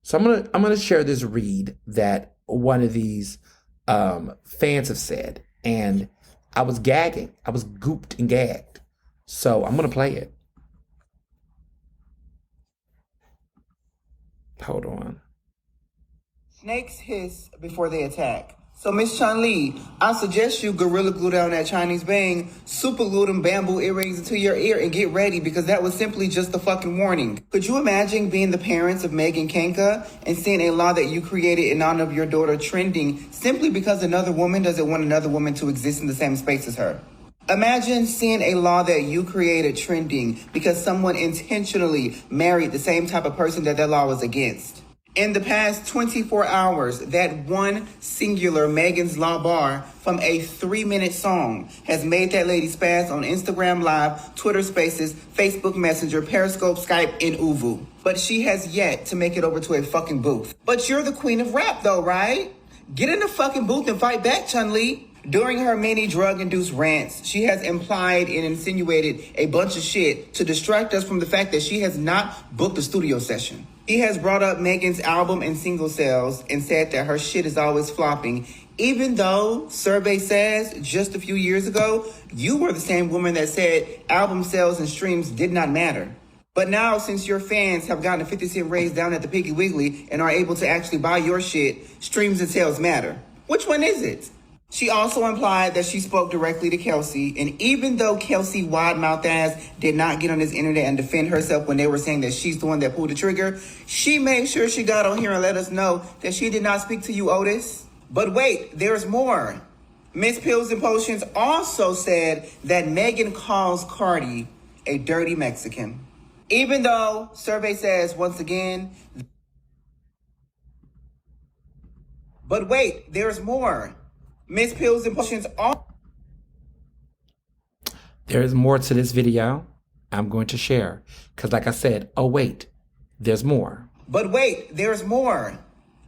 So I'm gonna share this read that one of these fans have said, and I was gagging. I was gooped and gagged. So I'm gonna play it. Hold on. Snakes hiss before they attack. So, Miss Chun-Li, I suggest you gorilla glue down that Chinese bang, super glue them bamboo earrings into your ear, and get ready, because that was simply just a fucking warning. Could you imagine being the parents of Megan Kenka and seeing a law that you created in honor of your daughter trending simply because another woman doesn't want another woman to exist in the same space as her? Imagine seeing a law that you created trending because someone intentionally married the same type of person that law was against. In the past 24 hours, that one singular Megan's Law bar from a 3-minute song has made that lady spaz on Instagram Live, Twitter Spaces, Facebook Messenger, Periscope, Skype, and Uvu. But she has yet to make it over to a fucking booth. But you're the queen of rap though, right? Get in the fucking booth and fight back, Chun-Li. During her many drug-induced rants, she has implied and insinuated a bunch of shit to distract us from the fact that she has not booked a studio session. He has brought up Megan's album and single sales and said that her shit is always flopping, even though survey says just a few years ago, you were the same woman that said album sales and streams did not matter. But now, since your fans have gotten a 50-cent raise down at the Piggly Wiggly and are able to actually buy your shit, streams and sales matter. Which one is it? She also implied that she spoke directly to Kelsey, and even though Kelsey wide-mouthed ass did not get on this internet and defend herself when they were saying that she's the one that pulled the trigger, she made sure she got on here and let us know that she did not speak to you, Otis. But wait, there's more. Miss Pills and Potions also said that Megan calls Cardi a dirty Mexican. Even though survey says, once again, but wait, there's more. Miss Pills and Potions also... There's more to this video I'm going to share. Because like I said, oh wait, there's more. But wait, there's more.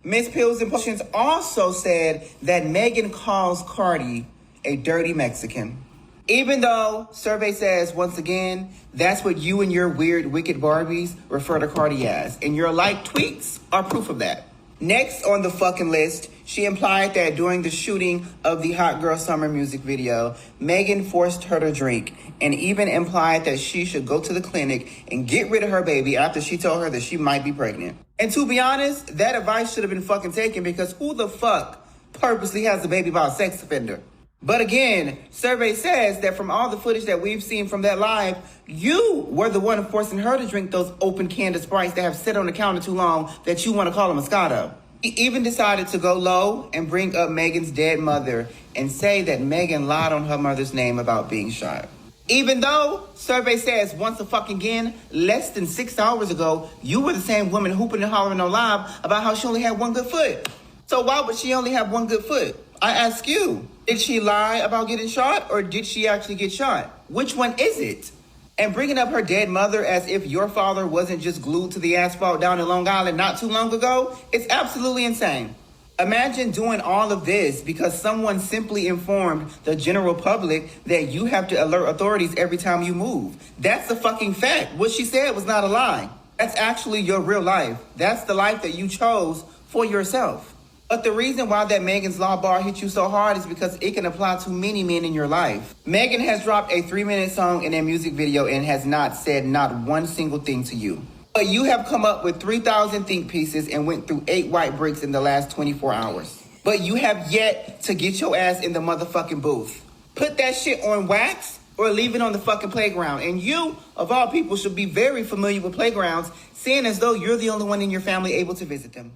Miss Pills and Potions also said that Megan calls Cardi a dirty Mexican. Even though survey says, once again, that's what you and your weird, wicked Barbies refer to Cardi as. And your like tweets are proof of that. Next on the fucking list, she implied that during the shooting of the Hot Girl Summer music video, Megan forced her to drink and even implied that she should go to the clinic and get rid of her baby after she told her that she might be pregnant. And to be honest, that advice should have been fucking taken because who the fuck purposely has a baby by a sex offender? But again, survey says that from all the footage that we've seen from that live, you were the one forcing her to drink those open canned Sprites that have sit on the counter too long that you want to call a Moscato. He even decided to go low and bring up Megan's dead mother and say that Megan lied on her mother's name about being shot. Even though survey says once again, less than 6 hours ago, you were the same woman hooping and hollering on live about how she only had one good foot. So why would she only have one good foot? I ask you, did she lie about getting shot or did she actually get shot? Which one is it? And bringing up her dead mother as if your father wasn't just glued to the asphalt down in Long Island not too long ago, it's absolutely insane. Imagine doing all of this because someone simply informed the general public that you have to alert authorities every time you move. That's the fucking fact. What she said was not a lie. That's actually your real life. That's the life that you chose for yourself. But the reason why that Megan's Law bar hit you so hard is because it can apply to many men in your life. Megan has dropped a 3-minute song in a music video and has not said not one single thing to you. But you have come up with 3,000 think pieces and went through 8 white bricks in the last 24 hours. But you have yet to get your ass in the motherfucking booth. Put that shit on wax or leave it on the fucking playground. And you, of all people, should be very familiar with playgrounds, seeing as though you're the only one in your family able to visit them.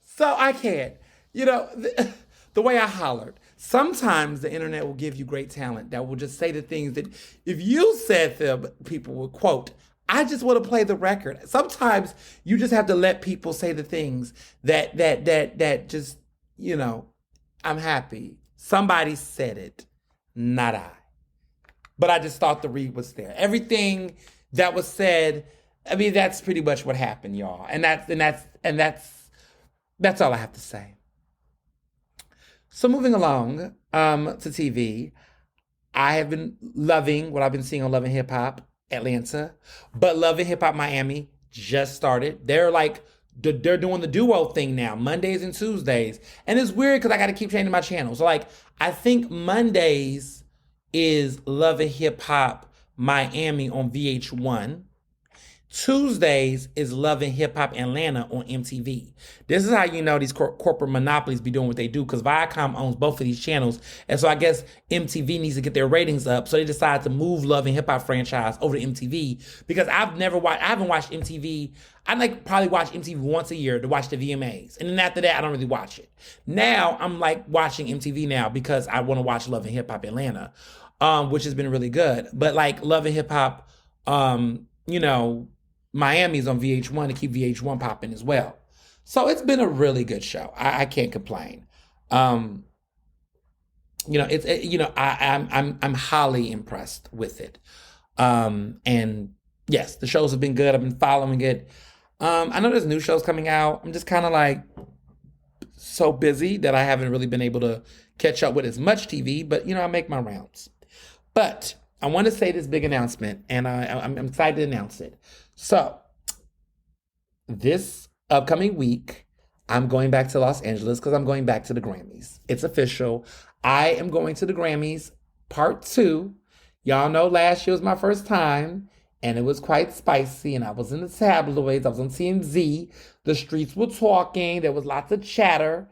So I can't. You know, the way I hollered. Sometimes the internet will give you great talent that will just say the things that if you said them, people will quote. I just want to play the record. Sometimes you just have to let people say the things that just, you know, I'm happy. Somebody said it, not I. But I just thought the read was there. Everything that was said, I mean, that's pretty much what happened, y'all. And that's all I have to say. So moving along to TV, I have been loving what I've been seeing on Love and Hip Hop Atlanta, but Love and Hip Hop Miami just started. They're doing the duo thing now, Mondays and Tuesdays. And it's weird because I got to keep changing my channel. So like, I think Mondays is Love and Hip Hop Miami on VH1. Tuesdays is Love and Hip Hop Atlanta on MTV. This is how you know these corporate monopolies be doing what they do because Viacom owns both of these channels. And so I guess MTV needs to get their ratings up. So they decided to move Love and Hip Hop franchise over to MTV because I haven't watched MTV. I probably watch MTV once a year to watch the VMAs. And then after that, I don't really watch it. Now I'm watching MTV now because I want to watch Love and Hip Hop Atlanta, which has been really good. But Love and Hip Hop, Miami's on VH1 to keep VH1 popping as well. So it's been a really good show. I can't complain. I'm highly impressed with it. And yes, the shows have been good. I've been following it. I know there's new shows coming out. I'm just kind of so busy that I haven't really been able to catch up with as much TV, but I make my rounds. But I want to say this big announcement, and I'm excited to announce it. So, this upcoming week, I'm going back to Los Angeles because I'm going back to the Grammys. It's official. I am going to the Grammys Part 2. Y'all know last year was my first time, and it was quite spicy, and I was in the tabloids. I was on TMZ. The streets were talking. There was lots of chatter.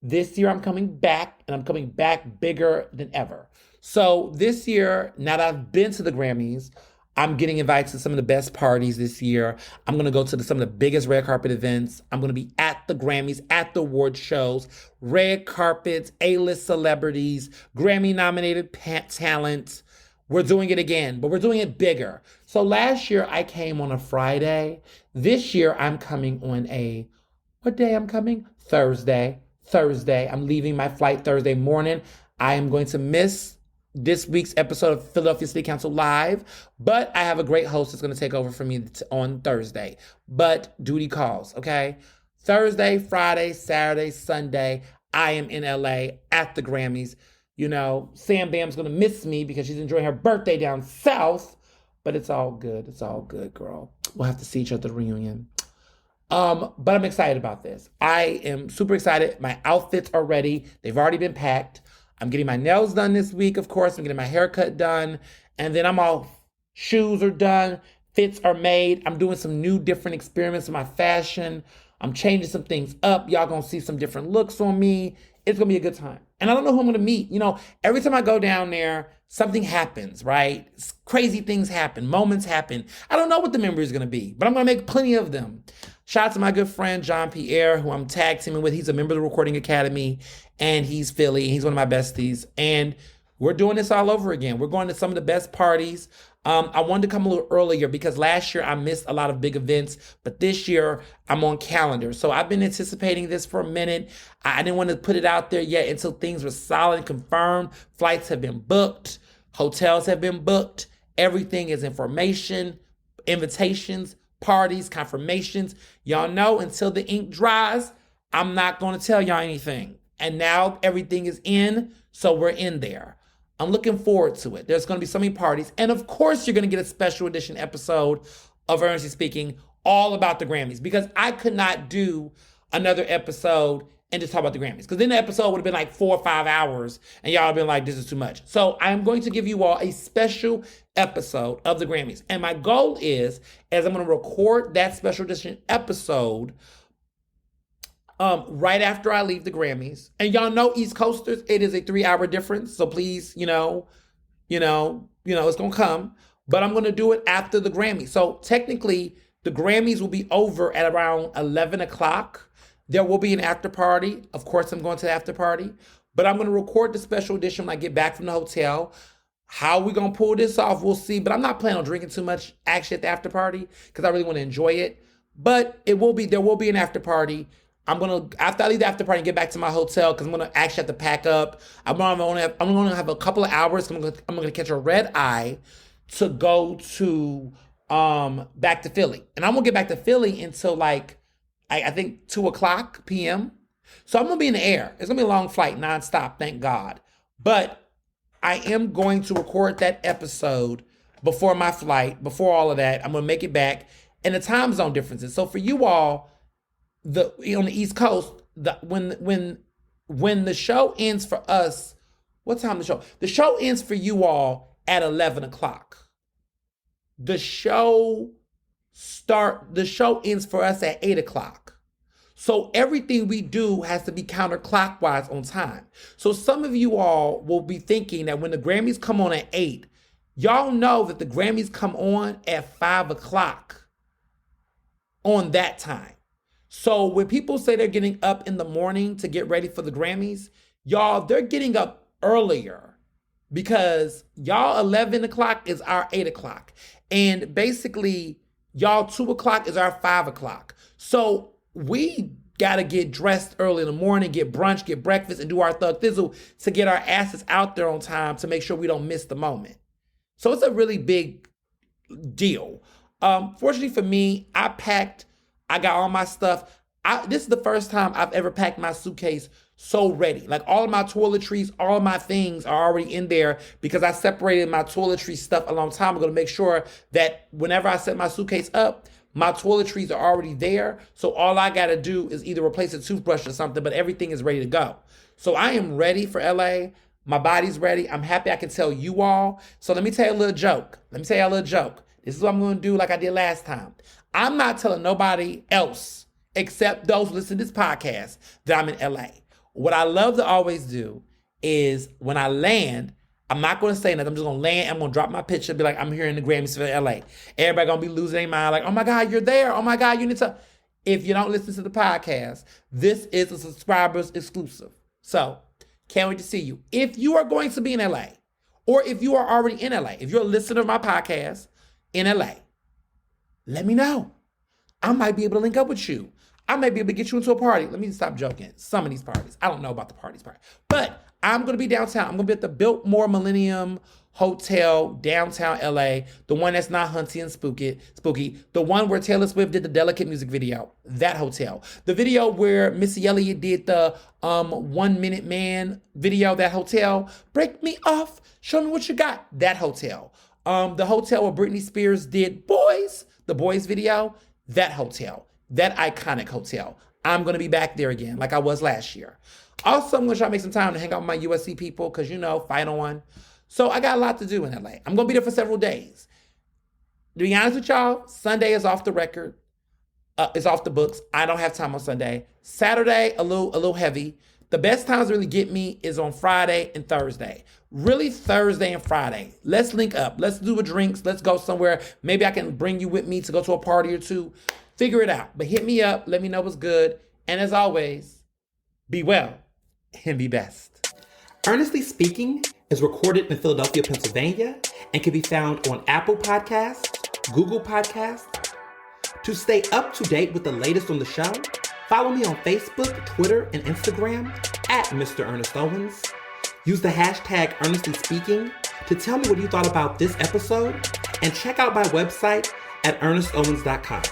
This year I'm coming back, and I'm coming back bigger than ever. So this year, now that I've been to the Grammys, I'm getting invited to some of the best parties this year. I'm going to go to some of the biggest red carpet events. I'm going to be at the Grammys, at the award shows, red carpets, A-list celebrities, Grammy-nominated talent. We're doing it again, but we're doing it bigger. So last year I came on a Friday. This year I'm coming on what day I'm coming? Thursday. I'm leaving my flight Thursday morning. I am going to miss this week's episode of Philadelphia City Council Live, but I have a great host that's going to take over for me on Thursday. But duty calls, okay? Thursday, Friday, Saturday, Sunday, I am in LA at the Grammys. You know, Sam Bam's going to miss me because she's enjoying her birthday down south, but it's all good. It's all good, girl. We'll have to see each other at the reunion. But I'm excited about this. I am super excited. My outfits are ready. They've already been packed. I'm getting my nails done this week, of course. I'm getting my haircut done. And then I'm all, shoes are done. Fits are made. I'm doing some new different experiments with my fashion. I'm changing some things up. Y'all gonna see some different looks on me. It's gonna be a good time. And I don't know who I'm gonna meet. You know, every time I go down there, something happens, right? Crazy things happen, moments happen. I don't know what the memory is gonna be, but I'm gonna make plenty of them. Shout out to my good friend, John Pierre, who I'm tag teaming with. He's a member of the Recording Academy, and he's Philly. He's one of my besties. And we're doing this all over again. We're going to some of the best parties. I wanted to come a little earlier because last year I missed a lot of big events, but this year I'm on calendar. So I've been anticipating this for a minute. I didn't want to put it out there yet until things were solid and confirmed. Flights have been booked. Hotels have been booked. Everything is information, invitations, parties, confirmations. Y'all know until the ink dries, I'm not going to tell y'all anything. And now everything is in, so we're in there. I'm looking forward to it. There's going to be so many parties. And of course, you're going to get a special edition episode of Ernestly Speaking all about the Grammys, because I could not do another episode and just talk about the Grammys, because then the episode would have been like 4 or 5 hours and y'all have been like, this is too much. So I'm going to give you all a special episode of the Grammys. And my goal is, as I'm going to record that special edition episode right after I leave the Grammys. And y'all know East Coasters, it is a 3-hour difference. So please, it's going to come. But I'm going to do it after the Grammys. So technically, the Grammys will be over at around 11 o'clock. There will be an after party. Of course, I'm going to the after party. But I'm going to record the special edition when I get back from the hotel. How we going to pull this off, we'll see. But I'm not planning on drinking too much actually at the after party because I really want to enjoy it. But there will be an after party. After I leave the after party and get back to my hotel, because I'm going to actually have to pack up. I'm going to have a couple of hours. I'm going to catch a red eye to go to back to Philly. And I won't get back to Philly until I think 2 o'clock p.m. So I'm going to be in the air. It's going to be a long flight, nonstop, thank God. But I am going to record that episode before my flight, before all of that. I'm going to make it back. And the time zone differences. So for you all, on the East Coast, when the show ends for us, what time the show? The show ends for you all at 11 o'clock. The show ends for us at 8 o'clock. So everything we do has to be counterclockwise on time. So some of you all will be thinking that when the Grammys come on at 8, y'all know that the Grammys come on at 5 o'clock on that time. So when people say they're getting up in the morning to get ready for the Grammys, y'all, they're getting up earlier because y'all 11 o'clock is our 8 o'clock. And basically, y'all 2 o'clock is our 5 o'clock. So we got to get dressed early in the morning, get brunch, get breakfast, and do our thug thizzle to get our asses out there on time to make sure we don't miss the moment. So it's a really big deal. Fortunately for me, I got all my stuff. This is the first time I've ever packed my suitcase so ready. Like all of my toiletries, all of my things are already in there because I separated my toiletry stuff a long time ago to make sure that whenever I set my suitcase up, my toiletries are already there. So all I got to do is either replace a toothbrush or something, but everything is ready to go. So I am ready for LA. My body's ready. I'm happy I can tell you all. So let me tell you a little joke. This is what I'm going to do like I did last time. I'm not telling nobody else except those who listen to this podcast that I'm in LA. What I love to always do is when I land, I'm not going to say nothing. I'm just going to land. I'm going to drop my picture, be like, I'm here in the Grammys for LA. Everybody going to be losing their mind like, oh my God, you're there. Oh my God, you need to. If you don't listen to the podcast, this is a subscribers exclusive. So can't wait to see you. If you are going to be in LA, or if you are already in LA, if you're a listener of my podcast in LA, let me know. I might be able to link up with you. I might be able to get you into a party. Let me stop joking. Some of these parties. I don't know about the parties part. But I'm going to be downtown. I'm going to be at the Biltmore Millennium Hotel, downtown LA. The one that's not hunty and spooky. The one where Taylor Swift did the Delicate music video. That hotel. The video where Missy Elliott did the 1 Minute Man video. That hotel. Break me off. Show me what you got. That hotel. The hotel where Britney Spears did Boys. The Boys video. That hotel. That iconic hotel. I'm going to be back there again like I was last year. Also, I'm going to try to make some time to hang out with my USC people because, fight on. So I got a lot to do in LA. I'm going to be there for several days. To be honest with y'all, Sunday is off the record. It's off the books. I don't have time on Sunday. Saturday, a little heavy. The best times to really get me is on Friday and Thursday. Really Thursday and Friday. Let's link up. Let's do a drinks. Let's go somewhere. Maybe I can bring you with me to go to a party or two. Figure it out. But hit me up. Let me know what's good. And as always, be well and be best. Ernestly Speaking is recorded in Philadelphia, Pennsylvania, and can be found on Apple Podcasts, Google Podcasts. To stay up to date with the latest on the show, follow me on Facebook, Twitter, and Instagram at Mr. Ernest Owens. Use the hashtag Ernestly Speaking to tell me what you thought about this episode, and check out my website at ernestowens.com.